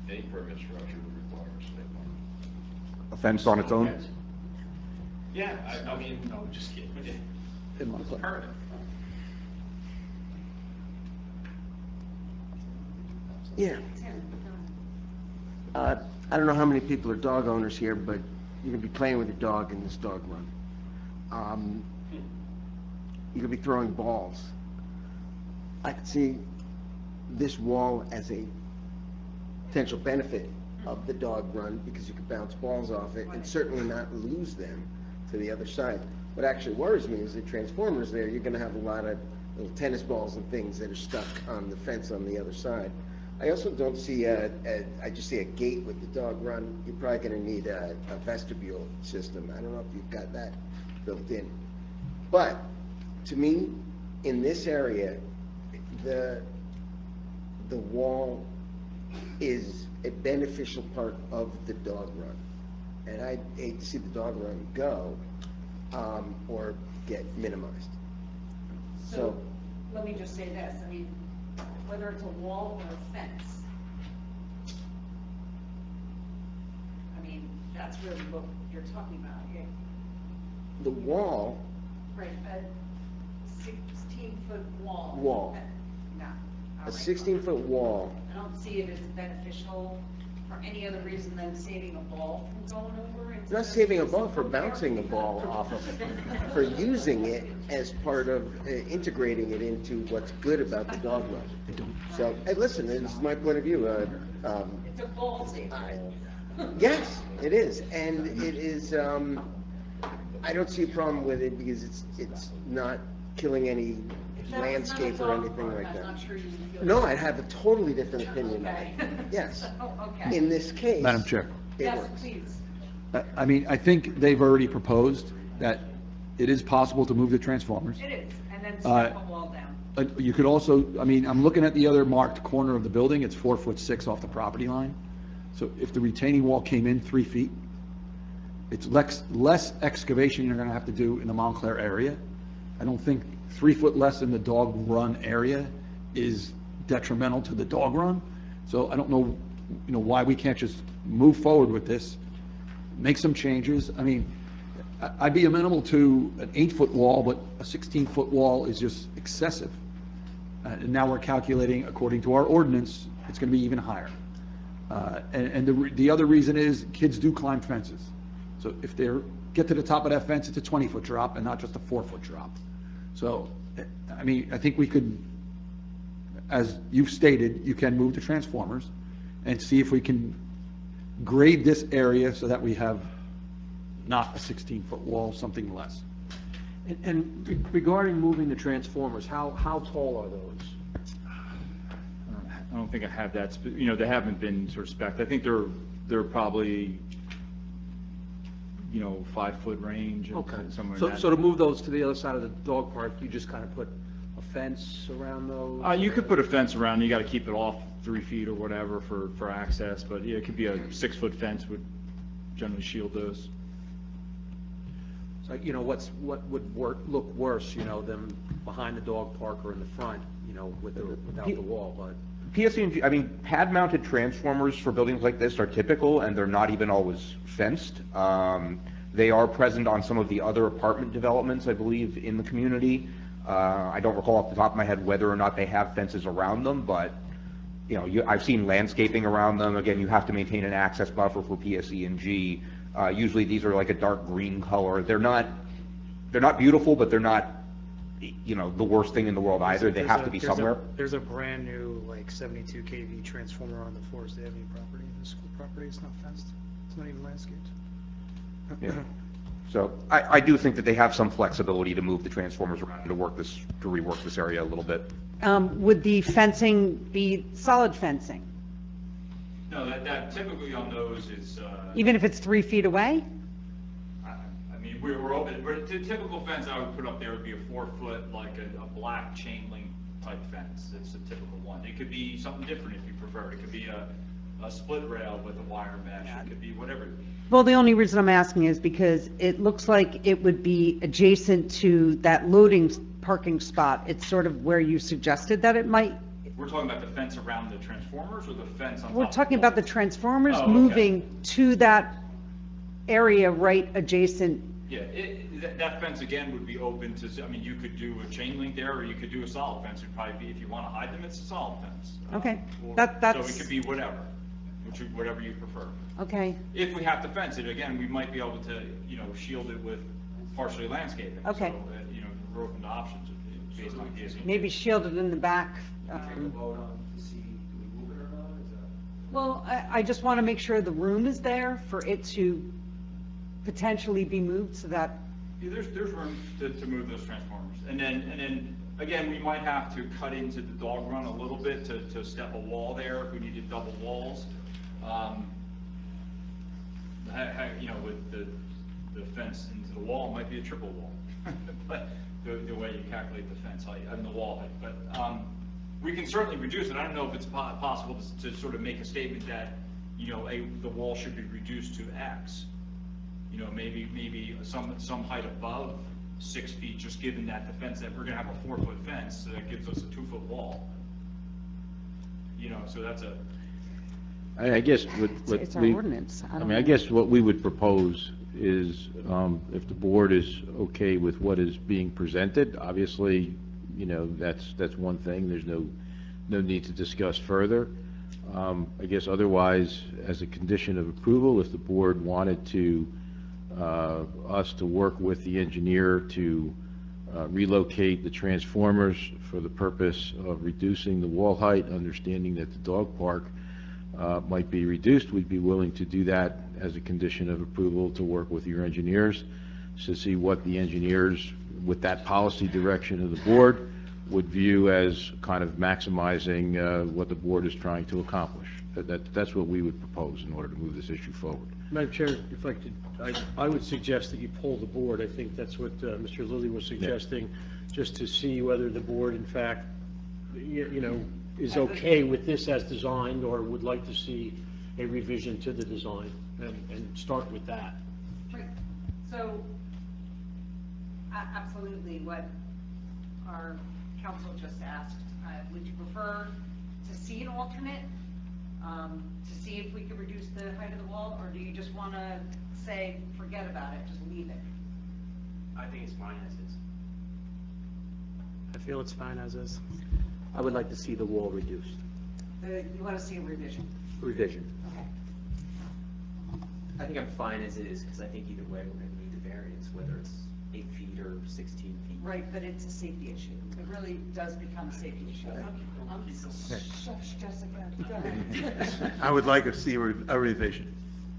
Any permit structure would require a state law. A fence on its own? Yeah, I mean, no, just kidding. Permit. Yeah. I don't know how many people are dog owners here, but you're gonna be playing with your dog in this dog run. You're gonna be throwing balls. I could see this wall as a potential benefit of the dog run, because you could bounce balls off it and certainly not lose them to the other side. What actually worries me is the transformers there, you're gonna have a lot of little tennis balls and things that are stuck on the fence on the other side. I also don't see I just see a gate with the dog run. You're probably gonna need a vestibule system. I don't know if you've got that built in. But, to me, in this area, the wall is a beneficial part of the dog run. And I hate to see the dog run go, or get minimized. So, let me just say this, I mean, whether it's a wall or a fence, I mean, that's really what you're talking about. The wall, Right, a 16-foot wall. Wall. No. all a right. 16-foot wall, I don't see it as beneficial for any other reason than saving a ball from going over. into not the saving a space ball, of for repair. bouncing the ball off of it, for using it as part of integrating it into what's good about the dog run. So, hey, listen, this is my point of view. It's a ball saver. Yes, it is, and it is, I don't see a problem with it because it's not killing any If that was not a landscape or dog anything park, like I'm not that. sure you would feel. No, I'd have a totally different opinion of Okay. it. Yes. So, okay. In this case. Madam Chair. It Yes, works. please. I mean, I think they've already proposed that it is possible to move the transformers. It is, and then Uh, step a wall down. You could also, I mean, I'm looking at the other marked corner of the building, it's 4'6" off the property line. So if the retaining wall came in 3 feet, it's less excavation you're gonna have to do in the Montclair area. I don't think 3 foot less in the dog run area is detrimental to the dog run. So I don't know, why we can't just move forward with this, make some changes. I mean, I'd be amenable to an 8-foot wall, but a 16-foot wall is just excessive. And now we're calculating, according to our ordinance, it's gonna be even higher. And the other reason is, kids do climb fences. So if they get to the top of that fence, it's a 20-foot drop and not just a 4-foot drop. So, I mean, I think we could, as you've stated, you can move the transformers and see if we can grade this area so that we have not a 16-foot wall, something less. And regarding moving the transformers, how tall are those? I don't think I have that, they haven't been sort of spec'd. I think they're probably, 5-foot range and Okay, somewhere in so, that. so to move those to the other side of the dog park, you just kind of put a fence around those? You could put a fence around, you gotta keep it off 3 feet or whatever for access, but yeah, it could be a 6-foot fence would generally shield those. So, what would look worse, than behind the dog park or in the front, without the wall, but. PSE&G, I mean, pad-mounted transformers for buildings like this are typical, and they're not even always fenced. They are present on some of the other apartment developments, I believe, in the community. I don't recall off the top of my head whether or not they have fences around them, but, I've seen landscaping around them. Again, you have to maintain an access buffer for PSE&G. Usually these are like a dark green color. They're not beautiful, but they're not, the worst thing in the world either. They have to be somewhere. There's a brand new, 72 kV transformer on the Forest Avenue property, the school property, it's not fenced, it's not even landscaped. Yeah. So I do think that they have some flexibility to move the transformers around to rework this area a little bit. Would the fencing be solid fencing, No, that typically on those is, even if it's 3 feet away? I mean, we're open, but the typical fence I would put up there would be a 4-foot, like a black chain link type fence. It's a typical one. It could be something different if you prefer. It could be a split rail with a wire mesh. It could be whatever. Well, the only reason I'm asking is because it looks like it would be adjacent to that loading parking spot. It's sort of where you suggested that it might. We're talking about the fence around the transformers or the fence on top? We're talking about the transformers Oh, okay. moving to that area right adjacent. Yeah, that fence again would be open to, I mean, you could do a chain link there, or you could do a solid fence. It'd probably be, if you want to hide them, it's a solid fence. Okay, So that's. it could be whatever, whatever you prefer. Okay, If we have to fence it, again, we might be able to, shield it with partially landscaping. Okay. So, we're open to options based on PSE. maybe shielded in the back. Well, I just want to make sure the room is there for it to potentially be moved so that, Yeah, there's room to move those transformers. And then, again, we might have to cut into the dog run a little bit to step a wall there if we needed double walls. With the fence into the wall, it might be a triple wall. But the way you calculate the fence height, and the wall height. But we can certainly reduce it. I don't know if it's possible to sort of make a statement that, the wall should be reduced to X. Maybe some height above 6 feet, just given that the fence, that we're gonna have a 4-foot fence, so that gives us a 2-foot wall. So that's a, I guess it's our ordinance. I don't mean, I know. guess what we would propose is, if the board is okay with what is being presented, obviously, that's one thing. There's no need to discuss further. I guess otherwise, as a condition of approval, if the board wanted to, us to work with the engineer to relocate the transformers for the purpose of reducing the wall height, understanding that the dog park might be reduced, we'd be willing to do that as a condition of approval, to work with your engineers to see what the engineers, with that policy direction of the board, would view as kind of maximizing what the board is trying to accomplish. That's what we would propose in order to move this issue forward. Madam Chair, if I could, I would suggest that you poll the board. I think that's what Mr. Lilly was suggesting, just to see whether the board, in fact, is okay with this as designed, or would like to see a revision to the design, and start with that. Right, so, absolutely what our council just asked, would you prefer to see an alternate, to see if we could reduce the height of the wall, or do you just want to say, forget about it, just leave it? I think it's fine as is. I feel it's fine as is. I would like to see the wall reduced. You want to see a revision? Revision. Okay. I think I'm fine as it is, because I think either way, we're gonna need the variance, whether it's 8 feet or 16 feet. Right, but it's a safety issue. It really does become a safety issue. Shush, Jessica, go ahead. I would like to see a revision.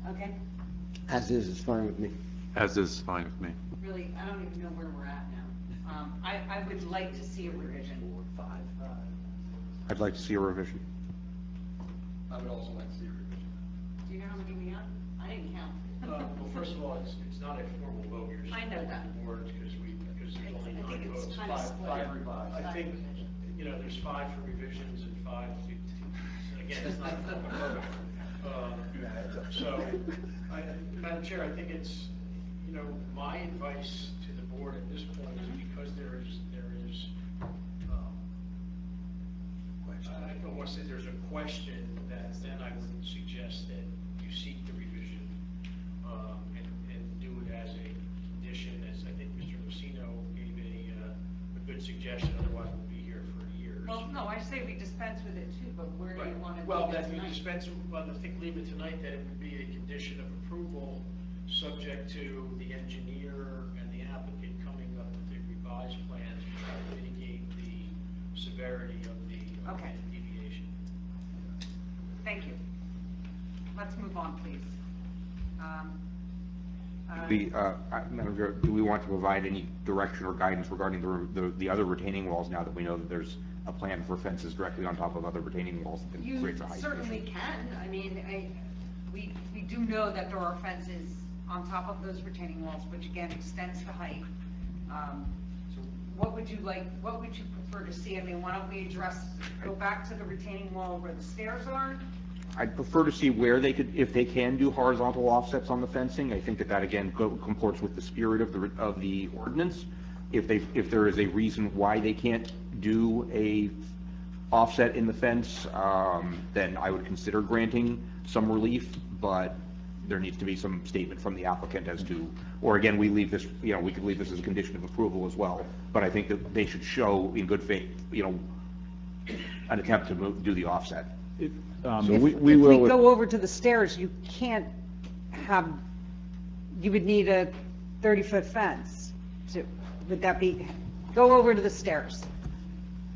Okay, As is fine with me. As is fine with me. really, I don't even know where we're at now. I would like to see a revision. 5. I'd like to see a revision. I would also like to see a revision. Do you know how many we have? I didn't count. Well, first of all, it's not a formal vote. You're just I know that. the board, because there's only I think 9 it's votes. kind of split. Five revised. I think, there's 5 for revisions and 5, again, it's not a formal vote. So, Madam Chair, I think it's, my advice to the board at this point is because there is, I don't want to say there's a question, that then I would suggest that you seek the revision, and do it as a condition, as I think Mr. Lucino gave a good suggestion, otherwise we'll be here for years. Well, no, I say we dispense with it too, but where do you want to Well, leave it that we tonight? dispense, well, I think leave it tonight, that it would be a condition of approval, subject to the engineer and the applicant coming up with a revised plan to try to mitigate the severity of the Okay. deviation. Thank you. Let's move on, please. Madam Chair, do we want to provide any direction or guidance regarding the other retaining walls now that we know that there's a plan for fences directly on top of other retaining walls that You creates a height issue? certainly can. I mean, we do know that there are fences on top of those retaining walls, which again extends the height. What would you like, what would you prefer to see? I mean, why don't we go back to the retaining wall where the stairs are? I'd prefer to see where they could, if they can do horizontal offsets on the fencing. I think that again comports with the spirit of the ordinance. If there is a reason why they can't do a offset in the fence, then I would consider granting some relief, but there needs to be some statement from the applicant as to, or again, we leave this, we could leave this as a condition of approval as well, but I think that they should show in good faith, an attempt to do the offset. If we we will, go over to the stairs, you can't have, you would need a 30-foot fence. Would that be, go over to the stairs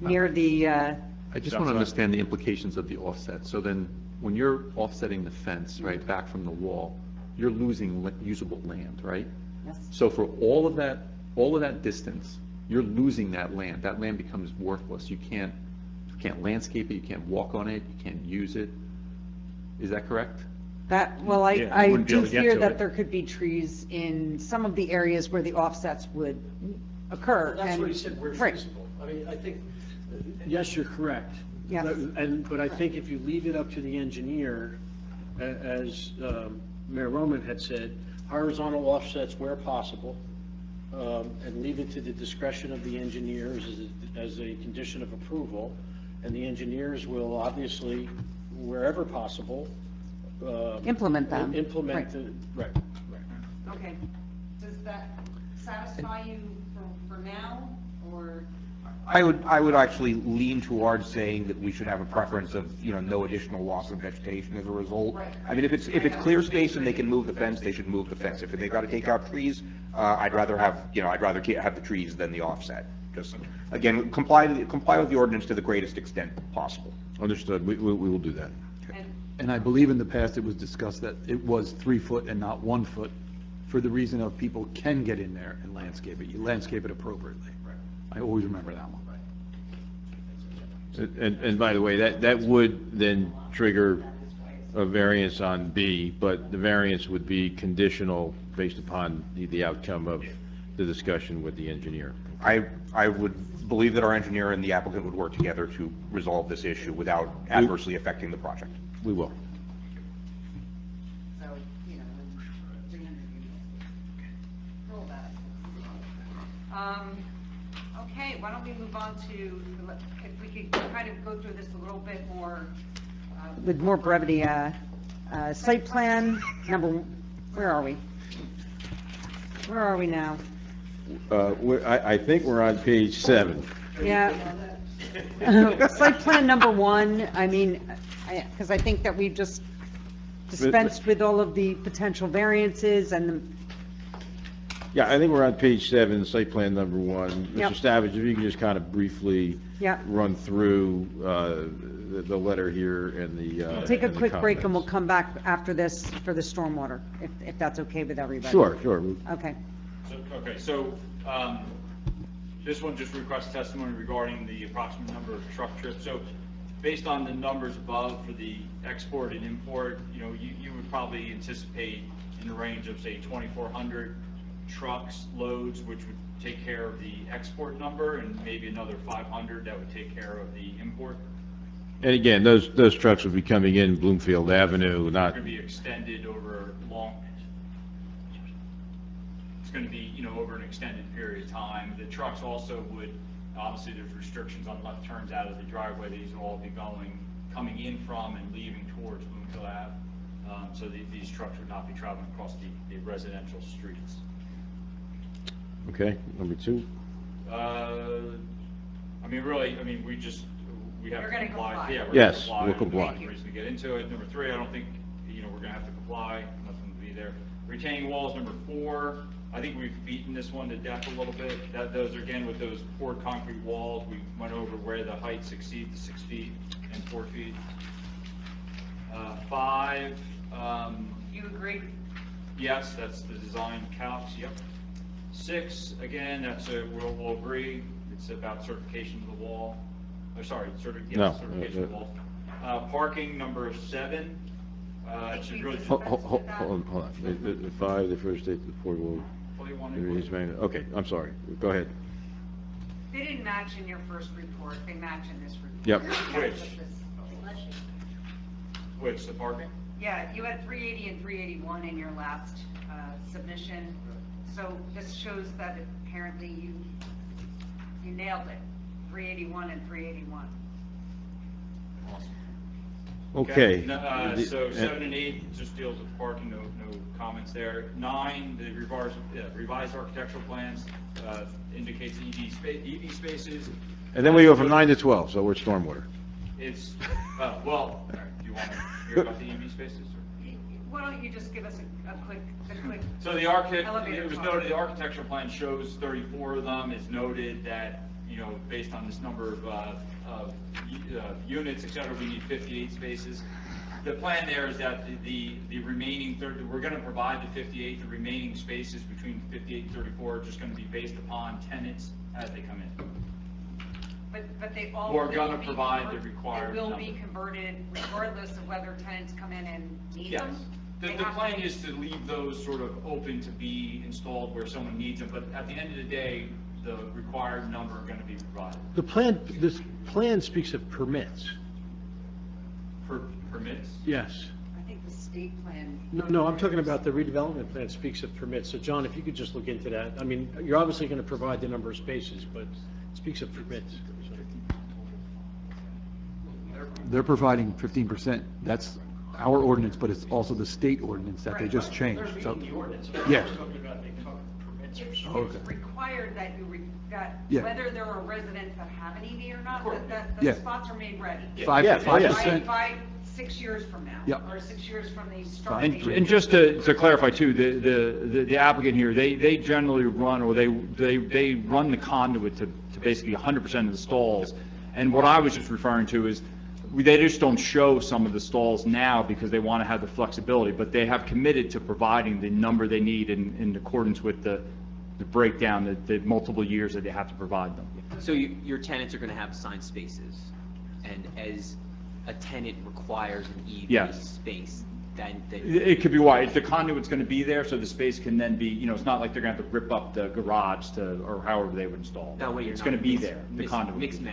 near the, I just want to understand the implications of the offset. So then, when you're offsetting the fence, right, back from the wall, you're losing usable land, right? Yes. So for all of that distance, you're losing that land. That land becomes worthless. You can't landscape it, you can't walk on it, you can't use it. Is that correct? well, Yeah, I wouldn't be do able to get fear to that it. there could be trees in some of the areas where the offsets would occur. That's what he and- said, where Right. feasible. I mean, I think, yes, you're correct. Yes. But I think if you leave it up to the engineer, as Mayor Roman had said, horizontal offsets where possible, and leave it to the discretion of the engineers as a condition of approval, and the engineers will obviously, wherever possible, Implement them. Implement Right. right. Okay. Does that satisfy you for now, or? I would actually lean towards saying that we should have a preference of, no additional loss of vegetation as a result. Right. I mean, if it's clear space and they can move the fence, they should move the fence. If they've got to take out trees, I'd rather have the trees than the offset. Just, again, comply with the ordinance to the greatest extent possible. understood, we will do that. And And I believe in the past it was discussed that it was 3 foot and not 1 foot, for the reason of people can get in there and landscape it. You landscape it appropriately. I always remember that one. And by the way, that would then trigger a variance on B, but the variance would be conditional based upon the outcome of the discussion with the engineer. I would believe that our engineer and the applicant would work together to resolve this issue without adversely affecting the project. We will. So, you know, 300 units. Roll that. Okay, why don't we move on to, if we could kind of go through this a little bit more. With more brevity, site plan number, where are we? Where are we now? I think we're on page 7. Yeah. Site plan number 1, I mean, because I think that we've just dispensed with all of the potential variances and, Yeah, I think we're on page 7, site plan number 1. Yep. Mr. Savage, if you can just kind of briefly yeah. run through the letter here and the We'll take a and the quick break and we'll comments. come back after this for the stormwater, if that's okay with everybody. Sure. Okay. So this one just requests testimony regarding the approximate number of truck trips. So based on the numbers above for the export and import, you know, you would probably anticipate in the range of, say, 2,400 trucks, loads, which would take care of the export number, and maybe another 500 that would take care of the import. And again, those trucks will be coming in Bloomfield Avenue, not, Going to be extended over it's going to be, you know, over an extended period of time. The trucks also would, obviously, there's restrictions on left turns out of the driveway. These will all be coming in from and leaving towards Bloomfield Ave. So these trucks would not be traveling across the residential streets. okay, number 2. I mean, really, I mean, we have You're to gonna comply. comply. Yeah, we're Yes, gonna we'll comply. comply. No reason to get into it. Number 3, I don't think, you know, we're gonna have to comply, nothing to be there. Retaining walls, number 4, I think we've beaten this one to death a little bit. Those are, again, with those poured concrete walls, we went over where the heights exceed the 6 feet and 4 feet. 5, You agree? yes, that's the design calcs, yep. 6, again, we'll agree, it's about certification of the wall. Oh, sorry, No, certification of the wall. Parking, number 7, it should really. Hold on. The 5, the first state, the 4 will, What do you want? okay, I'm sorry, go ahead. They didn't match in your first report, they match in this report. Yep. Which, the parking? Yeah, you had 380 and 381 in your last submission, so this shows that apparently you nailed it, 381 and 381. Okay. So 7 and 8 just deals with parking, no comments there. 9, the revised architectural plans indicates EV spaces. And then we go from 9 to 12, so we're at stormwater. It's, well, all right, do you want to hear about the EV spaces? Or? Why don't you just give us a quick. So the architect, Elevator it was talk. noted, the architectural plan shows 34 of them. It's noted that, you know, based on this number of units, et cetera, we need 58 spaces. The plan there is that the remaining 30, we're going to provide the 58, the remaining spaces between 58 and 34 are just going to be based upon tenants as they come in. But they all. We're will gonna be provide the convert- required They will be number. converted regardless of whether tenants come in and need Yes. them? The They have to plan be- is to leave those sort of open to be installed where someone needs them, but at the end of the day, the required number are going to be provided. This plan speaks of permits. Permits? Yes. I think the state plan. No, I'm talking about the redevelopment plan speaks of permits. So John, if you could just look into that. I mean, you're obviously going to provide the number of spaces, but it speaks of permits. They're providing 15%. That's our ordinance, but it's also the state ordinance that they just changed. So, yes. Okay. It's required that Yeah. whether there are residents that have an EV or not, that Yeah. the spots are made ready. 5%. By 6 years from now. Yeah. Or 6 years from the start And date. just to clarify too, the applicant here, they generally run, or they run the conduit to basically 100% of the stalls. And what I was just referring to is, they just don't show some of the stalls now because they want to have the flexibility, but they have committed to providing the number they need in accordance with the breakdown, the multiple years that they have to provide them. So your tenants are going to have assigned spaces, and as a tenant requires an EV Yes. space, then It could be wide. The conduit's going to be there, so the space can then be, it's not like they're going to have to rip up the garage to, or however they would install it. that way you're It's not going to be mix- there, the mix- conduit. would be there.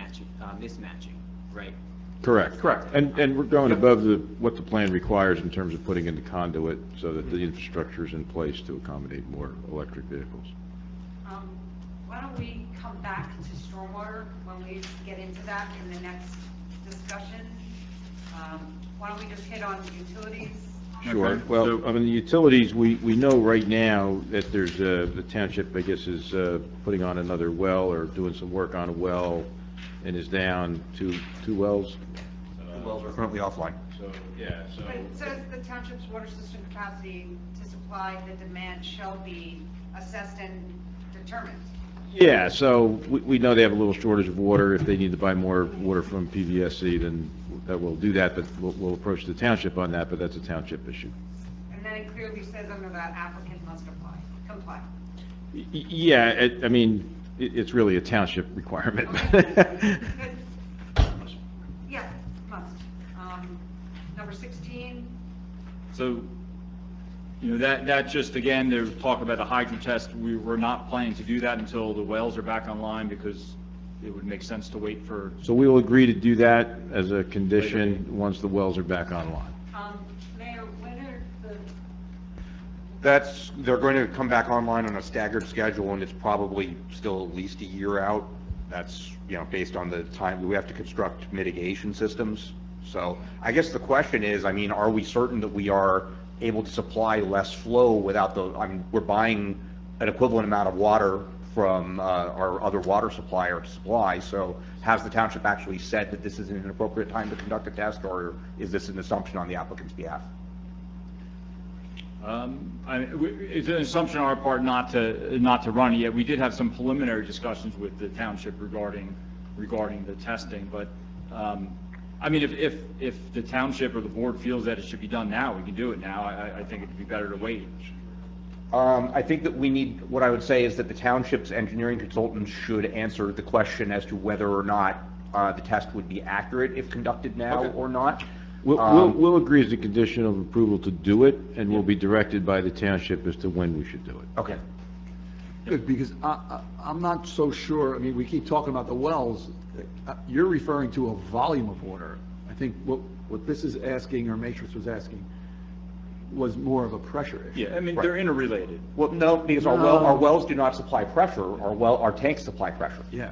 mismatching, right? Correct. Correct. And we're going above what the plan requires in terms of putting in the conduit so that the infrastructure is in place to accommodate more electric vehicles. Why don't we come back to stormwater when we get into that in the next discussion? Why don't we just hit on utilities? Sure. Okay. Well, So- I mean, the utilities, we know right now that there's, the township, I guess, is putting on another well or doing some work on a well and is down two wells. The wells are currently offline. So, yeah, so. But it says the township's water system capacity to supply the demand shall be assessed and determined. Yeah, so we know they have a little shortage of water. If they need to buy more water from PVSC, then that we'll do that, but we'll approach the township on that, but that's a township issue. And then it clearly says under that applicant must comply. Yeah, I mean, it's really a township requirement. Yeah, must. Number 16, So, that just, again, they're talking about a hydrant test. We were not planning to do that until the wells are back online because it would make sense to wait for, So we will agree to do that as a condition once the wells are back online. Mayor, when are They're going to come back online on a staggered schedule, and it's probably still at least a year out. That's, based on the time, we have to construct mitigation systems. So I guess the question is, are we certain that we are able to supply less flow without we're buying an equivalent amount of water from our other water supplier to supply, so has the township actually said that this is an appropriate time to conduct a test, or is this an assumption on the applicant's behalf? it's an assumption on our part not to run it yet. We did have some preliminary discussions with the township regarding the testing, but, if the township or the board feels that it should be done now, we can do it now. I think it'd be better to wait. I think that what I would say is that the township's engineering consultants should answer the question as to whether or not the test would be accurate if conducted now Okay. or not. We'll agree as a condition of approval to do it, and we'll be directed by the township as to when we should do it. Okay. Good, because I'm not so sure, we keep talking about the wells. You're referring to a volume of water. I think what this is asking, or Matrix was asking, was more of a pressure issue. Yeah, they're interrelated. Well, no, because our wells do not supply pressure, our tanks supply pressure. Yeah.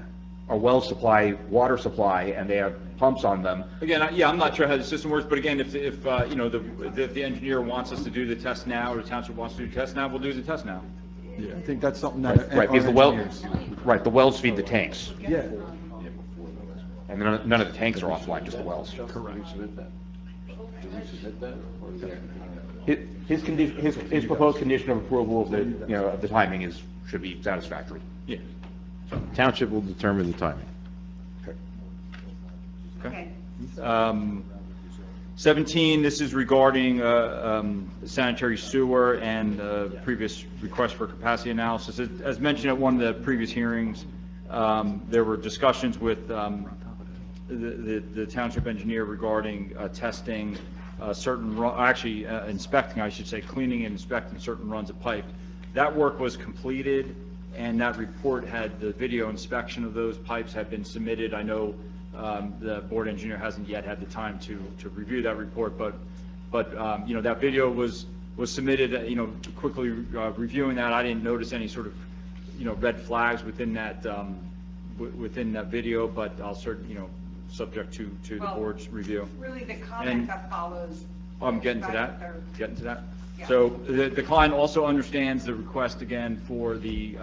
Our wells supply water supply, and they have pumps on them. Again, I'm not sure how the system works, but again, if the engineer wants us to do the test now, or the township wants to do the test now, we'll do the test now. Yeah, I think that's something that. Right, because the wells feed the tanks, Yeah, and none of the tanks are offline, just the wells. correct. His proposed condition of approval of the timing should be satisfactory. Yeah. Township will determine the timing. Okay. 17, this is regarding sanitary sewer and previous request for capacity analysis. As mentioned at one of the previous hearings, there were discussions with the township engineer regarding testing inspecting, I should say, cleaning and inspecting certain runs of pipe. That work was completed, and that report had the video inspection of those pipes had been submitted. I know the board engineer hasn't yet had the time to review that report, but that video was submitted. Quickly reviewing that, I didn't notice any sort of red flags within that video, but I'll certainly subject to the Well, board's review. Really, the comment And- that follows. I'm getting to is that. they're- Getting to that. Yeah. So the client also understands the request again for the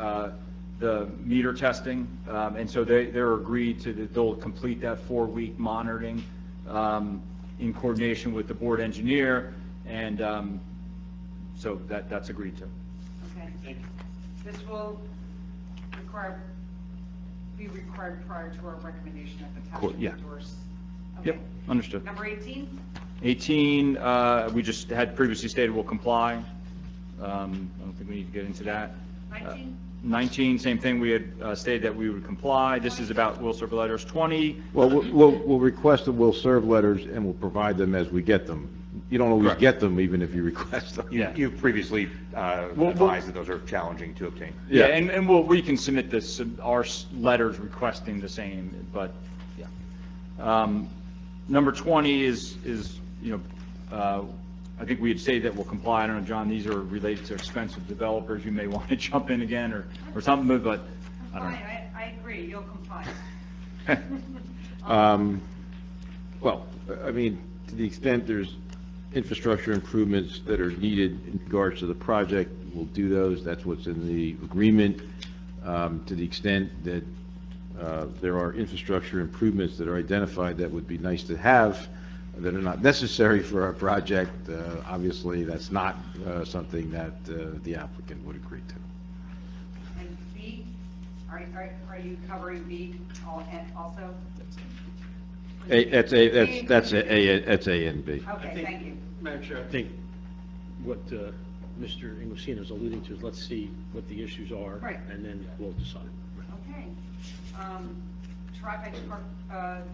meter testing, and so they're agreed they'll complete that 4-week monitoring in coordination with the board engineer, and so that's agreed to. Okay. This will be required prior to our recommendation at the Cool, township yeah. endorse. Yep, Okay. understood. Number 18? 18, we just had previously stated will comply. I don't think we need to get into that. 19? 19, same thing, we had stated that we would comply. This is about will serve letters. 20, Well, we'll request that we'll serve letters and we'll provide them as we get them. You don't always Correct. get them even if you request them. You've previously advised that those are challenging to obtain. yeah, and we can submit this, our letters requesting the same, but, yeah. Number 20 is, I think we had stated that we'll comply. I don't know, John, these are related to expensive developers. You may want to jump in again or something, but I don't know. I agree, you'll comply. Well, I mean, to the extent there's infrastructure improvements that are needed in regards to the project, we'll do those. That's what's in the agreement. To the extent that there are infrastructure improvements that are identified that would be nice to have, that are not necessary for our project, obviously, that's not something that the applicant would agree to. And B, are you covering B also? That's A and B. Okay, thank you. Madam Chair, I think what Mr. Inglesino is alluding to is let's see what the issues are. Right. And then we'll decide. Okay. Traffic,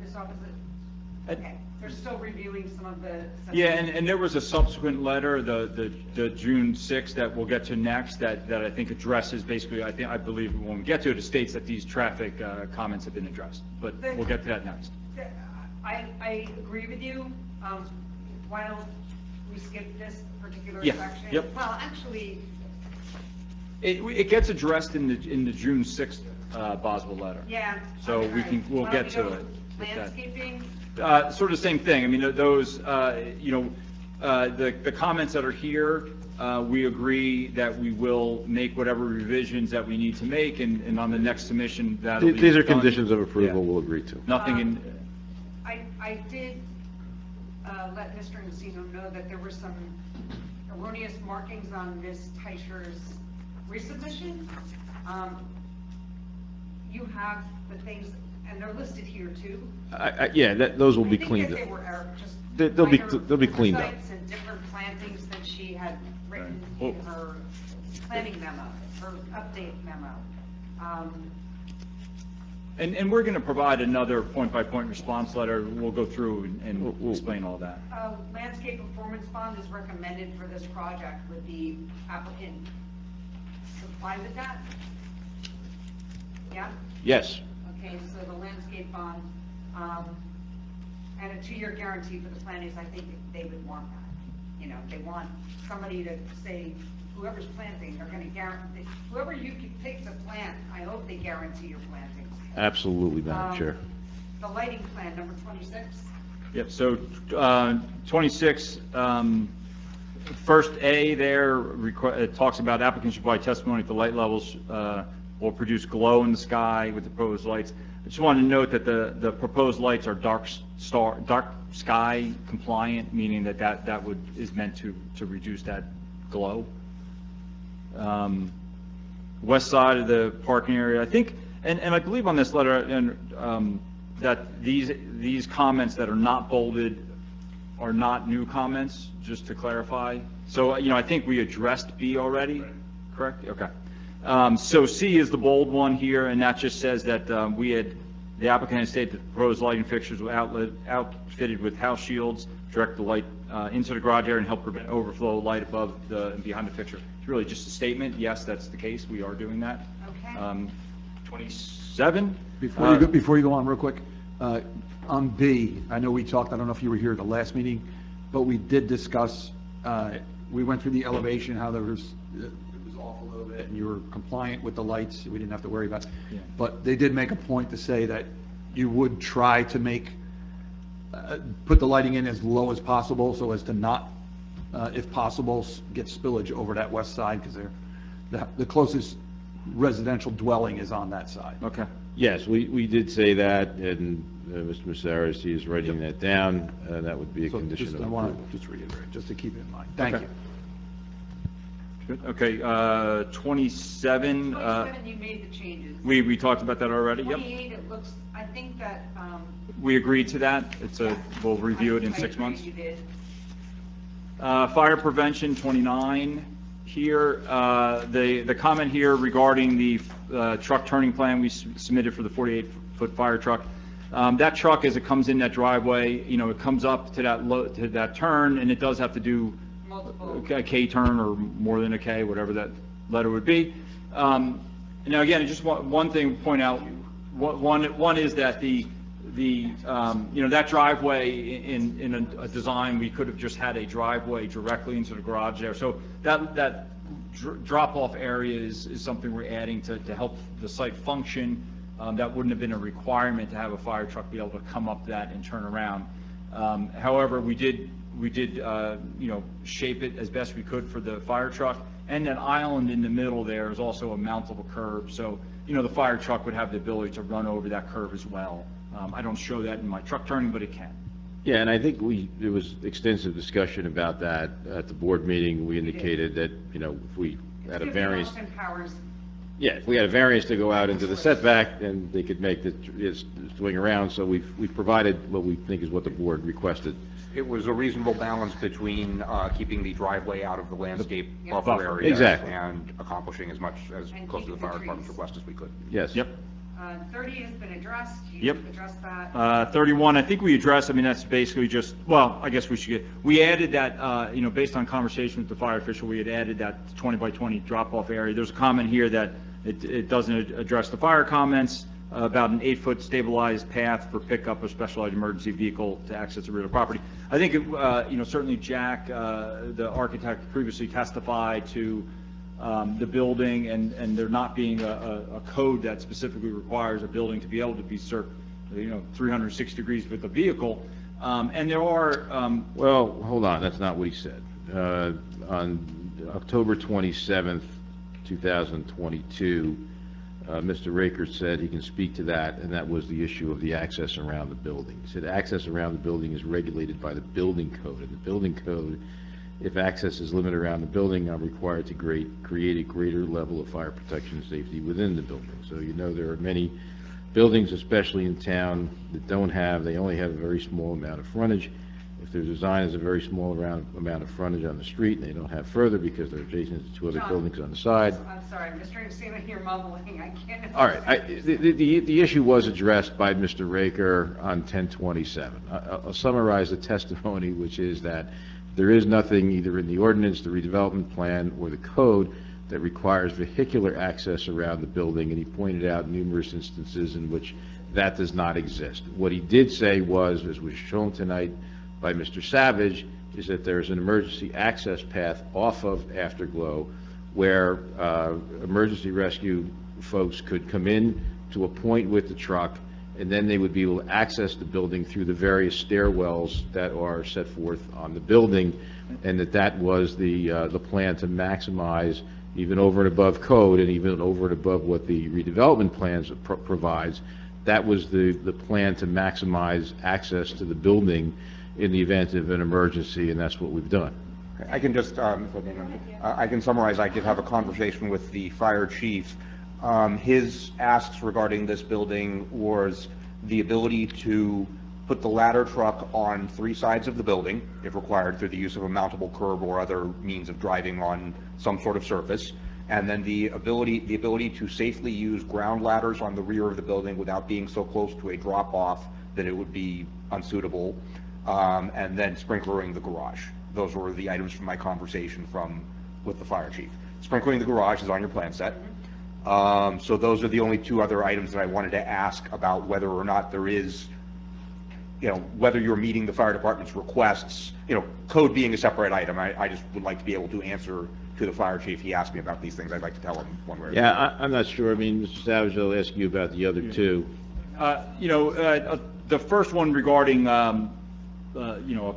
this opposite, okay, they're still reviewing some of the. Yeah, and there was a subsequent letter, the June 6th, that we'll get to next, that I think addresses basically, I believe when we get to it, it states that these traffic comments have been addressed, but we'll get to that next. I agree with you. Why don't we skip this particular Yeah, section? yep. Well, actually, It gets addressed in the June 6th Boswell letter. yeah. So all right. we'll Why get don't to we it. go If that- Landscaping, Sort of same thing. I mean, those, the comments that are here, we agree that we will make whatever revisions that we need to make, and on the next submission, that'll be These are done. conditions of approval Yeah. we'll agree to. Nothing in, I did let Mr. Encino know that there were some erroneous markings on Ms. Teicher's resubmission. You have the things, and they're listed here too. Yeah, those will be cleaned I think that up. they were just They'll be- minor they'll be cleaned up. oversights and different plantings that she had written Right. in her planning memo, her update memo. and we're going to provide another point-by-point response letter. We'll go through and explain all that. Landscape performance bond is recommended for this project. Would the applicant comply with that? Yeah? Yes. Okay, so the landscape bond, and a 2-year guarantee for the plantings, I think they would want that. You know, they want somebody to say, whoever's planting, they're gonna guarantee, whoever you can pick to plant, I hope they guarantee your plantings. Absolutely, Madam Chair. The lighting plan, number 26. Yep, so 26, first A there, it talks about applicants should provide testimony if the light levels will produce glow in the sky with the proposed lights. I just wanted to note that the proposed lights are dark sky compliant, meaning that is meant to reduce that glow. West side of the parking area, I think, and I believe on this letter, and that these comments that are not bolded are not new comments, just to clarify. So, I think we addressed B already, correct? Okay. So C is the bold one here, and that just says that the applicant had stated that the proposed lighting fixtures were outfitted with house shields, direct the light into the garage area and help prevent overflow of light above and behind the fixture. It's really just a statement. Yes, that's the case. We are doing that. Okay. 27? Before you go on real quick, on B, I know we talked, I don't know if you were here at the last meeting, but we did discuss, we went through the elevation, how it was off a little bit, and you were compliant with the lights, we didn't have to worry about it. Yeah. But they did make a point to say that you would try to put the lighting in as low as possible, so as to not, if possible, get spillage over that west side, because the closest residential dwelling is on that side. Okay. Yes, we did say that, and Mr. Masaris, he is writing that down. That would be a So condition just, of I want approval. to just reiterate, just to keep it in mind. Thank Okay. you. Good. Okay, 27. 27, you made the changes. We talked about that already? Yep. 28, it looks, I think that, We agreed to that. We'll review it in I 6 agree months. you did. Fire prevention, 29. here, the comment here regarding the truck turning plan we submitted for the 48-foot fire truck. That truck, as it comes in that driveway, it comes up to that turn, and it does have to do a K turn or more than a K, whatever that letter would be. Now, again, just one thing to point out. One is that that driveway in a design, we could have just had a driveway directly into the garage there. So that drop-off area is something we're adding to help the site function. That wouldn't have been a requirement to have a fire truck be able to come up that and turn around. However, we did shape it as best we could for the fire truck. And that island in the middle there is also a mountable curb. So, the fire truck would have the ability to run over that curve as well. I don't show that in my truck turning, but it can. Yeah, and I think there was extensive discussion about that at the board meeting. We indicated that, if we had a variance. Austin Powers. Yeah, if we had a variance to go out into the setback, then they could make the swing around. So we've provided what we think is what the board requested. It was a reasonable balance between keeping the driveway out of the landscape buffer area. Exactly. And accomplishing as much as close to the fire department's request as we could. Yes. Yep. 30 has been addressed. You Yep. addressed that. 31, I think we addressed, that's basically just, well, I guess we added that, based on conversation with the fire official, we had added that 20 by 20 drop-off area. There's a comment here that it doesn't address the fire comments about an 8-foot stabilized path for pickup of specialized emergency vehicle to access the rear of the property. I think, certainly Jack, the architect, previously testified to the building and there not being a code that specifically requires a building to be able to be 360 degrees with the vehicle. And there are... Well, hold on, that's not what he said. On October 27th, 2022, Mr. Raker said he can speak to that, and that was the issue of the access around the building. He said access around the building is regulated by the building code. In the building code, if access is limited around the building, I'm required to create a greater level of fire protection and safety within the building. So there are many buildings, especially in town, that they only have a very small amount of frontage. If their design is a very small amount of frontage on the street, and they don't have further because they're adjacent to two other John, buildings on the side. I'm sorry, I'm just trying to see what you're mumbling. I can't. All right, the issue was addressed by Mr. Raker on 10/27. I'll summarize the testimony, which is that there is nothing either in the ordinance, the redevelopment plan, or the code that requires vehicular access around the building, and he pointed out numerous instances in which that does not exist. What he did say was, as was shown tonight by Mr. Savage, is that there's an emergency access path off of Afterglow where emergency rescue folks could come in to a point with the truck, and then they would be able to access the building through the various stairwells that are set forth on the building, and that was the plan to maximize, even over and above code and even over and above what the redevelopment plans provides. That was the plan to maximize access to the building in the event of an emergency, and that's what we've done. I can just, I can summarize. I did have a conversation with the fire chief. His asks regarding this building was the ability to put the ladder truck on 3 sides of the building, if required, through the use of a mountable curb or other means of driving on some sort of surface, and then the ability to safely use ground ladders on the rear of the building without being so close to a drop-off that it would be unsuitable, and then sprinklering the garage. Those were the items from my conversation with the fire chief. Sprinkling the garage is on your plan set. So those are the only 2 other items that I wanted to ask about whether or not there is, whether you're meeting the fire department's requests, code being a separate item. I just would like to be able to answer to the fire chief. He asked me about these things. I'd like to tell him one way or the other. Yeah, I'm not sure. I mean, Mr. Savage, I'll ask you about the other 2. The first one regarding, a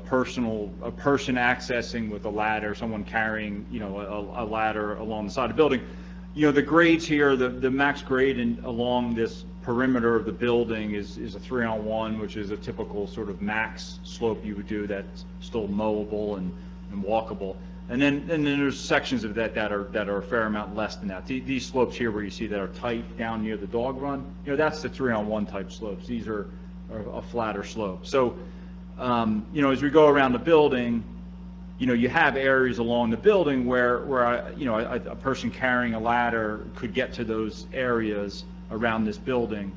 person accessing with a ladder, someone carrying, a ladder along the side of the building. The grades here, the max grade along this perimeter of the building is a 3-on-1, which is a typical sort of max slope you would do that's still mowable and walkable. And then there's sections of that are a fair amount less than that. These slopes here where you see that are tight down near the dog run, that's the 3-on-1 type slopes. These are a flatter slope. So, as we go around the building, you have areas along the building where a person carrying a ladder could get to those areas around this building.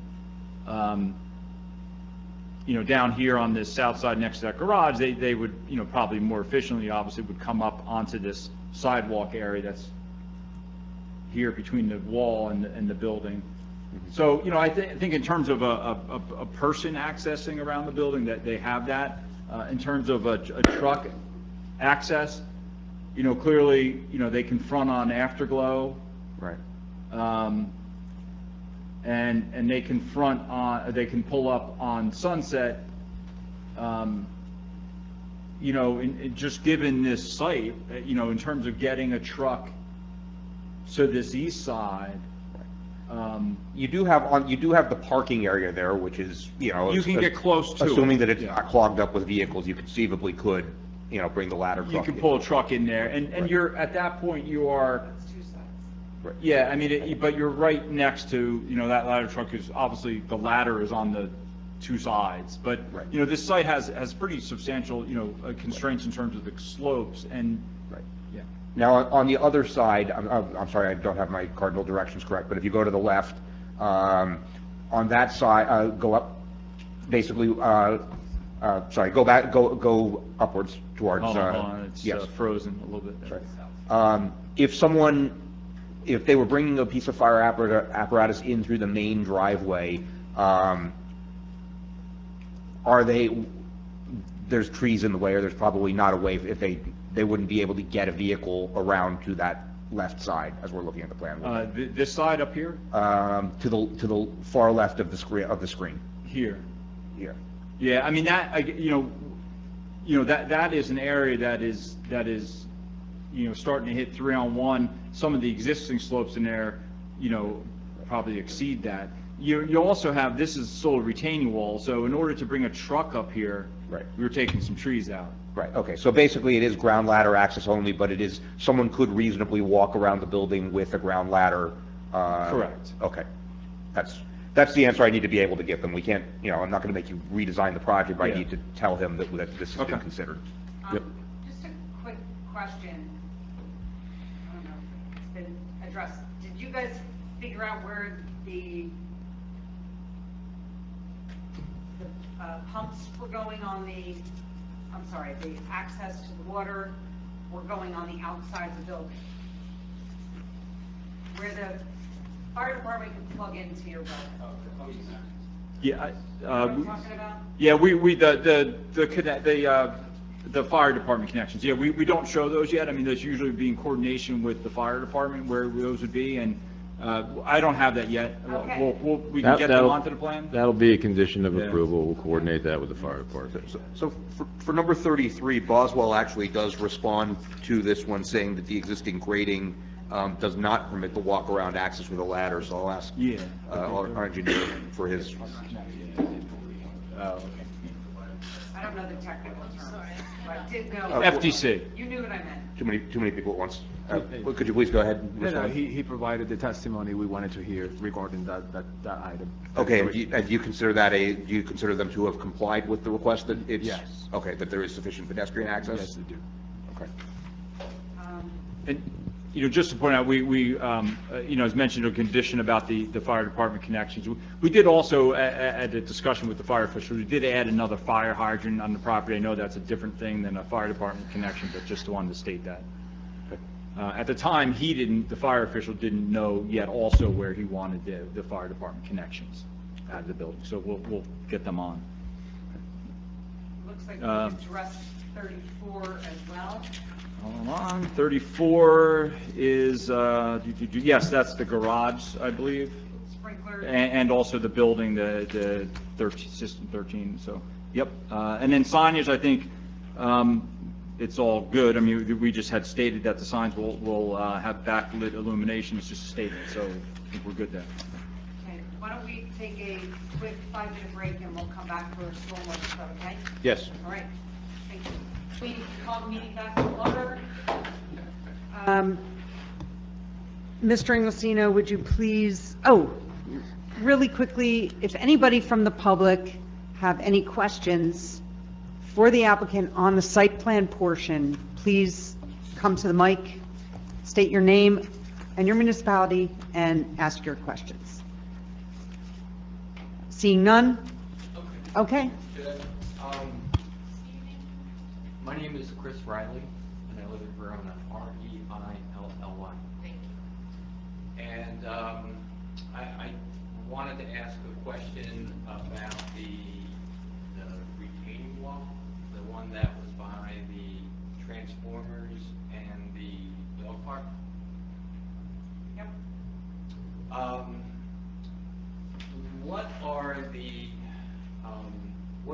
Down here on this south side next to that garage, they would, probably more efficiently, obviously, would come up onto this sidewalk area that's here between the wall and the building. So, I think in terms of a person accessing around the building, that they have that. In terms of a truck access, clearly, they can front on Afterglow. Right. And they can they can pull up on Sunset. Just given this site, in terms of getting a truck to this east side, You do have the parking area there, which is, you can get close to it. assuming that it's not clogged up with vehicles, you conceivably could, bring the ladder truck. You can in. pull a truck in there, and Right. you're, at that point, you are, Two sides. Right. yeah, I mean, but you're right next to, that ladder truck is, obviously, the ladder is on the two sides. But, Right. This site has pretty substantial, constraints in terms of the slopes, and, Right. yeah. Now, on the other side, I'm sorry, I don't have my cardinal directions correct, but if you go to the left, on that side, go up, basically, go back, go upwards towards, Hold on, it's yes. frozen a little bit. Right. If they were bringing a piece of fire apparatus in through the main driveway, there's trees in the way, or there's probably not a way, if they wouldn't be able to get a vehicle around to that left side, as we're looking at the plan. This side up here? To the far left of the screen. Here. Here. Yeah, I mean, that is an area that is, starting to hit 3-on-1. Some of the existing slopes in there, probably exceed that. You also have, this is still a retaining wall, so in order to bring a truck up here, Right. we were taking some trees out. Right, okay, so basically it is ground ladder access only, but someone could reasonably walk around the building with a ground ladder. Correct. Okay, that's the answer I need to be able to give them. We can't, I'm not gonna make you redesign the project, but I Yeah. need to tell him that this has been Okay. considered. Yep. Just a quick question. I don't know if it's been addressed. Did you guys figure out where the pumps were going on the access to the water were going on the outside of the building? Where the fire department could plug into your building? Yeah, You know what I'm talking about? yeah, the fire department connections, yeah, we don't show those yet. I mean, those usually be in coordination with the fire department where those would be, and I don't have that yet. Okay. We can get them onto the plan? That'll be a condition of Yeah. approval. We'll coordinate that with the fire department. So for number 33, Boswell actually does respond to this one, saying that the existing grading does not permit the walk-around access with a ladder, so I'll ask Yeah. our engineer for his. I don't know the technical terms, but I did know. FTC. You knew what I meant. Too many people at once. Could you please go ahead and No, respond? he provided the testimony we wanted to hear regarding that item. Okay, and do you consider them to have complied with the request that it's? Yes. Okay, that there is sufficient pedestrian access? Yes, they do. Okay. And, just to point out, we as mentioned, a condition about the fire department connections. We did also, at a discussion with the fire official, we did add another fire hydrant on the property. I know that's a different thing than a fire department connection, but just wanted to state that. At the time, the fire official didn't know yet also where he wanted the fire department connections out of the building, so we'll get them on. Looks like we addressed 34 as well. Hold on, 34 is, yes, that's the garage, I believe, Sprinkler. and also the building, the system 13, so, yep. And then signage, I think, it's all good. I mean, we just had stated that the signs will have backlit illumination, it's just stated, so I think we're good there. Okay, why don't we take a quick 5-minute break and we'll come back for stormwater stuff, okay? Yes. All right, thank you. We call the meeting back to order. Mr. Inglesino, would you please, really quickly, if anybody from the public have any questions for the applicant on the site plan portion, please come to the mic, state your name and your municipality, and ask your questions. Seeing none? Okay. My name is Chris Riley, and I live in Verona, R-E-I-L-L-Y. Thank you. And I wanted to ask a question about the retaining wall, the one that was by the transformers and the dog park. Yep. What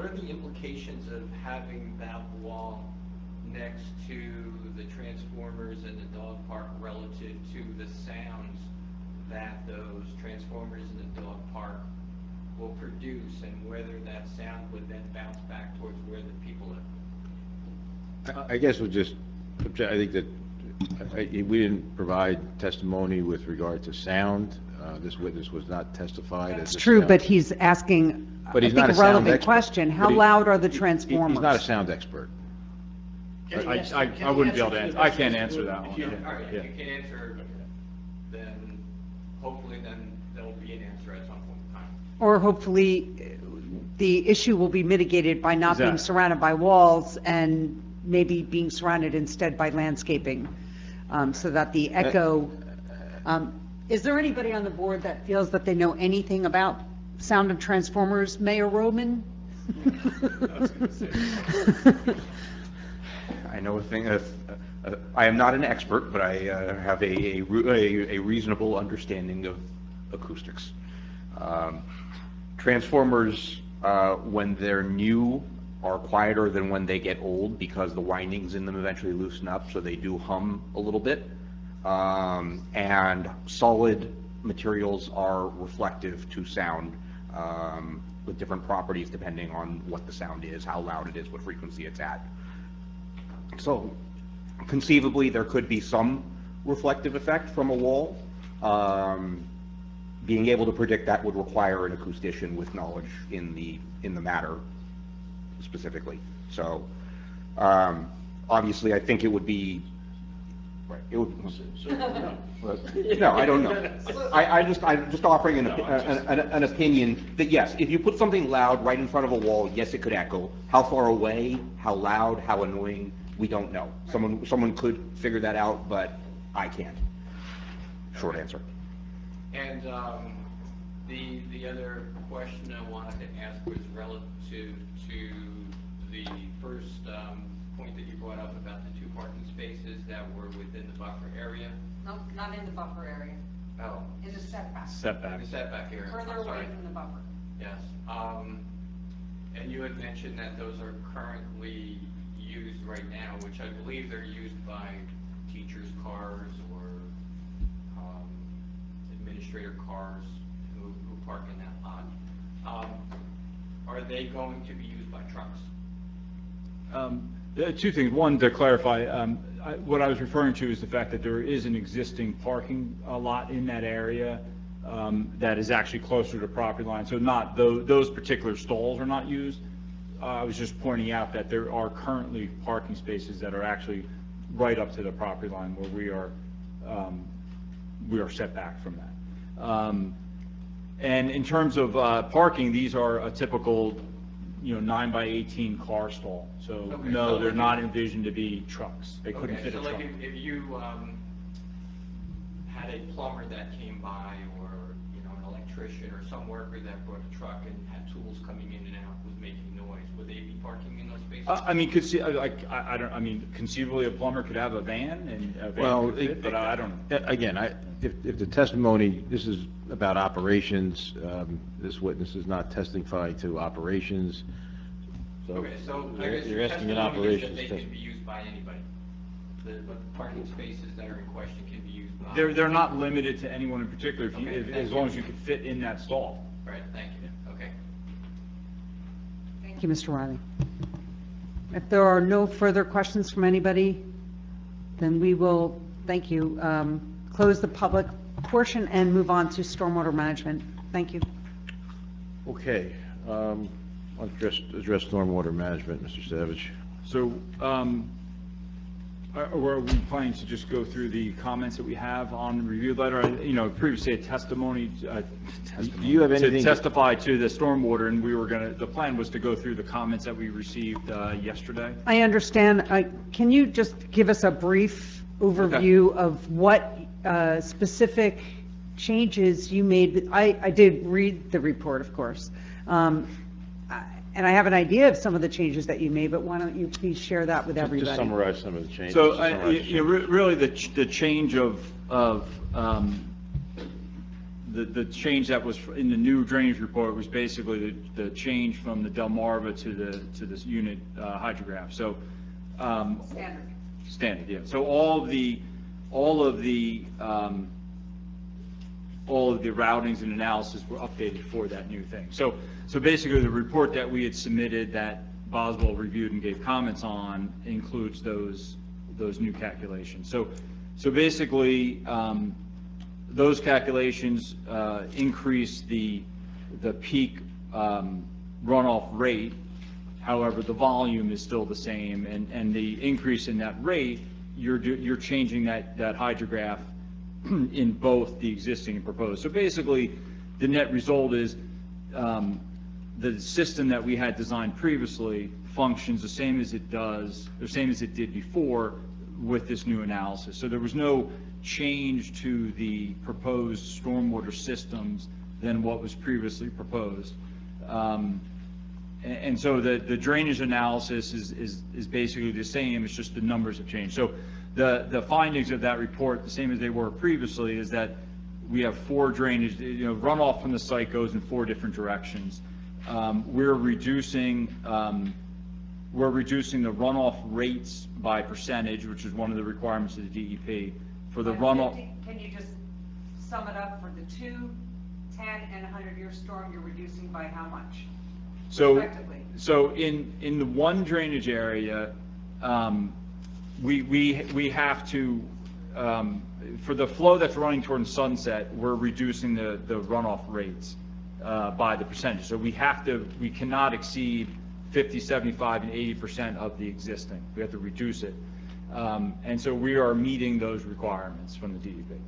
are the implications of having that wall next to the transformers and the dog park relative to the sounds that those transformers and the dog park will produce, and whether that sound would then bounce back towards where the people live? I guess we'll just, I think that we didn't provide testimony with regard to sound. This witness was not testified as It's a true, sound- but he's asking, I But he's think, not a a sound relevant expert. question. How But he- loud are the He's transformers? not a sound expert. I wouldn't be able to answer, I can't answer that one. All right, Yeah. if you can answer, then hopefully then there'll be an answer at some point in time. Or hopefully, the issue will be mitigated by not being Exactly. surrounded by walls and maybe being surrounded instead by landscaping, so that the echo, is there anybody on the board that feels that they know anything about sound of transformers? Mayor Roman? I know a thing, I am not an expert, but I have a reasonable understanding of acoustics. Transformers, when they're new, are quieter than when they get old because the windings in them eventually loosen up, so they do hum a little bit. And solid materials are reflective to sound, with different properties depending on what the sound is, how loud it is, what frequency it's at. So conceivably, there could be some reflective effect from a wall. Being able to predict that would require an acoustician with knowledge in the matter specifically. So obviously, I think it would be, right, it would, no, I don't know. I'm just offering an opinion that yes, if you put something loud right in front of a wall, yes, it could echo. How far away, how loud, how annoying, we don't know. Someone could figure that out, but I can't. Short answer. And the other question I wanted to ask was relative to the first point that you brought up about the 2 parking spaces that were within the buffer area. No, not in the buffer area, Oh, in the setback. Setback. the setback area. Further I'm away sorry. from the buffer. Yes. And you had mentioned that those are currently used right now, which I believe they're used by teachers' cars or administrator cars who park in that lot. Are they going to be used by trucks? Two things. One, to clarify, what I was referring to is the fact that there is an existing parking lot in that area that is actually closer to property line. So not, those particular stalls are not used. I was just pointing out that there are currently parking spaces that are actually right up to the property line where we are set back from that. And in terms of parking, these are a typical, 9 by 18 car stall. So Okay, no, so they're like not if- envisioned to be trucks. They couldn't Okay, fit a so truck. like if you had a plumber that came by, or, an electrician or some worker that brought a truck and had tools coming in and out, was making noise, would they be parking in those spaces? I mean, conceivably, a plumber could have a van and a van Well, could fit, but I don't know. Again, if the testimony, this is about operations, this witness is not testifying to operations. So Okay, so I guess you're your asking an testimony is that operations they test. can be used by anybody? The parking spaces that are in question can be used by? They're not limited to anyone in particular, Okay, thank as long as you could fit in that stall. Right, thank you, okay. Thank you, Mr. Riley. If there are no further questions from anybody, then we will, thank you, close the public portion and move on to stormwater management. Thank you. Okay, I'll address stormwater management, Mr. Savage. So, are we planning to just go through the comments that we have on the review letter? Previously a testimony, Do you have anything? to testify to the stormwater, and the plan was to go through the comments that we received yesterday. I understand. Can you just give us a brief overview of what specific changes you made? I did read the report, of course, and I have an idea of some of the changes that you made, but why don't you please share that with everybody? Just summarize some of the changes. So, Just summarize the changes. really, the change the change that was in the new drainage report was basically the change from the Delmarva to this unit hydrograph. So, standard, yeah. So all of the routings and analysis were updated for that new thing. So basically, the report that we had submitted that Boswell reviewed and gave comments on includes those new calculations. So basically, those calculations increase the peak runoff rate. However, the volume is still the same, and the increase in that rate, you're changing that hydrograph in both the existing and proposed. So basically, the net result is the system that we had designed previously functions the same as it did before with this new analysis. So there was no change to the proposed stormwater systems than what was previously proposed. And so the drainage analysis is basically the same, it's just the numbers have changed. So the findings of that report, the same as they were previously, is that we have 4 drainage, runoff from the site goes in 4 different directions. We're reducing the runoff rates by percentage, which is one of the requirements of the DEP. For the runoff. Can you just sum it up for the 2, 10, and 100-year storm, you're reducing by how much? Respectively. So in the one drainage area, we have to, for the flow that's running towards Sunset, we're reducing the runoff rates by the percentage. So we cannot exceed 50, 75, and 80% of the existing. We have to reduce it. And so we are meeting those requirements from the DEP.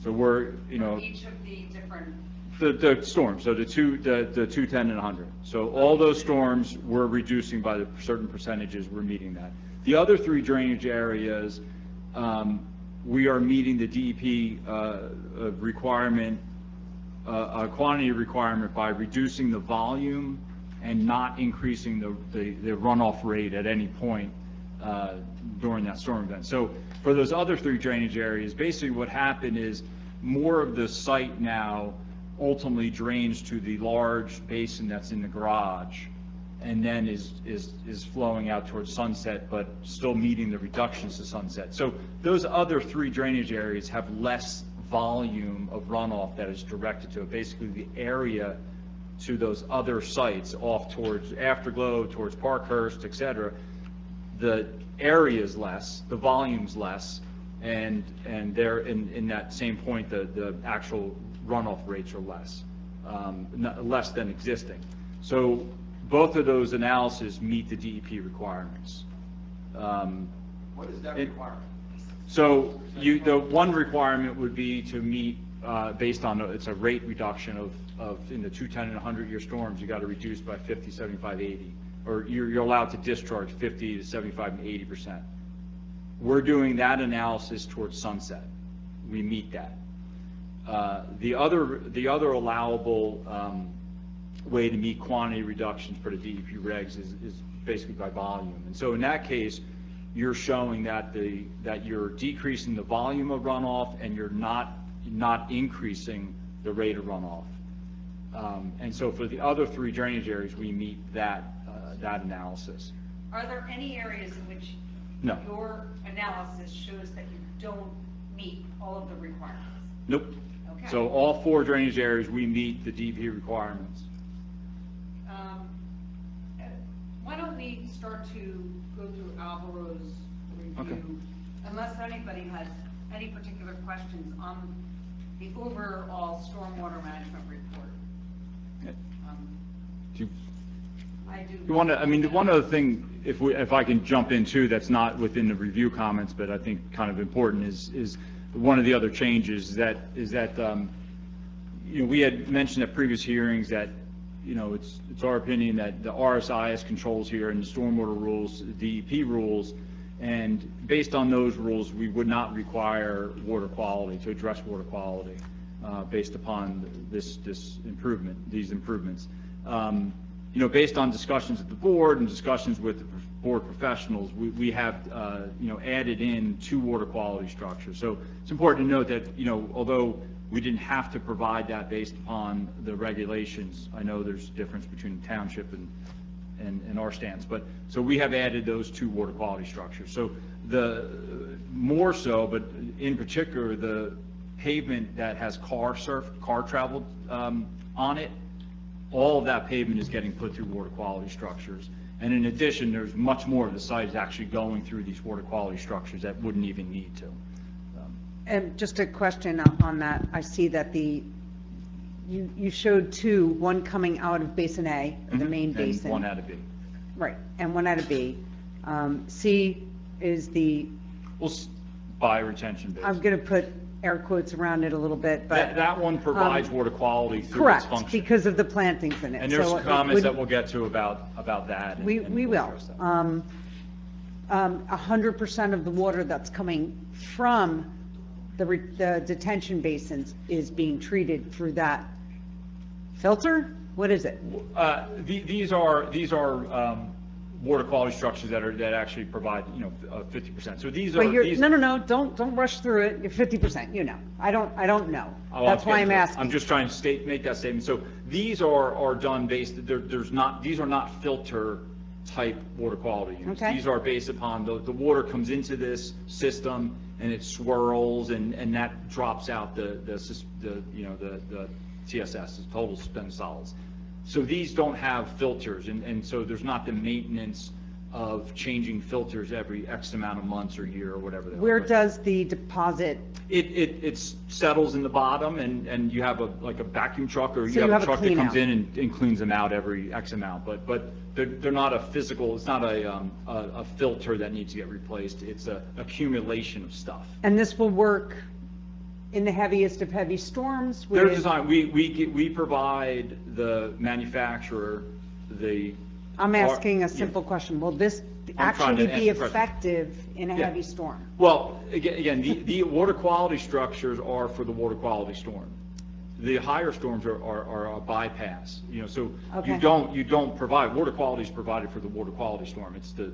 So we're, Each of the different. The storms, so the 2, 10, and 100. So all those storms we're reducing by the certain percentages, we're meeting that. The other 3 drainage areas, we are meeting the DEP requirement, quantity requirement by reducing the volume and not increasing the runoff rate at any point during that storm event. So for those other 3 drainage areas, basically what happened is more of the site now ultimately drains to the large basin that's in the garage, and then is flowing out towards Sunset, but still meeting the reductions to Sunset. So those other 3 drainage areas have less volume of runoff that is directed to it. Basically, the area to those other sites off towards Afterglow, towards Parkhurst, et cetera, the area is less, the volume's less, and there in that same point, the actual runoff rates are less, less than existing. So both of those analyses meet the DEP requirements. What is that requirement? So the one requirement would be to meet, based on, it's a rate reduction of in the 2, 10, and 100-year storms, you got to reduce by 50, 75, 80, or you're allowed to discharge 50 to 75 and 80%. We're doing that analysis towards Sunset. We meet that. The other allowable way to meet quantity reductions for the DEP regs is basically by volume. And so in that case, you're showing that you're decreasing the volume of runoff and you're not increasing the rate of runoff. And so for the other 3 drainage areas, we meet that analysis. Are there any areas in which No. your analysis shows that you don't meet all of the requirements? Nope. Okay. So all 4 drainage areas, we meet the DEP requirements. Why don't we start to go through Alvaro's review, Okay. unless anybody has any particular questions on the overall stormwater management report. I do. You want to, I mean, the one other thing, if I can jump in too, that's not within the review comments, but I think kind of important is one of the other changes that, you know, we had mentioned at previous hearings that, you know, it's our opinion that the RSI has controls here and the stormwater rules, the DEP rules, and based on those rules, we would not require water quality, to address water quality, based upon these improvements. You know, based on discussions at the board and discussions with the board professionals, we have, you know, added in 2 water quality structures. So it's important to note that, you know, although we didn't have to provide that based upon the regulations, I know there's a difference between the township and our stance, but, so we have added those 2 water quality structures. So more so, but in particular, the pavement that has car traveled on it, all of that pavement is getting put through water quality structures. And in addition, there's much more of the site is actually going through these water quality structures that wouldn't even need to. And just a question on that, I see that you showed 2, one coming out of Basin A, the main basin. And one out of B. Right, and one out of B. C is the, Bioretention basin. I'm going to put air quotes around it a little bit, but. That one provides water quality through its Correct, function. because of the plantings in it. And there's So some it comments would- that we'll get to about that. We we'll will. address that. 100% of the water that's coming from the detention basins is being treated through that filter? What is it? These are water quality structures that actually provide, you know, 50%. So these are. But these- no, don't rush through it. You're 50%, you know. I don't know. Oh, That's why I'm getting to it. asking. I'm just trying to make that statement. So these are done based, these are not filter type water quality units. Okay. These are based upon, the water comes into this system and it swirls and that drops out the TSS, the total spent solids. So these don't have filters, and so there's not the maintenance of changing filters every X amount of months or year or whatever they are. Where But does the deposit, it settles in the bottom, and you have like a vacuum truck, or So you have you a have a truck that clean comes out. in and cleans them out every X amount, but they're not a physical, it's not a filter that needs to get replaced, it's a accumulation of stuff. and this will work in the heaviest of heavy storms? They're with- designed, we provide the manufacturer the. I'm asking a Yeah. simple question. Will this I'm trying to actually be answer the question. effective in a Yeah. heavy storm? Well, again, the water quality structures are for the water quality storm. The higher storms are a bypass, you know, so Okay. you don't provide, water quality is provided for the water quality storm. It's the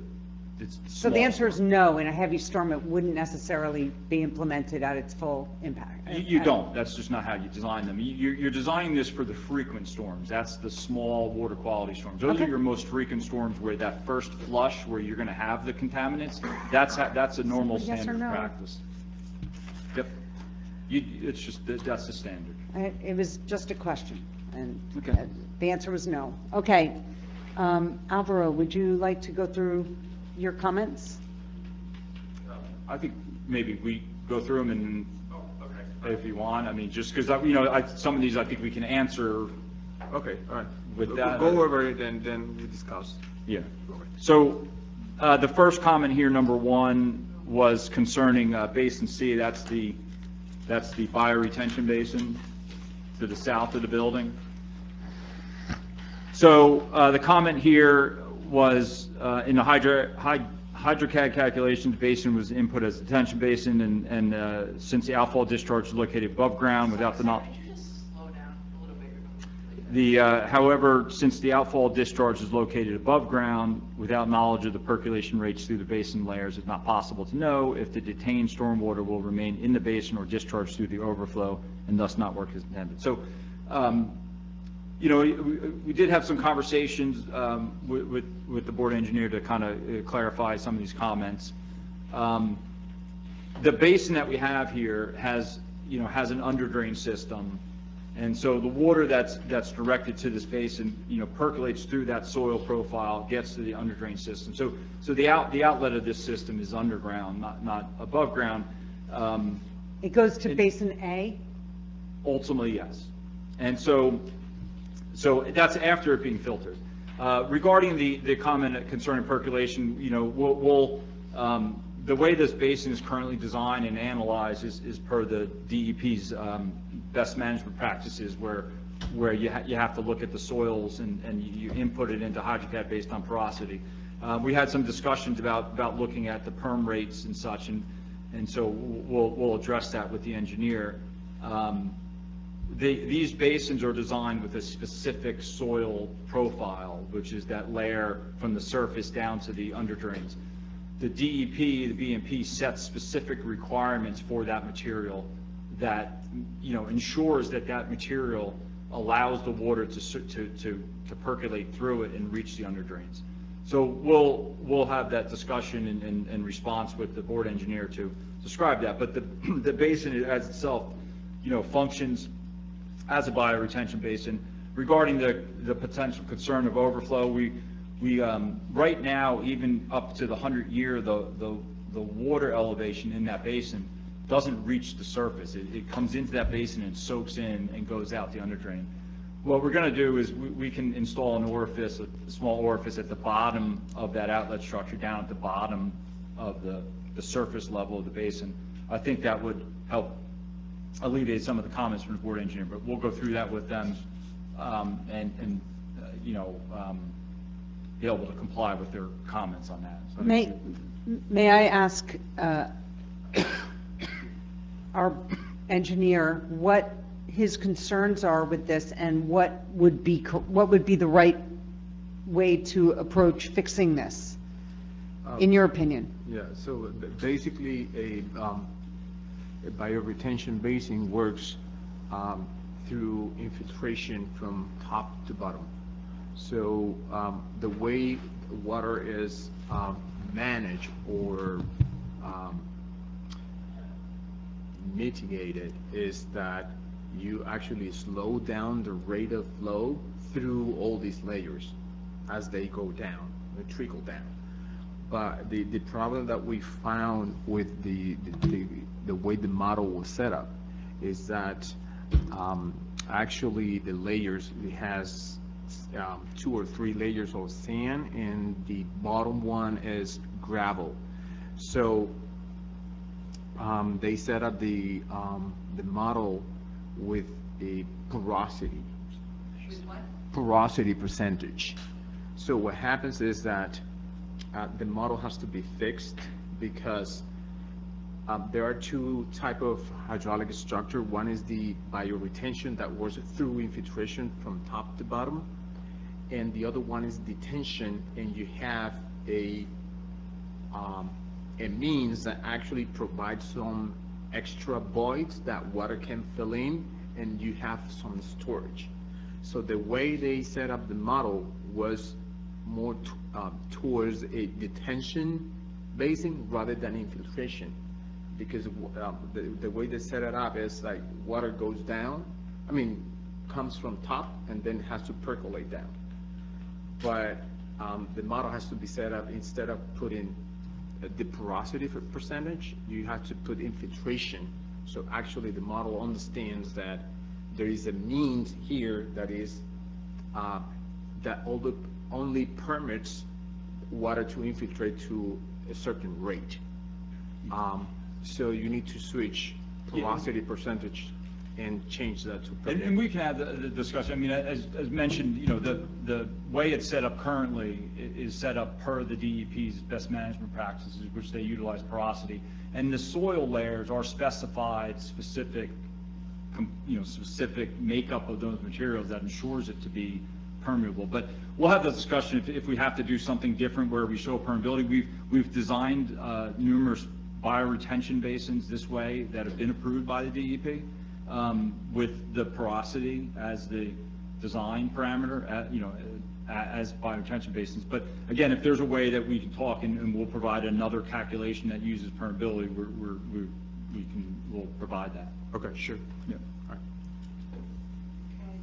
So the small answer is storm. no, in a heavy storm, it wouldn't necessarily be implemented at its full impact. You don't, that's just not how you design them. You're designing this for the frequent storms. That's the small water quality storms. Those Okay. are your most frequent storms where that first flush, where you're gonna have the contaminants, that's a normal Yes or standard no? practice. Yep. It's just, that's the standard. It was just a question, and Okay. the answer was no. Okay. Alvaro, would you like to go through your comments? I think maybe we go through them and, if you want, I mean, just because, you know, some of these I think we can answer Okay, all right. with that. Go over it and then we discuss. Yeah. So, the first comment here, number 1, was concerning Basin C. That's the bioretention basin to the south of the building. So, the comment here was, in the HydroCAD calculations, basin was input as detention basin, and since the outfall discharge is located above ground without the Could you just slow down a little bit? However, since the outfall discharge is located above ground, without knowledge of the percolation rates through the basin layers, it's not possible to know if the detained stormwater will remain in the basin or discharge through the overflow and thus not work as intended. So, you know, we did have some conversations with the board engineer to kind of clarify some of these comments. The basin that we have here has an underdrain system. And so the water that's directed to this basin, you know, percolates through that soil profile, gets to the underdrain system. So the outlet of this system is underground, not above ground. It goes to Basin A? Ultimately, yes. And so that's after it being filtered. Regarding the comment concerning percolation, you know, the way this basin is currently designed and analyzed is per the DEP's best management practices, where you have to look at the soils and you input it into HydroCAD based on porosity. We had some discussions about looking at the perm rates and such, and so we'll address that with the engineer. These basins are designed with a specific soil profile, which is that layer from the surface down to the underdrains. The DEP, the BMP sets specific requirements for that material that, you know, ensures that that material allows the water to percolate through it and reach the underdrains. So we'll have that discussion and response with the board engineer to describe that. But the basin as itself, you know, functions as a bioretention basin. Regarding the potential concern of overflow, we right now, even up to the 100-year, the water elevation in that basin doesn't reach the surface. It comes into that basin and soaks in and goes out the underdrain. What we're going to do is we can install an orifice, a small orifice at the bottom of that outlet structure, down at the bottom of the surface level of the basin. I think that would help alleviate some of the comments from the board engineer, but we'll go through that with them and be able to comply with their comments on that. So May I ask our engineer what his concerns are with this and what would be the right way to approach fixing this, in your opinion? Yeah, so basically a bioretention basin works through infiltration from top to bottom. So the way water is managed or mitigated is that you actually slow down the rate of flow through all these layers as they go down, they trickle down. But the problem that we found with the way the model was set up is that actually the layers, it has 2 or 3 layers of sand, and the bottom one is gravel. So they set up the model with a porosity percentage. So what happens is that the model has to be fixed because there are 2 types of hydraulic structure. One is the bioretention that works through infiltration from top to bottom, and the other one is detention, and you have a means that actually provides some extra voids that water can fill in, and you have some storage. So the way they set up the model was more towards a detention basin rather than infiltration, because the way they set it up is like water goes down, comes from top and then has to percolate down. But the model has to be set up, instead of putting the porosity percentage, you have to put infiltration. So actually the model understands that there is a means here that is that only permits water to infiltrate to a certain rate. So you need to switch porosity percentage and change that to permit. And we can have the discussion. I mean, as mentioned, you know, the way it's set up currently is set up per the DEP's best management practices, which they utilize porosity. And the soil layers are specified specific makeup of those materials that ensures it to be permeable. But we'll have the discussion if we have to do something different where we show permeability. We've designed numerous bioretention basins this way that have been approved by the DEP. With the porosity as the design parameter, as bioretention basins. But again, if there's a way that we can talk and we'll provide another calculation that uses permeability, we'll provide that. Okay, sure. Yeah. All right. Okay,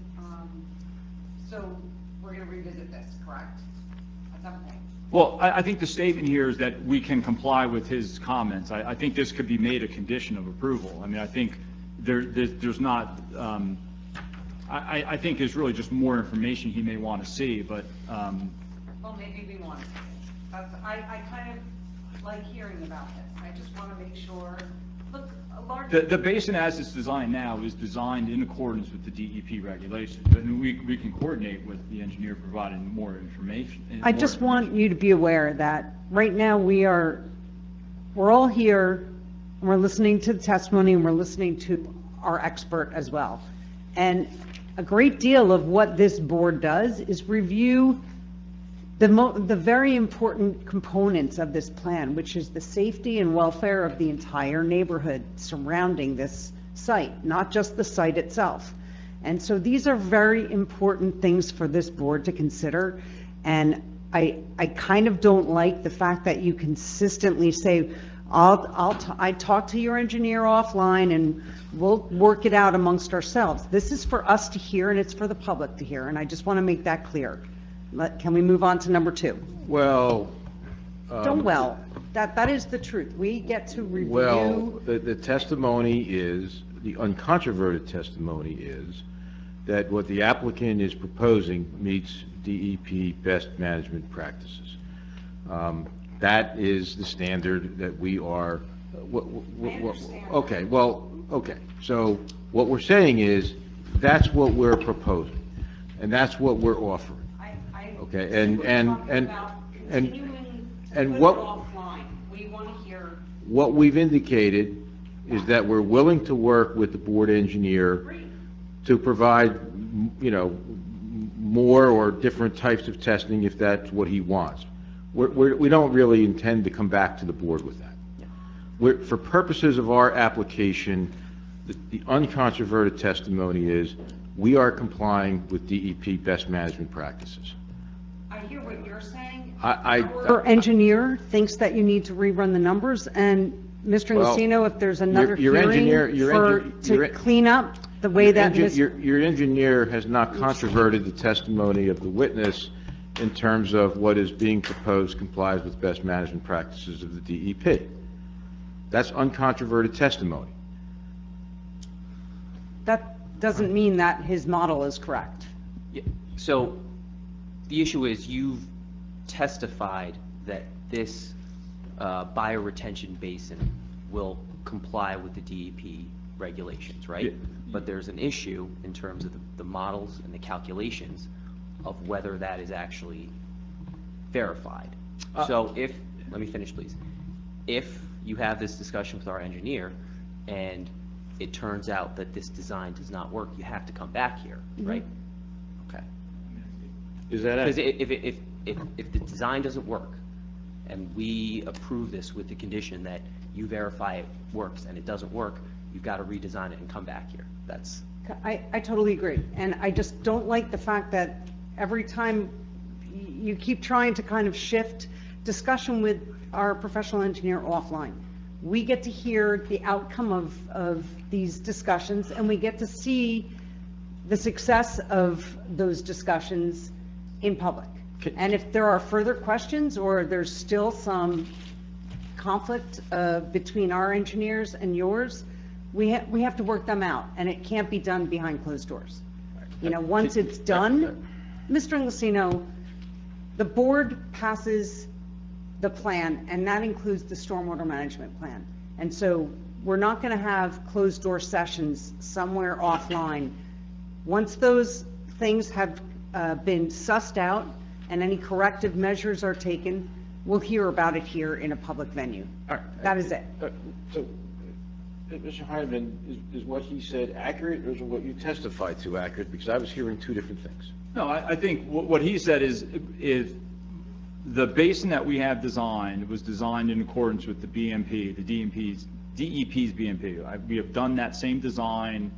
so we're gonna revisit this, correct? At some point? Well, I think the statement here is that we can comply with his comments. I think this could be made a condition of approval. I mean, I think there's not, I think there's really just more information he may want to see, but Well, maybe we want to. I kind of like hearing about this. I just want to make sure, look, a large. The basin as it's designed now is designed in accordance with the DEP regulations, and we can coordinate with the engineer providing more information. I just want you to be aware that right now we're all here, and we're listening to the testimony, and we're listening to our expert as well. And a great deal of what this board does is review the very important components of this plan, which is the safety and welfare of the entire neighborhood surrounding this site, not just the site itself. And so these are very important things for this board to consider. And I kind of don't like the fact that you consistently say, I talk to your engineer offline and we'll work it out amongst ourselves. This is for us to hear and it's for the public to hear. And I just want to make that clear. Can we move on to number 2? Well. That is the truth. We get to review. Well, the testimony is, the uncontroverted testimony is that what the applicant is proposing meets DEP best management practices. That is the standard that we are, okay. So what we're saying is, that's what we're proposing, and that's what we're offering. Okay, and what we've indicated is that we're willing to work with the board engineer to provide, more or different types of testing if that's what he wants. We don't really intend to come back to the board with that. For purposes of our application, the uncontroverted testimony is we are complying with DEP best management practices. I hear what you're saying. Our engineer thinks that you need to rerun the numbers, and Mr. Lucino, if there's another hearing to clean up the way that your engineer has not controverted the testimony of the witness in terms of what is being proposed complies with best management practices of the DEP. That's uncontroverted testimony. That doesn't mean that his model is correct. So the issue is you've testified that this bioretention basin will comply with the DEP regulations, right? Yeah. But there's an issue in terms of the models and the calculations of whether that is actually verified. So let me finish, please. If you have this discussion with our engineer and it turns out that this design does not work, you have to come back here, right? Okay. Is that because if the design doesn't work and we approve this with the condition that you verify it works and it doesn't work, you've got to redesign it and come back here. That's. I totally agree. And I just don't like the fact that every time you keep trying to kind of shift discussion with our professional engineer offline. We get to hear the outcome of these discussions, and we get to see the success of those discussions in public. And if there are further questions or there's still some conflict between our engineers and yours, we have to work them out, and it can't be done behind closed doors. Once it's done, Mr. Lucino, the board passes the plan, and that includes the stormwater management plan. And so we're not going to have closed door sessions somewhere offline. Once those things have been sussed out and any corrective measures are taken, we'll hear about it here in a public venue. All right. That is it. So, Mr. Heineman, is what he said accurate, or is what you testified to accurate? Because I was hearing two different things. No, I think what he said is the basin that we have designed was designed in accordance with the BMP, the DEP's BMP. We have done that same design,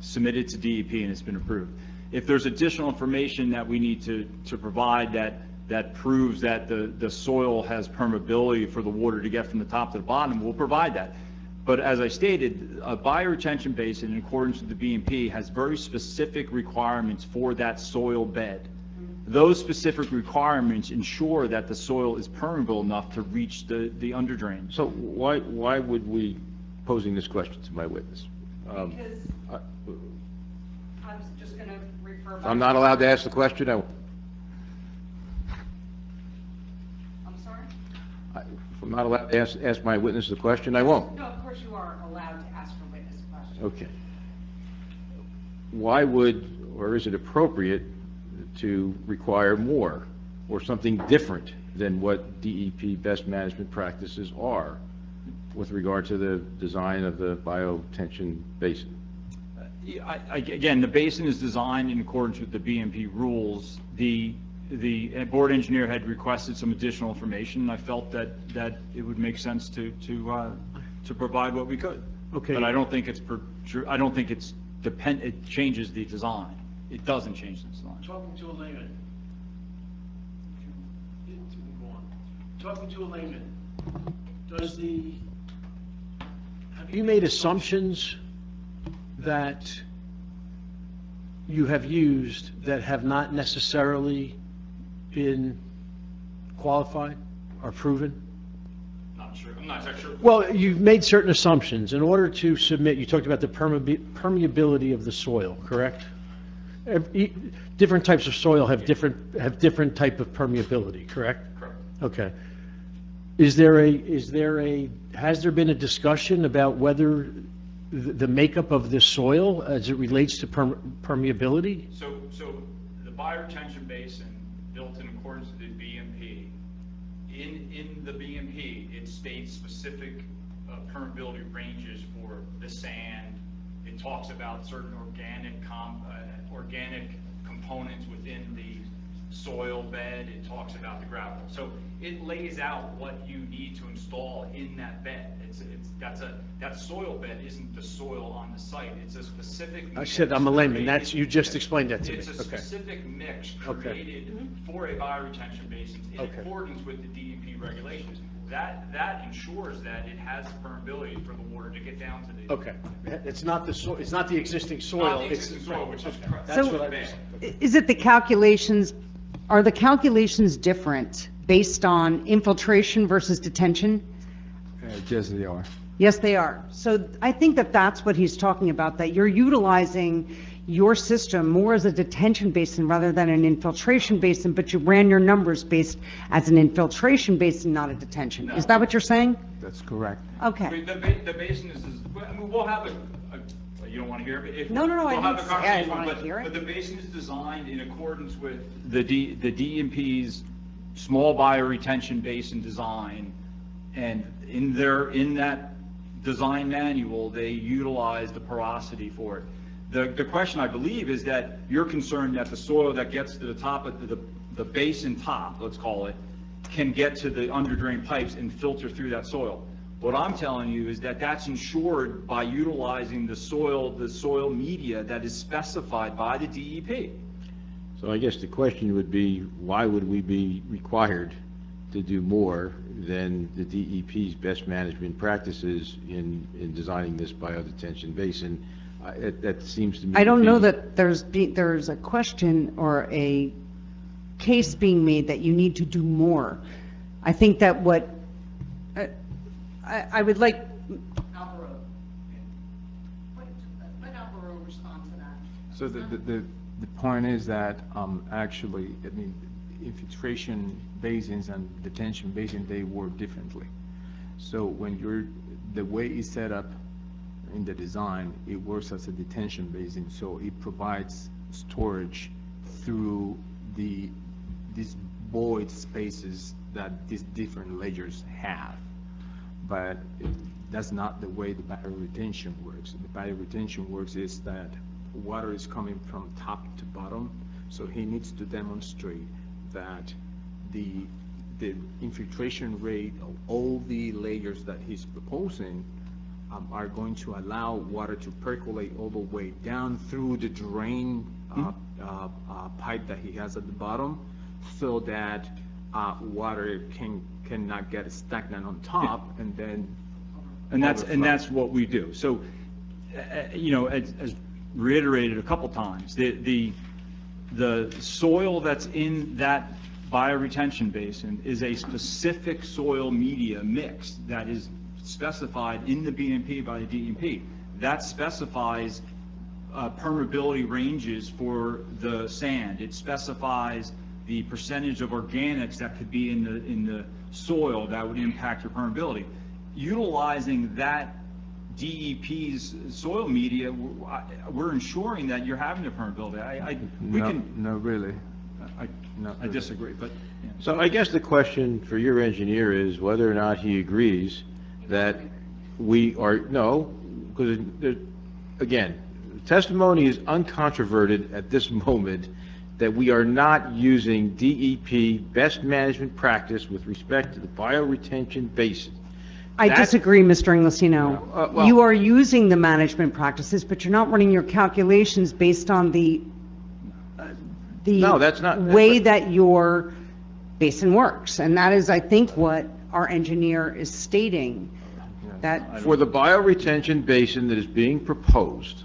submitted to DEP, and it's been approved. If there's additional information that we need to provide that proves that the soil has permeability for the water to get from the top to the bottom, we'll provide that. But as I stated, a bioretention basin in accordance with the BMP has very specific requirements for that soil bed. Those specific requirements ensure that the soil is permeable enough to reach the underdrain. So why would we, posing this question to my witness? Because I was just going to refer back. I'm not allowed to ask the question? I'm not allowed to ask my witness the question, I won't. No, of course you are allowed to ask for witness questions. Okay. Why would, or is it appropriate to require more or something different than what DEP best management practices are with regard to the design of the biotension basin? Again, the basin is designed in accordance with the BMP rules. The board engineer had requested some additional information, and I felt that it would make sense to provide what we could. Okay. But I don't think it changes the design. It doesn't change the design. Talking to a layman. Talking to a layman, have you made assumptions that you have used that have not necessarily been qualified or proven? Not sure. I'm not exactly sure. Well, you've made certain assumptions. In order to submit, you talked about the permeability of the soil, correct? Different types of soil have different type of permeability, correct? Correct. Okay. Has there been a discussion about whether the makeup of this soil as it relates to permeability? So the bioretention basin, built in accordance with the BMP, in the BMP, it states specific permeability ranges for the sand. It talks about certain organic components within the soil bed. It talks about the gravel. So it lays out what you need to install in that bed. That soil bed isn't the soil on the site. It's a specific mix. I said I'm a layman. You just explained that to me. It's a specific mix created for a bioretention basin in accordance with the DEP regulations. That ensures that it has permeability for the water to get down to the. Okay. It's not the soil. It's not the existing soil. Not the existing soil, which is correct. That's So- what I was. Is it the calculations, are the calculations different based on infiltration versus detention? Yes, they are. Yes, they are. So I think that that's what he's talking about, that you're utilizing your system more as a detention basin rather than an infiltration basin, but you ran your numbers based as an infiltration basin, not a detention. Is that what you're saying? That's correct. Okay. The basin is, I mean, we'll have you don't want to hear it? No, I We'll have didn't a say I conversation, wanted to hear it. But the basin is designed in accordance with the DEP's small bioretention basin design. And in that design manual, they utilize the porosity for it. The question, I believe, is that you're concerned that the soil that gets to the top of the basin top, let's call it, can get to the under drain pipes and filter through that soil. What I'm telling you is that that's ensured by utilizing the soil media that is specified by the DEP. So I guess the question would be, why would we be required to do more than the DEP's best management practices in designing this biodetention basin? That seems to me. I don't know that there's a question or a case being made that you need to do more. I think that what, I would like, Alvaro. Let Alvaro respond to that. So the point is that, actually, I mean, infiltration basins and detention basins, they work differently. So when the way it's set up in the design, it works as a detention basin, so it provides storage through these void spaces that these different layers have. But that's not the way the bioretention works. The bioretention works is that water is coming from top to bottom, so he needs to demonstrate that the infiltration rate of all the layers that he's proposing are going to allow water to percolate all the way down through the drain pipe that he has at the bottom, so that water cannot get stagnant on top and then. And that's what we do. So, as reiterated a couple times, the soil that's in that bioretention basin is a specific soil media mix that is specified in the BMP by the DEP. That specifies permeability ranges for the sand. It specifies the percentage of organics that could be in the soil that would impact your permeability. Utilizing that DEP's soil media, we're ensuring that you're having the permeability. No, really. I disagree, but. Yeah. So I guess the question for your engineer is whether or not he agrees that we are, no, because, again, testimony is uncontroverted at this moment that we are not using DEP best management practice with respect to the bioretention basin. I That's- disagree, Mr. Inglesino. well- You are using the management practices, but you're not running your calculations based on the No, that's not- way that your basin works. And that is, I think, what our engineer is stating, that For the bioretention basin that is being proposed,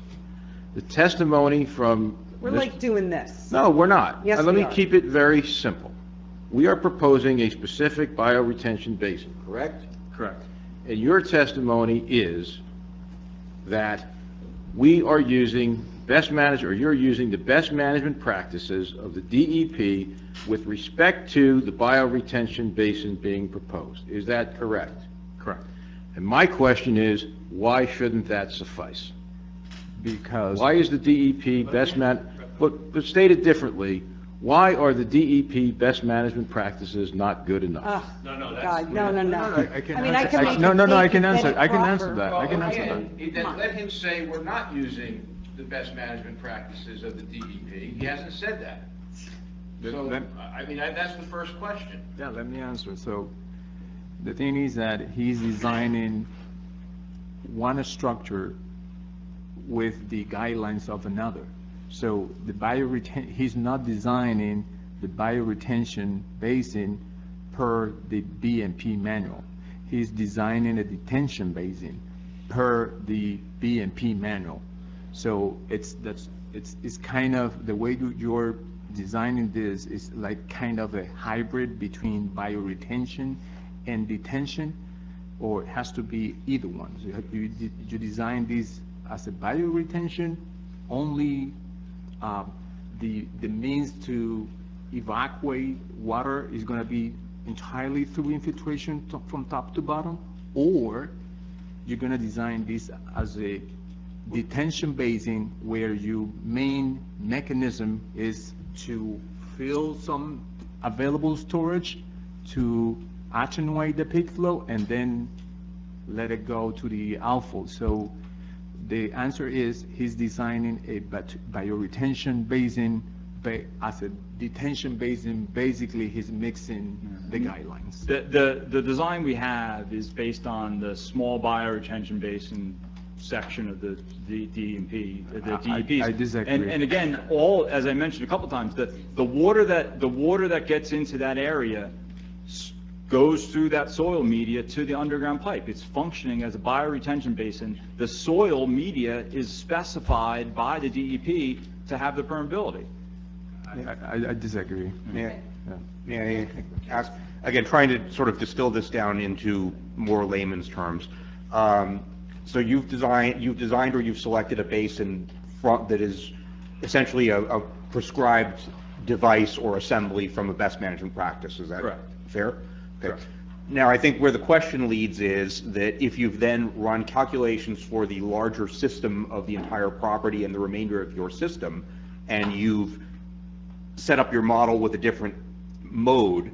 the testimony from... we're like doing this. No, we're not. Yes, Let we me are. keep it very simple. We are proposing a specific bioretention basin, correct? Correct. And your testimony is that we are using you're using the best management practices of the DEP with respect to the bioretention basin being proposed. Is that correct? Correct. And my question is, why shouldn't that suffice? Because Why is the DEP but stated differently, why are the DEP best management practices not good enough? God, no. I can mean, I answer- can I- make no, it no, no, I fake can and get answer- it I can proper. answer that. I can answer that. Then let him say we're not using the best management practices of the DEP. He hasn't said that. So, I mean, that's the first question. Yeah, let me answer. So the thing is that he's designing one structure with the guidelines of another. So he's not designing the bioretention basin per the B&P manual. He's designing a detention basin per the B&P manual. So it's kind of, the way you're designing this is like kind of a hybrid between bioretention and detention, or it has to be either one. So you design this as a bioretention, only the means to evacuate water is going to be entirely through infiltration from top to bottom, or you're going to design this as a detention basin where your main mechanism is to fill some available storage to attenuate the peak flow and then let it go to the outflow. So the answer is he's designing a bioretention basin as a detention basin. Basically, he's mixing the guidelines. The design we have is based on the small bioretention basin section of the DEP, the DEPs. I disagree. And again, as I mentioned a couple times, the water that gets into that area goes through that soil media to the underground pipe. It's functioning as a bioretention basin. The soil media is specified by the DEP to have the permeability. I disagree. May I ask, again, trying to sort of distill this down into more layman's terms. So you've designed or you've selected a basin that is essentially a prescribed device or assembly from a best management practice. Is that Correct. fair? Okay. Correct. Now, I think where the question leads is that if you've then run calculations for the larger system of the entire property and the remainder of your system, and you've set up your model with a different mode,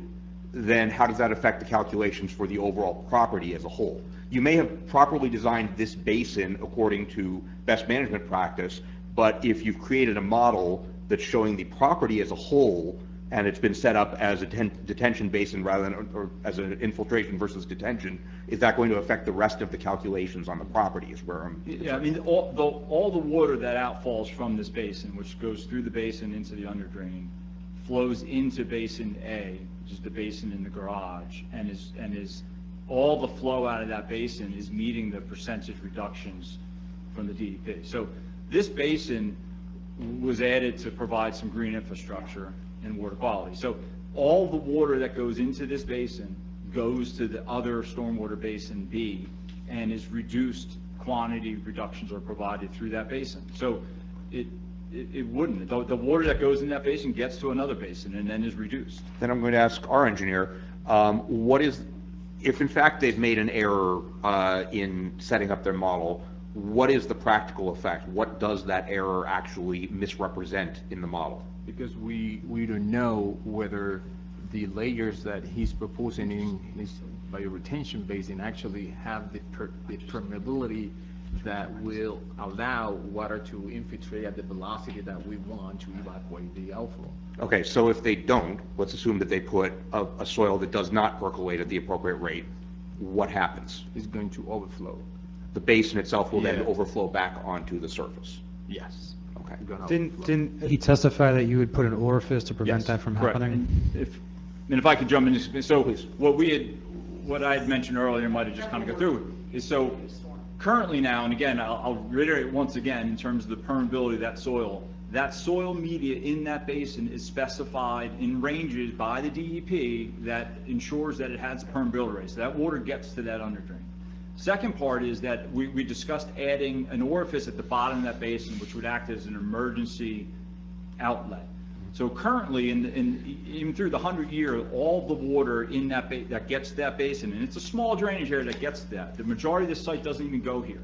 then how does that affect the calculations for the overall property as a whole? You may have properly designed this basin according to best management practice, but if you've created a model that's showing the property as a whole, and it's been set up as a detention basin rather than, or as an infiltration versus detention, is that going to affect the rest of the calculations on the property is where I'm... Yeah, I mean, all the water that outfalls from this basin, which goes through the basin into the underdrain, flows into Basin A, which is the basin in the garage, and is all the flow out of that basin is meeting the percentage reductions from the DEP. So this basin was added to provide some green infrastructure and water quality. So all the water that goes into this basin goes to the other stormwater basin B, and is reduced quantity reductions are provided through that basin. So it wouldn't. The water that goes in that basin gets to another basin and then is reduced. Then I'm going to ask our engineer, if in fact they've made an error in setting up their model, what is the practical effect? What does that error actually misrepresent in the model? Because we don't know whether the layers that he's proposing in his bioretention basin actually have the permeability that will allow water to infiltrate at the velocity that we want to evacuate the outflow. Okay, so if they don't, let's assume that they put a soil that does not percolate at the appropriate rate, what happens? It's going to overflow. The basin itself will then Yeah. overflow back onto the surface. Yes. Okay. Didn't he testify that you would put an orifice to prevent Yes, that from correct. happening? And if I could jump in, so what I had mentioned earlier, might have just kind of go through, is so currently now, and again, I'll reiterate once again, in terms of the permeability of that soil media in that basin is specified in ranges by the DEP that ensures that it has a permeability rate, so that water gets to that underdrain. Second part is that we discussed adding an orifice at the bottom of that basin, which would act as an emergency outlet. So currently, even through the 100-year, all the water in that that gets to that basin, and it's a small drainage area that gets to that. The majority of the site doesn't even go here.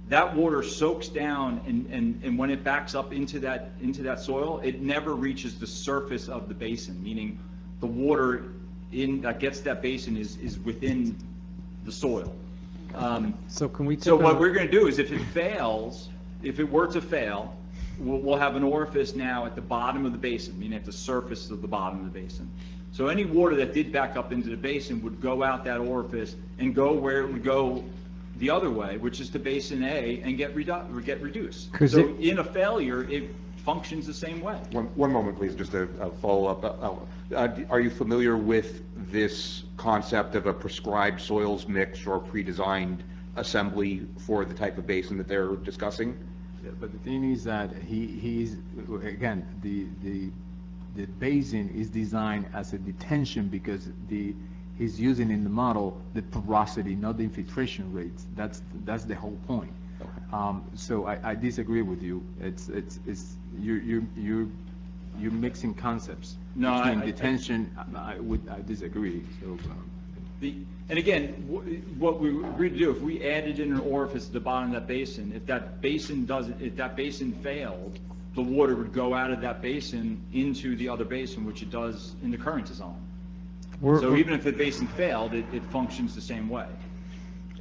That water soaks down, and when it backs up into that soil, it never reaches the surface of the basin, meaning the water that gets to that basin is within the soil. So can we? So what we're going to do is, if it were to fail, we'll have an orifice now at the bottom of the basin, meaning at the surface of the bottom of the basin. So any water that did back up into the basin would go out that orifice and go where it would go the other way, which is to basin A, and get reduced. So in a failure, it functions the same way. One moment, please, just a follow-up. Are you familiar with this concept of a prescribed soils mix or pre-designed assembly for the type of basin that they're discussing? Yeah, but the thing is that he's again, the basin is designed as a detention because he's using in the model the porosity, not the infiltration rates. That's the whole point. So I disagree with you. You're mixing concepts. No, between detention. I disagree. So. And again, what we agreed to do, if we added in an orifice at the bottom of that basin, if that basin failed, the water would go out of that basin into the other basin, which it does in the current design. So even if the basin failed, it functions the same way.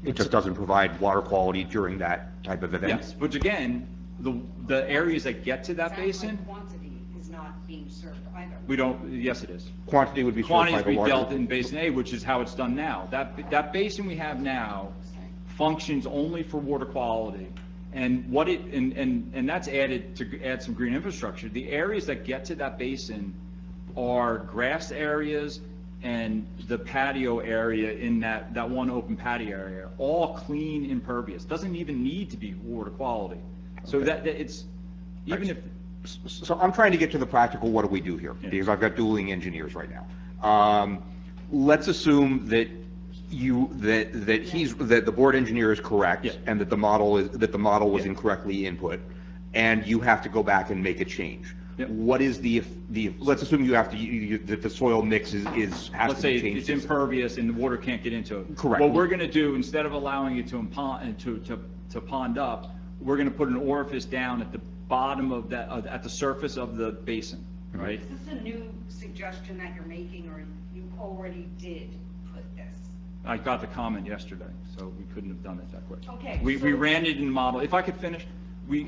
It just doesn't provide water quality during that type of event? Yes, which again, the areas that get to that basin, Quantity is not being served either. we don't, yes, it is. Quantity would be served by the Quantities be larger... dealt in Basin A, which is how it's done now. That basin we have now functions only for water quality. And and that's added to add some green infrastructure. The areas that get to that basin are grass areas and the patio area in that one open patio area, all clean, impervious. Doesn't even need to be water quality. So that it's, even if... So I'm trying to get to the practical, what do we do here? Because I've got dueling engineers right now. Let's assume that that the board engineer is correct, and that the model was incorrectly input, and you have to go back and make a change. What is let's assume you have to, that the soil mix has to be changed. Let's say it's impervious and the water can't get into it. Correct. What we're going to do, instead of allowing it to pond up, we're going to put an orifice down at the bottom of that, at the surface of the basin, right? Is this a new suggestion that you're making, or you already did put this? I got the comment yesterday, so we couldn't have done it that quick. Okay, We so- ran it in the model. If I could finish,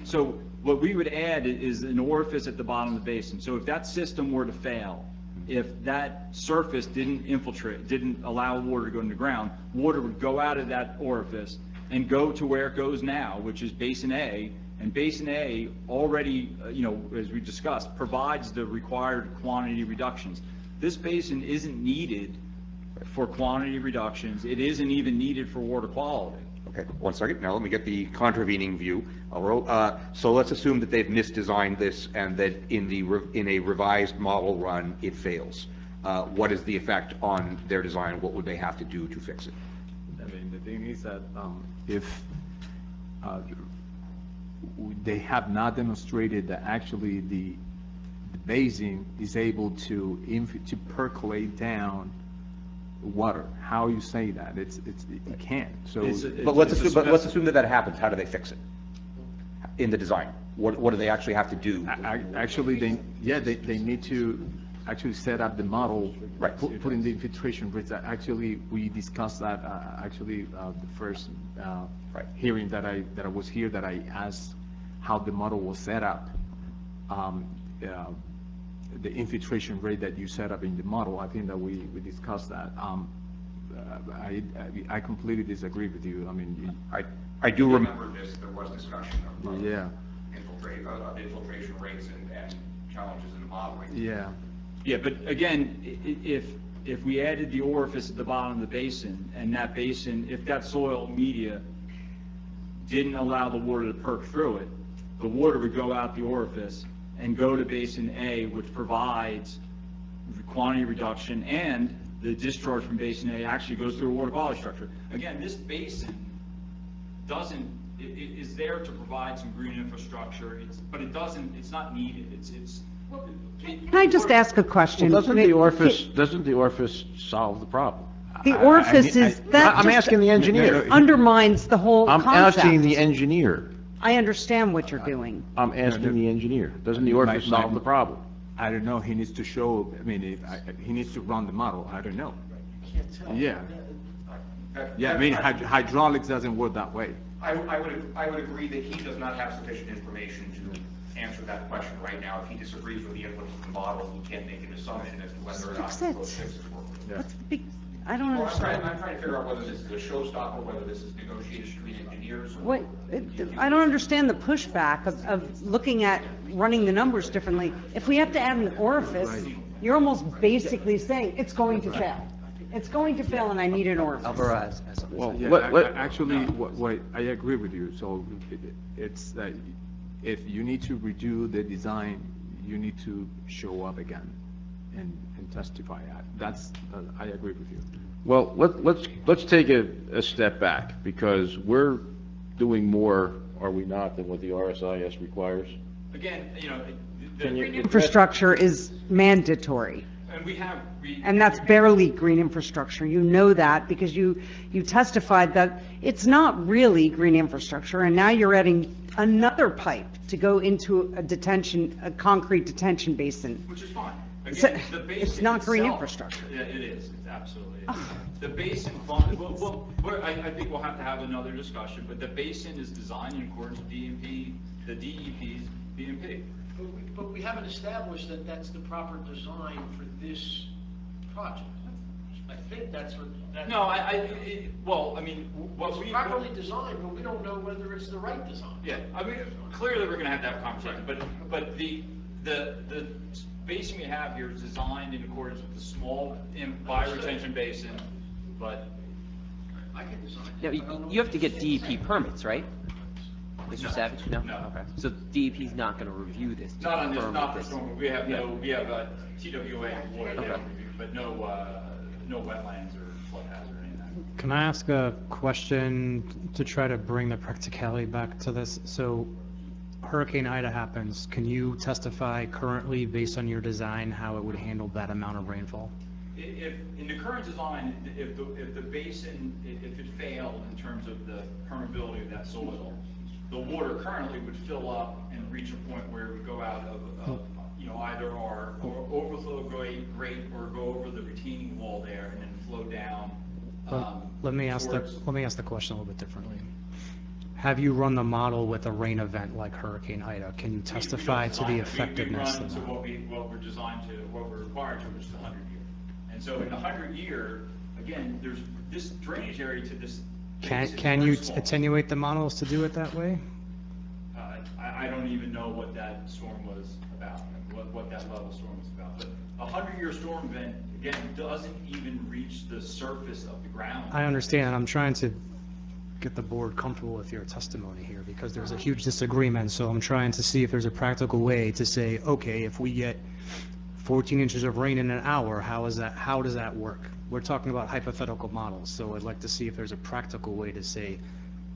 so what we would add is an orifice at the bottom of the basin. So if that system were to fail, if that surface didn't infiltrate, didn't allow water to go in the ground, water would go out of that orifice and go to where it goes now, which is Basin A. And Basin A already, as we discussed, provides the required quantity reductions. This basin isn't needed for quantity reductions. It isn't even needed for water quality. Okay, one second. Now let me get the contravening view. So let's assume that they've misdesigned this and that in a revised model run, it fails. What is the effect on their design? What would they have to do to fix it? I mean, the thing is that if they have not demonstrated that actually the basin is able to percolate down water. How you say that? It can't, so. But let's assume that happens, how do they fix it? In the design, what do they actually have to do? Actually, they need to actually set up the model, Right. put in the infiltration rates. Actually, we discussed that, the first Right. hearing that I was here, that I asked how the model was set up. The infiltration rate that you set up in the model, I think that we discussed that. I completely disagree with you. I mean, I do Remember this, there was discussion of yeah, infiltration rates and challenges in the modeling. yeah. Yeah, but again, if we added the orifice at the bottom of the basin, and that basin, if that soil media didn't allow the water to perk through it, the water would go out the orifice and go to Basin A, which provides quantity reduction, and the discharge from Basin A actually goes through a water quality structure. Again, this basin is there to provide some green infrastructure, but it's not needed, Can I just ask a question? Well, doesn't the orifice solve the problem? The orifice is, that I'm just asking the engineer. undermines the whole I'm asking the concept. engineer. I understand what you're doing. I'm asking the engineer. Doesn't the orifice solve the problem? I don't know, he needs to show, I mean, he needs to run the model, I don't know. Yeah. Yeah, I mean, hydraulics doesn't work that way. I would agree that he does not have sufficient information to answer that question right now. If he disagrees with the inputs of the model, he can't make an assumption as to whether or not Fix the it. proposed fixes work. What's the big, I don't Well, understand. I'm trying to figure out whether this is a showstopper, whether this is negotiated between engineers. What, I don't understand the pushback of looking at running the numbers differently. If we have to add an orifice, you're almost basically saying, it's going to fail. It's going to fail and I need an orifice. Alvarez has something to Well, say. Actually, what, I agree with you, so it's that if you need to redo the design, you need to show up again and testify. I agree with you. Well, let's take a step back, because we're doing more, are we not, than what the RSIS requires? again, Can you- Infrastructure is mandatory. and And that's barely green infrastructure. You know that because you testified that it's not really green infrastructure, and now you're adding another pipe to go into a concrete detention basin. which is fine. So, Again, the basin it's not green itself- infrastructure. Yeah, it is, it absolutely is. The basin fund, I think we'll have to have another discussion, but the basin is designed in accordance with DEP, the DEP's BMP. But we haven't established that that's the proper design for this project. I think that's what. No, well, I mean, what It's we. properly designed, but we don't know whether it's the right design. Yeah, I mean, clearly, we're gonna have that conversation, but the basin we have here is designed in accordance with the small bioretention basin, but. I can design. Now, you have to get DEP permits, right? Mr. Savage? No? No. Okay. So DEP's not gonna review this to Not on this, confirm not that for this. stormwater, we have TWA water, Okay. but no wetlands or flood hazard or any of that. Can I ask a question to try to bring the practicality back to this? So Hurricane Ida happens, can you testify currently, based on your design, how it would handle that amount of rainfall? If, in the current design, if the basin, if it failed in terms of the permeability of that soil, the water currently would fill up and reach a point where it would go out of either our overflow grate or go over the retaining wall there and then flow down. Let me ask the question a little bit differently. Have you run the model with a rain event like Hurricane Ida? Can you testify to the effectiveness We of run that? to what we're designed to, what we're required to, which is the 100-year. And so in the 100-year, again, there's this drainage area to this. basin is Can very you small. attenuate the models to do it that way? I don't even know what that storm was about, what that level storm was about. But a 100-year storm event, again, doesn't even reach the surface of the ground. I understand, and I'm trying to get the board comfortable with your testimony here, because there's a huge disagreement, so I'm trying to see if there's a practical way to say, okay, if we get 14 inches of rain in an hour, how does that work? We're talking about hypothetical models, so I'd like to see if there's a practical way to say,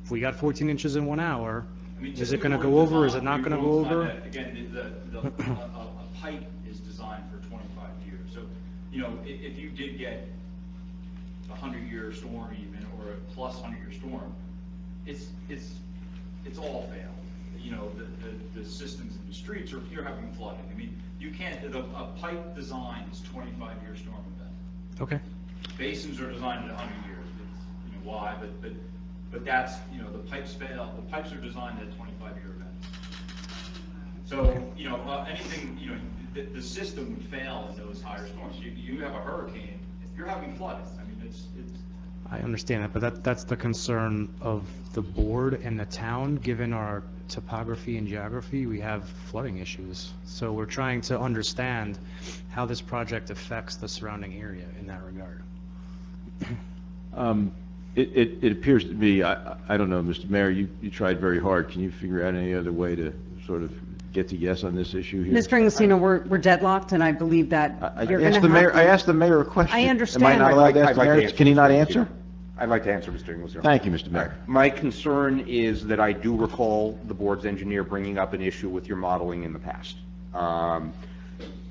if we got 14 inches in 1 hour, I mean, Is it gonna typically go with over, is it design, not we gonna always go find over? that, again, a pipe is designed for 25 years. So, you know, if you did get a 100-year storm even, or a plus 100-year storm, it's all failed. You know, the systems in the streets are, you're having flooding. I mean, you can't, a pipe design is 25-year storm event. Okay. Basins are designed at 100 years. It's, you know, why, but that's, you know, the pipes fail, the pipes are designed at 25-year events. So, you know, anything, you know, the system would fail in those higher storms. You have a hurricane, you're having flooding. I mean, it's. I understand that, but that's the concern of the board and the town, given our topography and geography, we have flooding issues. So we're trying to understand how this project affects the surrounding area in that regard. It appears to me, I don't know, Mr. Mayor, you tried very hard. Can you figure out any other way to sort of get to yes on this issue here? Mr. Inglesino, we're deadlocked, and I believe that you're going to have I asked the mayor a question. I Am I understand. not allowed to ask I'd the like to mayor? answer, Can he not Mr. answer? I'd like to answer, Mr. Inglesino. Thank you, Mr. Mayor. My concern is that I do recall the board's engineer bringing up an issue with your modeling in the past.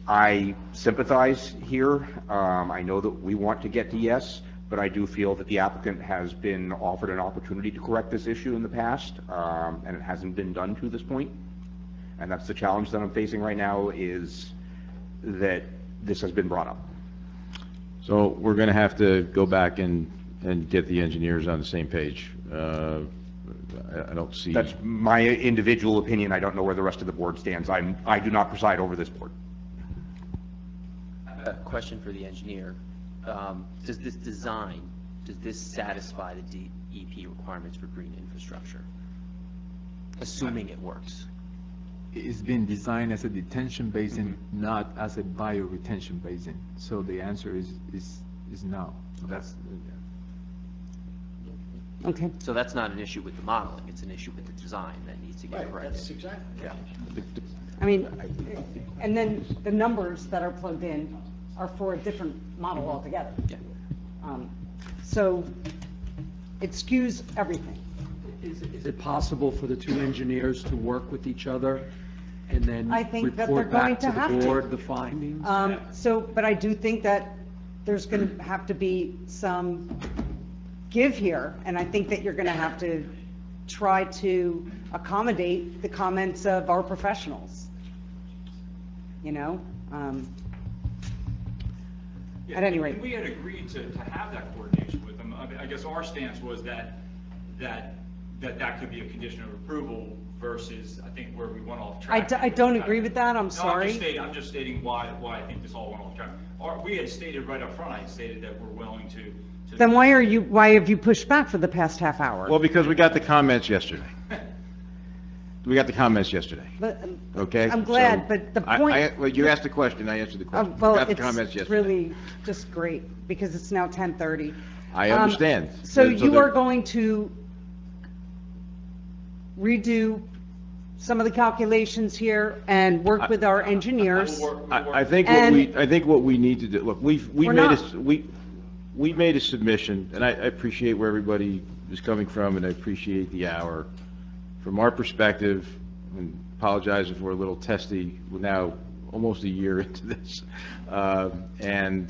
I sympathize here. I know that we want to get to yes, but I do feel that the applicant has been offered an opportunity to correct this issue in the past, and it hasn't been done to this point. And that's the challenge that I'm facing right now, is that this has been brought up. So we're going to have to go back and get the engineers on the same page. I don't see. That's my individual opinion. I don't know where the rest of the board stands. I do not preside over this board. A question for the engineer. Does this design, does this satisfy the DEP requirements for green infrastructure? Assuming it works. It's been designed as a detention basin, not as a bioretention basin. So the answer is no. That's, Okay. So that's not an issue with the modeling, it's an issue with the design that needs to get corrected. That's exactly. Yeah. I mean, and then the numbers that are plugged in are for a different model altogether. Yeah. So it skews everything. Is it possible for the two engineers to work with each other and then I think that they're report going back to to have the to. board the findings? But I do think that there's going to have to be some give here, and I think that you're going to have to try to accommodate the comments of our professionals, you know? Yeah, At any and rate. we had agreed to have that coordination with them. I mean, I guess our stance was that could be a condition of approval versus, I think, where we went off track. I don't agree with that, I'm No, sorry. I'm just stating why I think this all went off track. We had stated right up front, I had stated that we're willing to. Then why have you pushed back for the past half hour? Well, because we got the comments yesterday. We got the comments yesterday, But, okay? I'm glad, So but the point. well, you asked the question, I answered the question. We Well, got the comments it's yesterday. really just great, because it's now 10:30. I understand. So you there- are going to redo some of the calculations here and work with our engineers. I think what we need to do, look, we made a submission, and I appreciate where everybody is coming from, and I appreciate the hour. From our perspective, and apologize if we're a little testy, we're now almost a year into this, and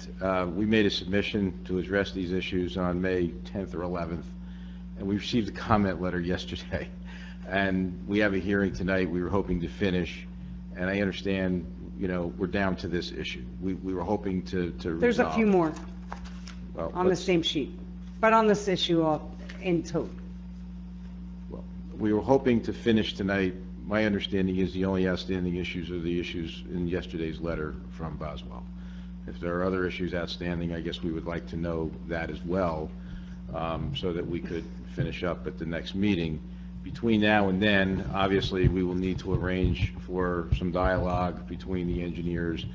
we made a submission to address these issues on May 10th or 11th, and we received a comment letter yesterday, and we have a hearing tonight. We were hoping to finish, and I understand, you know, we're down to this issue. We were hoping to resolve. There's a few more Well, on the let's- same sheet, but on this issue in total. We were hoping to finish tonight. My understanding is the only outstanding issues are the issues in yesterday's letter from Boswell. If there are other issues outstanding, I guess we would like to know that as well, so that we could finish up at the next meeting. Between now and then, obviously, we will need to arrange for some dialogue between the engineers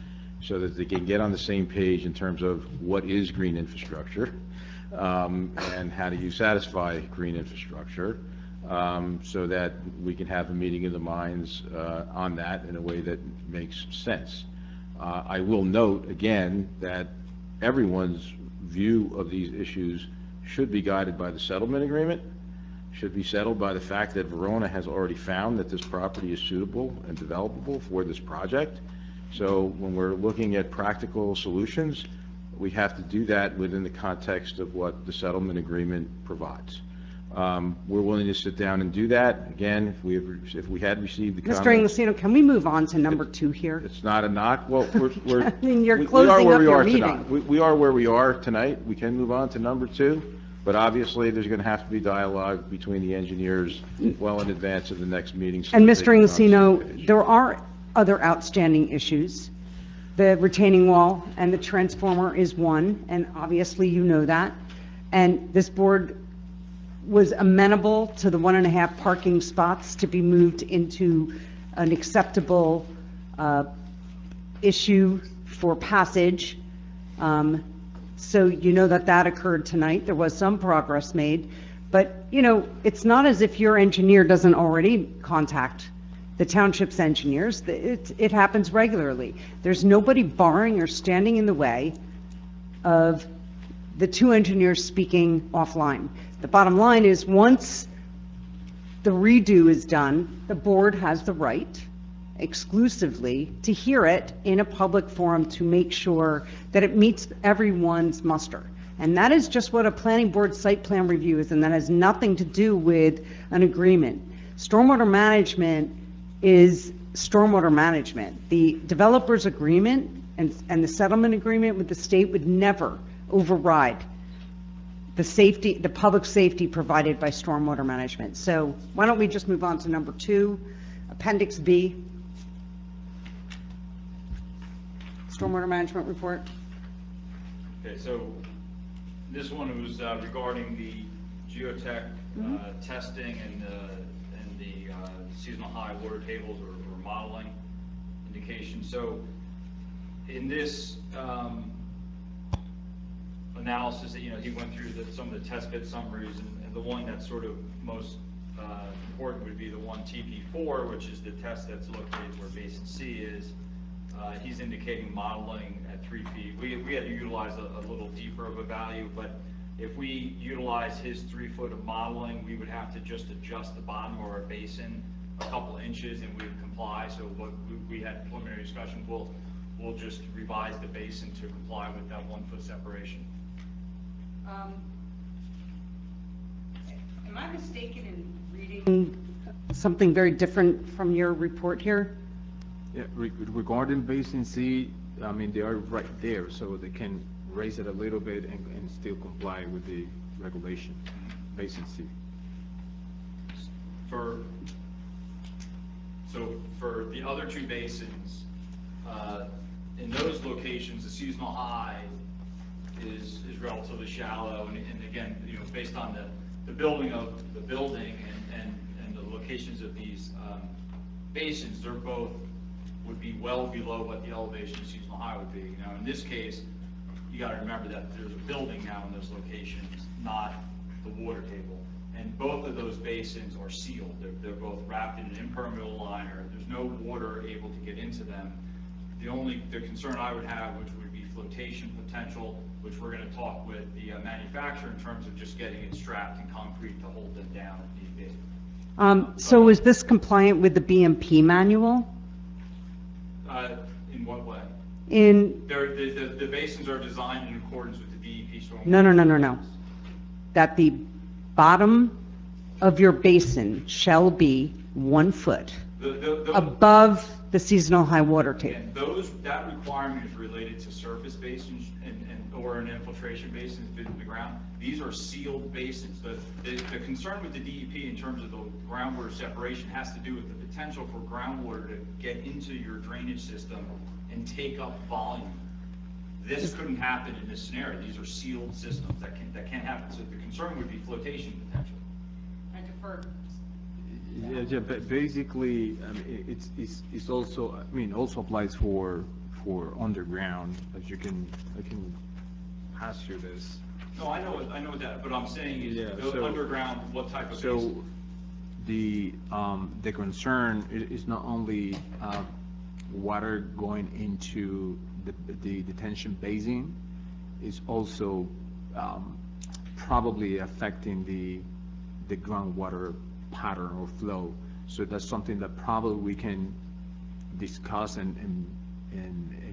so that they can get on the same page in terms of what is green infrastructure, and how do you satisfy green infrastructure, so that we can have a meeting of the minds on that in a way that makes sense. I will note, again, that everyone's view of these issues should be guided by the settlement agreement, should be settled by the fact that Verona has already found that this property is suitable and developable for this project. So when we're looking at practical solutions, we have to do that within the context of what the settlement agreement provides. We're willing to sit down and do that. Again, if we had received the Mr. comments. Inglesino, can we move on to number 2 here? It's not a knock. Well, we're. I mean, you're we are closing where up we your are tonight. meeting. We are where we are tonight. We can move on to number 2, but obviously, there's going to have to be dialogue between the engineers well in advance of the next meeting. So And that they Mr. can come to Inglesino, some finish. there are other outstanding issues. The retaining wall and the transformer is one, and obviously you know that. And this board was amenable to the 1.5 parking spots to be moved into an acceptable issue for passage. So you know that that occurred tonight. There was some progress made. But, you know, it's not as if your engineer doesn't already contact the township's engineers. It happens regularly. There's nobody barring or standing in the way of the 2 engineers speaking offline. The bottom line is, once the redo is done, the board has the right exclusively to hear it in a public forum to make sure that it meets everyone's muster. And that is just what a planning board site plan review is, and that has nothing to do with an agreement. Stormwater management is stormwater management. The developer's agreement and the settlement agreement with the state would never override the public safety provided by stormwater management. So why don't we just move on to number 2, Appendix B, Stormwater Management Report. Okay, so this one was regarding the geotech testing and the seasonal high water tables or modeling indication. So in this analysis that, he went through some of the test bit summaries, and the one that's sort of most important would be the one TP4, which is the test that's located where basin C is. He's indicating modeling at 3 feet. We had to utilize a little deeper of a value, but if we utilize his 3 foot of modeling, we would have to just adjust the bottom of our basin a couple inches and we would comply. So what we had preliminary discussion, we'll just revise the basin to comply with that 1 foot separation. Am I mistaken in reading something very different from your report here? Yeah, regarding Basin C, I mean, they are right there, so they can raise it a little bit and still comply with the regulation, Basin C. So for the other 2 basins, in those locations, the seasonal high is relatively shallow, and again, based on the building of the building and the locations of these basins, they're both would be well below what the elevation of seasonal high would be. In this case, you got to remember that there's a building now in those locations, not the water table. And both of those basins are sealed. They're both wrapped in an impermeable liner. There's no water able to get into them. The concern I would have, which would be flotation potential, which we're going to talk with the manufacturer in terms of just getting it strapped in concrete to hold them down if need be. So is this compliant with the BMP manual? In what way? The basins are designed in accordance with the DEP stormwater. No. That the bottom of your basin shall be 1 foot above the seasonal high water table. And that requirement is related to surface basins or an infiltration basin in the ground. These are sealed basins. The concern with the DEP in terms of the groundwater separation has to do with the potential for groundwater to get into your drainage system and take up volume. This couldn't happen in this scenario. These are sealed systems that can't happen. So the concern would be flotation potential. I defer. Yeah, but basically, it's also, also applies for underground, as I can pass you this. No, I know that, but I'm saying is so underground, what type of So basin? the concern is not only water going into the detention basin, is also probably affecting the the groundwater pattern or flow. So that's something that probably we can discuss and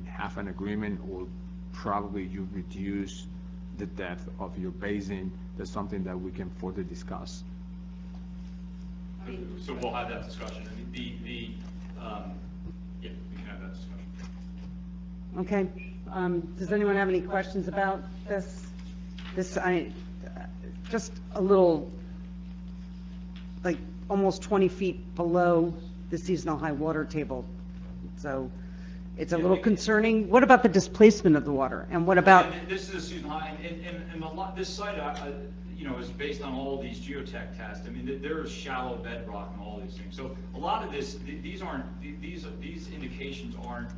have an agreement, or probably you reduce the depth of your basin. That's something that we can further discuss. So we'll have that discussion, and yeah, we can have that discussion. Okay. Does anyone have any questions about this? Just a little, like, almost 20 feet below the seasonal high water table. So it's a little concerning. What about the displacement of the water? And what about, And this is a seasonal high, and this site, is based on all these geotech tests. I mean, there's shallow bedrock and all these things. So a lot of this, these indications aren't,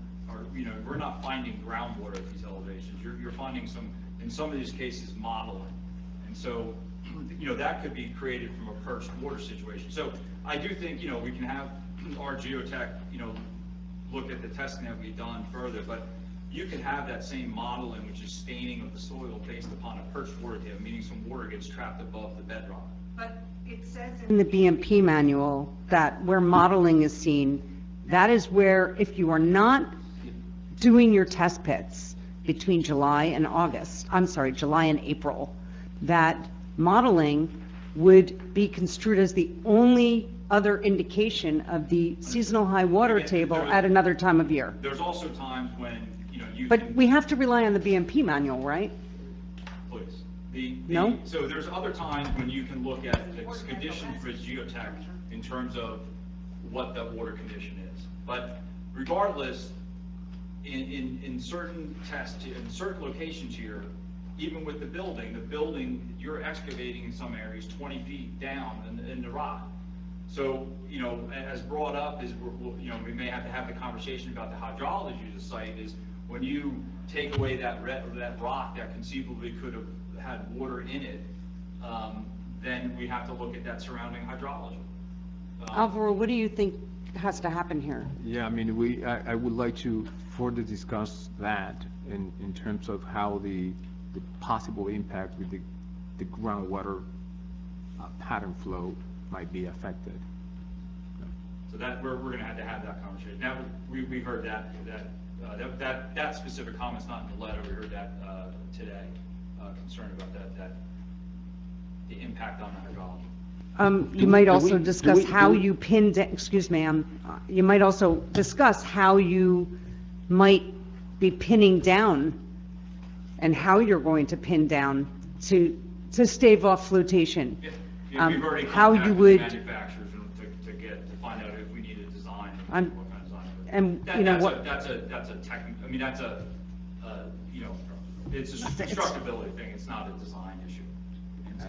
we're not finding groundwater at these elevations. You're finding in some of these cases, modeling. And so, that could be created from a perched water situation. So I do think, we can have our geotech, look at the testing that we've done further, but you can have that same modeling, which is staining of the soil based upon a perched water table, meaning some water gets trapped above the bedrock. but it says in the BMP manual that where modeling is seen, that is where, if you are not doing your test pits between July and April, that modeling would be construed as the only other indication of the seasonal high water table at another time of year. There's also times when, But we have to rely on the BMP manual, right? Please. No? So there's other times when you can look at the conditions for geotech in terms of what the water condition is. But regardless, in certain tests, in certain locations here, even with the building, you're excavating in some areas 20 feet down in the rock. So, as brought up is, we may have to have the conversation about the hydrology of the site is when you take away that rock that conceivably could have had water in it, then we have to look at that surrounding hydrology. Alvaro, what do you think has to happen here? Yeah, I mean, I would like to further discuss that in terms of how the possible impact with the groundwater pattern flow might be affected. So that, we're going to have that conversation. Now, we heard that specific comment's not in the letter. We heard that today, concerned about the impact on the hydrology. You might also discuss how you pin, excuse me, you might also discuss how you might be pinning down and how you're going to pin down to stave off flotation. Yeah, we've already How you contacted the would, manufacturers to find out if we need a design, I'm- what kind of design. and, That- you know, that's what, a- That's a technical, I mean, it's a constructability thing, it's not a design issue,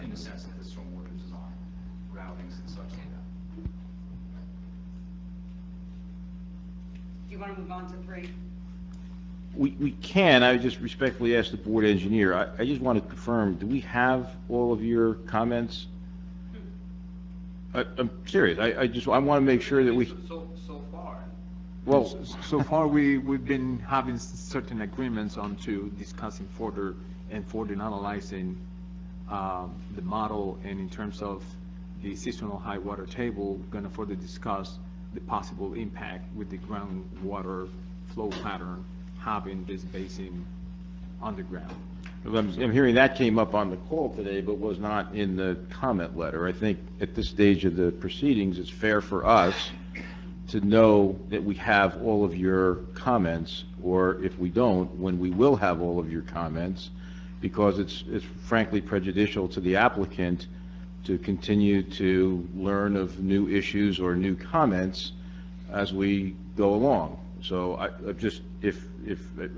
in the sense that it's stormwater design, routings and such like that. do you want to move on to 3? We can, I would just respectfully ask the board engineer, I just want to confirm, do we have all of your comments? I'm serious, I want to make sure that we, So far. well, So far, we've been having certain agreements on to discussing further and further analyzing the model, and in terms of the seasonal high water table, going to further discuss the possible impact with the groundwater flow pattern having this basin underground. I'm hearing that came up on the call today, but was not in the comment letter. I think at this stage of the proceedings, it's fair for us to know that we have all of your comments, or if we don't, when we will have all of your comments, because it's frankly prejudicial to the applicant to continue to learn of new issues or new comments as we go along. So I just, if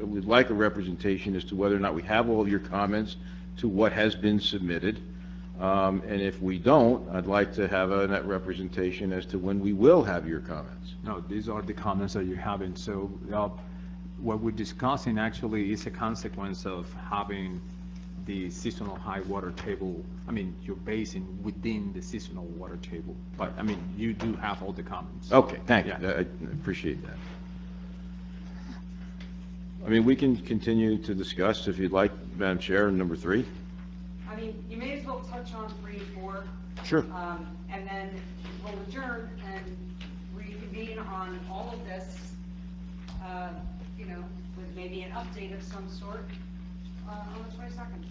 we'd like a representation as to whether or not we have all of your comments to what has been submitted, and if we don't, I'd like to have a net representation as to when we will have your comments. No, these are the comments that you're having. So what we're discussing actually is a consequence of having the seasonal high water table, I mean, your basin within the seasonal water table. But, I mean, you do have all the comments. Okay, thank you. Yeah. I appreciate that. I mean, we can continue to discuss if you'd like, Madam Chair, number 3. I mean, mean, you may as well touch on 3 and 4. Sure. And then we'll adjourn and reconvene on all of this, you know, with maybe an update of some sort, on the 22nd.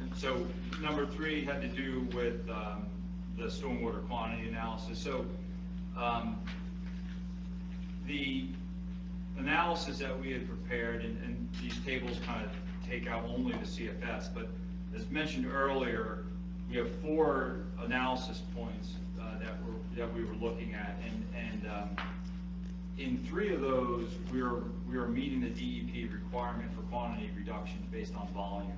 And so number 3 had to do with the stormwater quantity analysis. So the analysis that we had prepared, and these tables kind of take out only the CFS, but as mentioned earlier, we have 4 analysis points that we were looking at, and in 3 of those, we are meeting the DEP requirement for quantity reductions based on volume.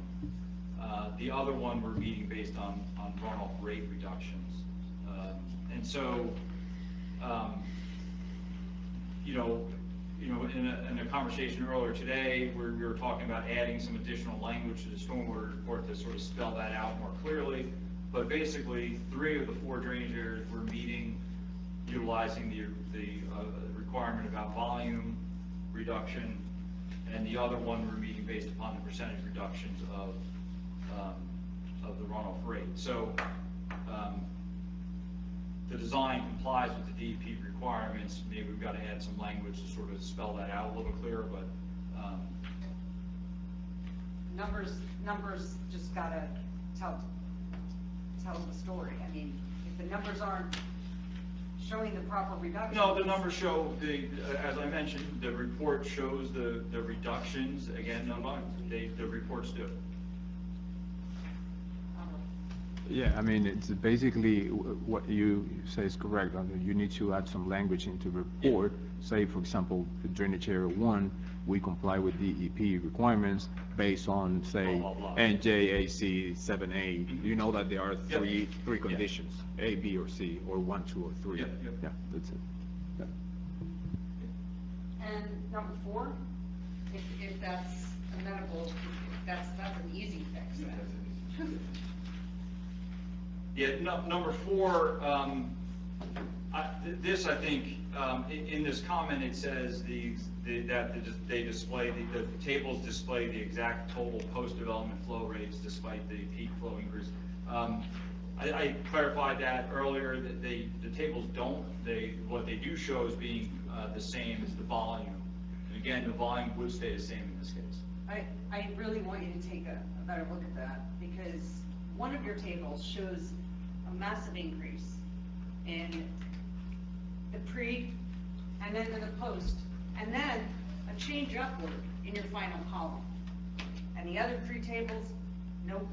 The other one we're meeting based on runoff rate reductions. And so, in a conversation earlier today, we were talking about adding some additional language to the stormwater report to sort of spell that out more clearly. But basically, 3 of the 4 drainage areas we're meeting, utilizing the requirement about volume reduction, and the other one we're meeting based upon the percentage reductions of the runoff rate. So the design complies with the DEP requirements. Maybe we've got to add some language to sort of spell that out a little clearer, but Numbers just gotta tell the story. I mean, if the numbers aren't showing the proper reductions. no, the numbers show as I mentioned, the report shows the reductions. Again, the reports do. Yeah, I mean, it's basically what you say is correct. I mean, you need to add some language into the report. Say, for example, the drainage area 1, we comply with DEP requirements based on, say, Blah, blah, blah. NJAC 7A. You know that there are three conditions, A, B, or C, or 1, 2, or 3. Yep. Yeah, that's it. Yeah. And number 4, if that's amenable, that's an easy fix then. Yeah, number 4, this, I think, in this comment, it says that they display, the tables display the exact total post-development flow rates despite the peak flow increase. I clarified that earlier, that the tables don't. What they do show as being the same as the volume. And again, the volume would stay the same in this case. I really want you to take a better look at that, because one of your tables shows a massive increase in the pre and then in the post, and then a change upward in your final column. And the other 3 tables, nope,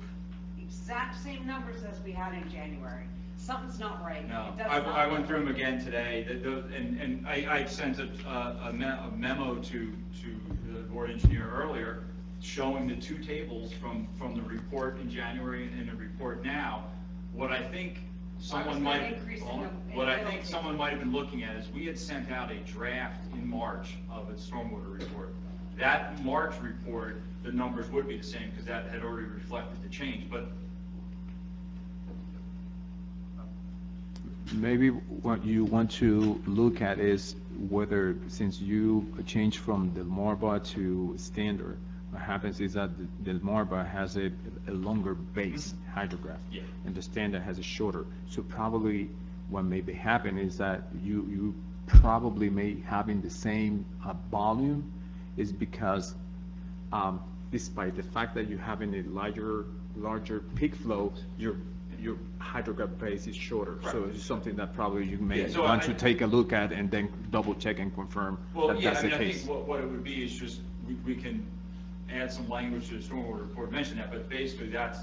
exact same numbers as we had in January. Something's not right. No, It does I not went look through them right. again today, and I sent a memo to the board engineer earlier, showing the 2 tables from the report in January and the report now. What I think someone might have been looking at is we had sent out a draft in March of a stormwater report. That March report, the numbers would be the same because that had already reflected the change, but Maybe what you want to look at is whether, since you changed from the Marba to standard, what happens is that the Marba has a longer base hydrograph. Yeah. And the standard has a shorter. So probably what may be happening is that you probably may having the same volume is because despite the fact that you're having a larger peak flow, your hydrograph base is shorter. So it's something that probably you may Yeah, so want to take a look at and then double check and confirm that that's the I case. think what it would be is just, we can add some language to the stormwater report, mention that, but basically that's,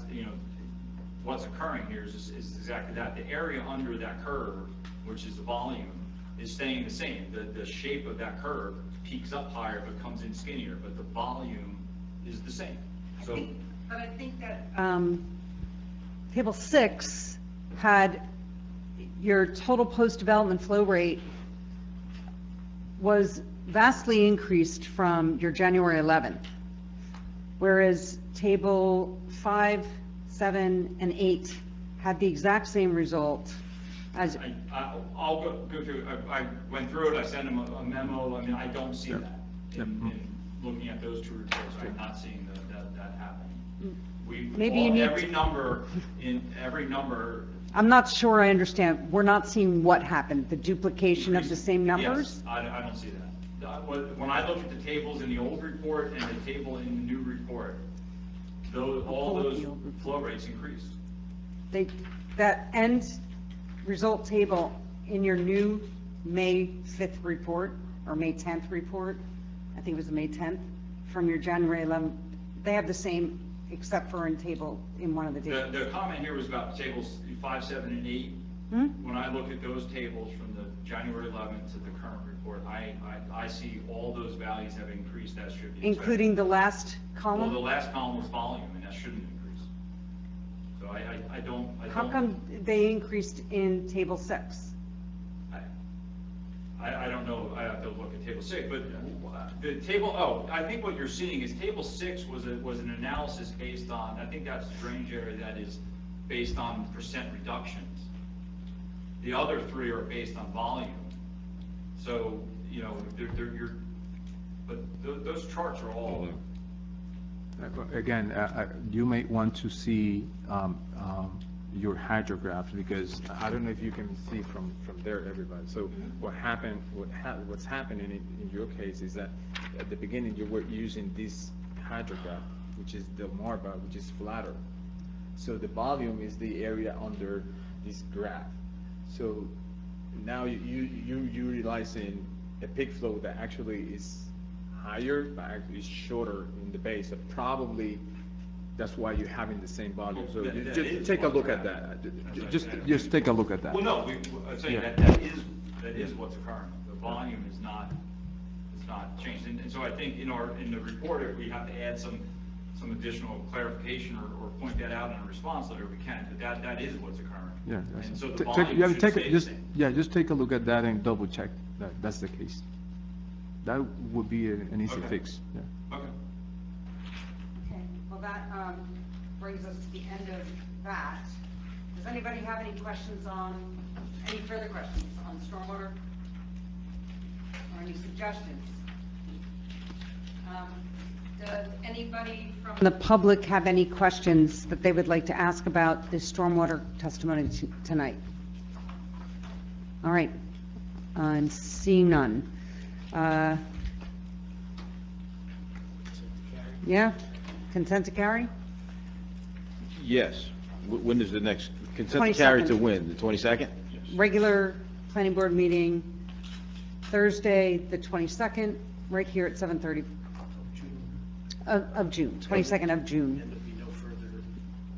what's occurring here is exactly that. The area under that curve, which is the volume, is staying the same. The shape of that curve peaks up higher but comes in skinnier, but the volume is the same. So, But I think that Table 6 had your total post-development flow rate was vastly increased from your January 11th, whereas Table 5, 7, and 8 had the exact same result as. I'll go through, I went through it, I sent him a memo. I mean, I don't see that in looking at those 2 reports. I'm not seeing that happening. Maybe you need Every number, I'm not sure I understand. We're not seeing what happened, the duplication of the same numbers? yes, I don't see that. When I look at the tables in the old report and the table in the new report, all those flow rates increased. That end result table in your new May 5th report, or May 10th report, I think it was the May 10th, from your January 11th, they have the same, except for in one of the tables. The comment here was about tables 5, 7, and 8. When I look at those tables from the January 11th to the current report, I see all those values have increased as should be. Including the last column? Well, the last column was volume, and that shouldn't increase. So I don't. How come they increased in table 6? I don't know, I have to look at table 6, but the table, I think what you're seeing is table 6 was an analysis based on, I think that's drainage area that is based on percent reductions. The other 3 are based on volume. So, but those charts are all. Again, you may want to see your hydrographs, because I don't know if you can see from there, everybody. So what's happening in your case is that at the beginning you were using this hydrograph, which is the marba, which is flatter. So the volume is the area under this graph. So now you're utilizing a peak flow that actually is higher, but actually is shorter in the base. So probably that's why you're having the same volume. So just take a look at that. Just take a look at that. Well, no, I'm saying that is what's occurring. The volume is not changed. And so I think in the report, we have to add some additional clarification or point that out in a response letter, we can, but that is what's occurring. Yeah. And so the volume should stay the same. Just take a look at that and double check that that's the case. That would be an easy fix. Yeah. Okay. Okay, well, that brings us to the end of that. Does anybody have any further questions on stormwater? Or any suggestions? Does anybody from the public have any questions that they would like to ask about this stormwater testimony tonight? All right, I'm seeing none. Yeah, consent to carry? Yes. When is the next, consent to carry to 22nd. when? The 22nd? Regular planning board meeting, Thursday, the 22nd, right here at 7:30 of June, 22nd of June. And there'll be no further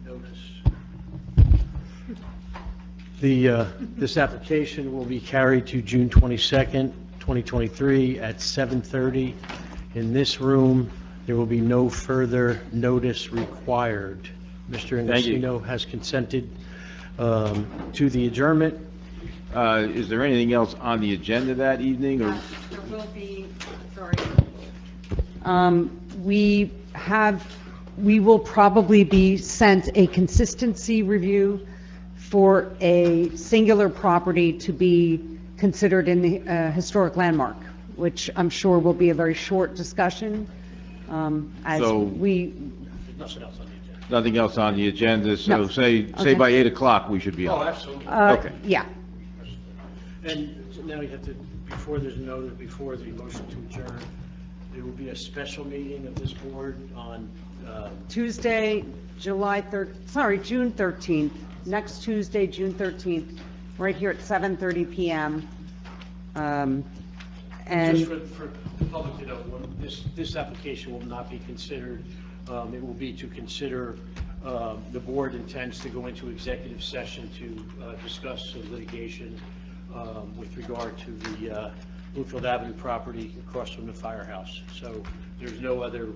notice. This application will be carried to June 22nd, 2023 at 7:30 in this room. There will be no further notice required. Mr. Thank you. Inglesino has consented to the adjournment. Is there anything else on the agenda that evening, or? There will be, sorry. We will probably be sent a consistency review for a singular property to be considered in the historic landmark, which I'm sure will be a very short discussion. Nothing else on the agenda, so No. say Okay. by 8 o'clock we should be on. Absolutely. Okay. Yeah. And now you have to, before there's a notice, before the motion to adjourn, there will be a special meeting of this board on Tuesday, June 13th, next Tuesday, June 13th, right here at 7:30 PM. And just for the public to know, this application will not be considered, it will be to consider, the board intends to go into executive session to discuss some litigation with regard to the Bluefield Avenue property across from the firehouse. So there's no other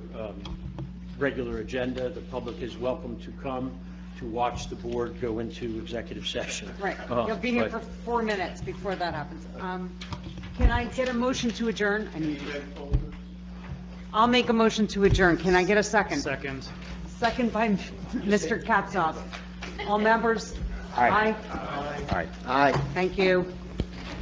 regular agenda. The public is welcome to come to watch the board go into executive session. Right, you'll be here for 4 minutes before that happens. Can I get a motion to adjourn? I'll make a motion to adjourn. Can I get a second? Second. Second by Mr. Katsov. All members? Aye. Aye. All right. Aye. Thank you.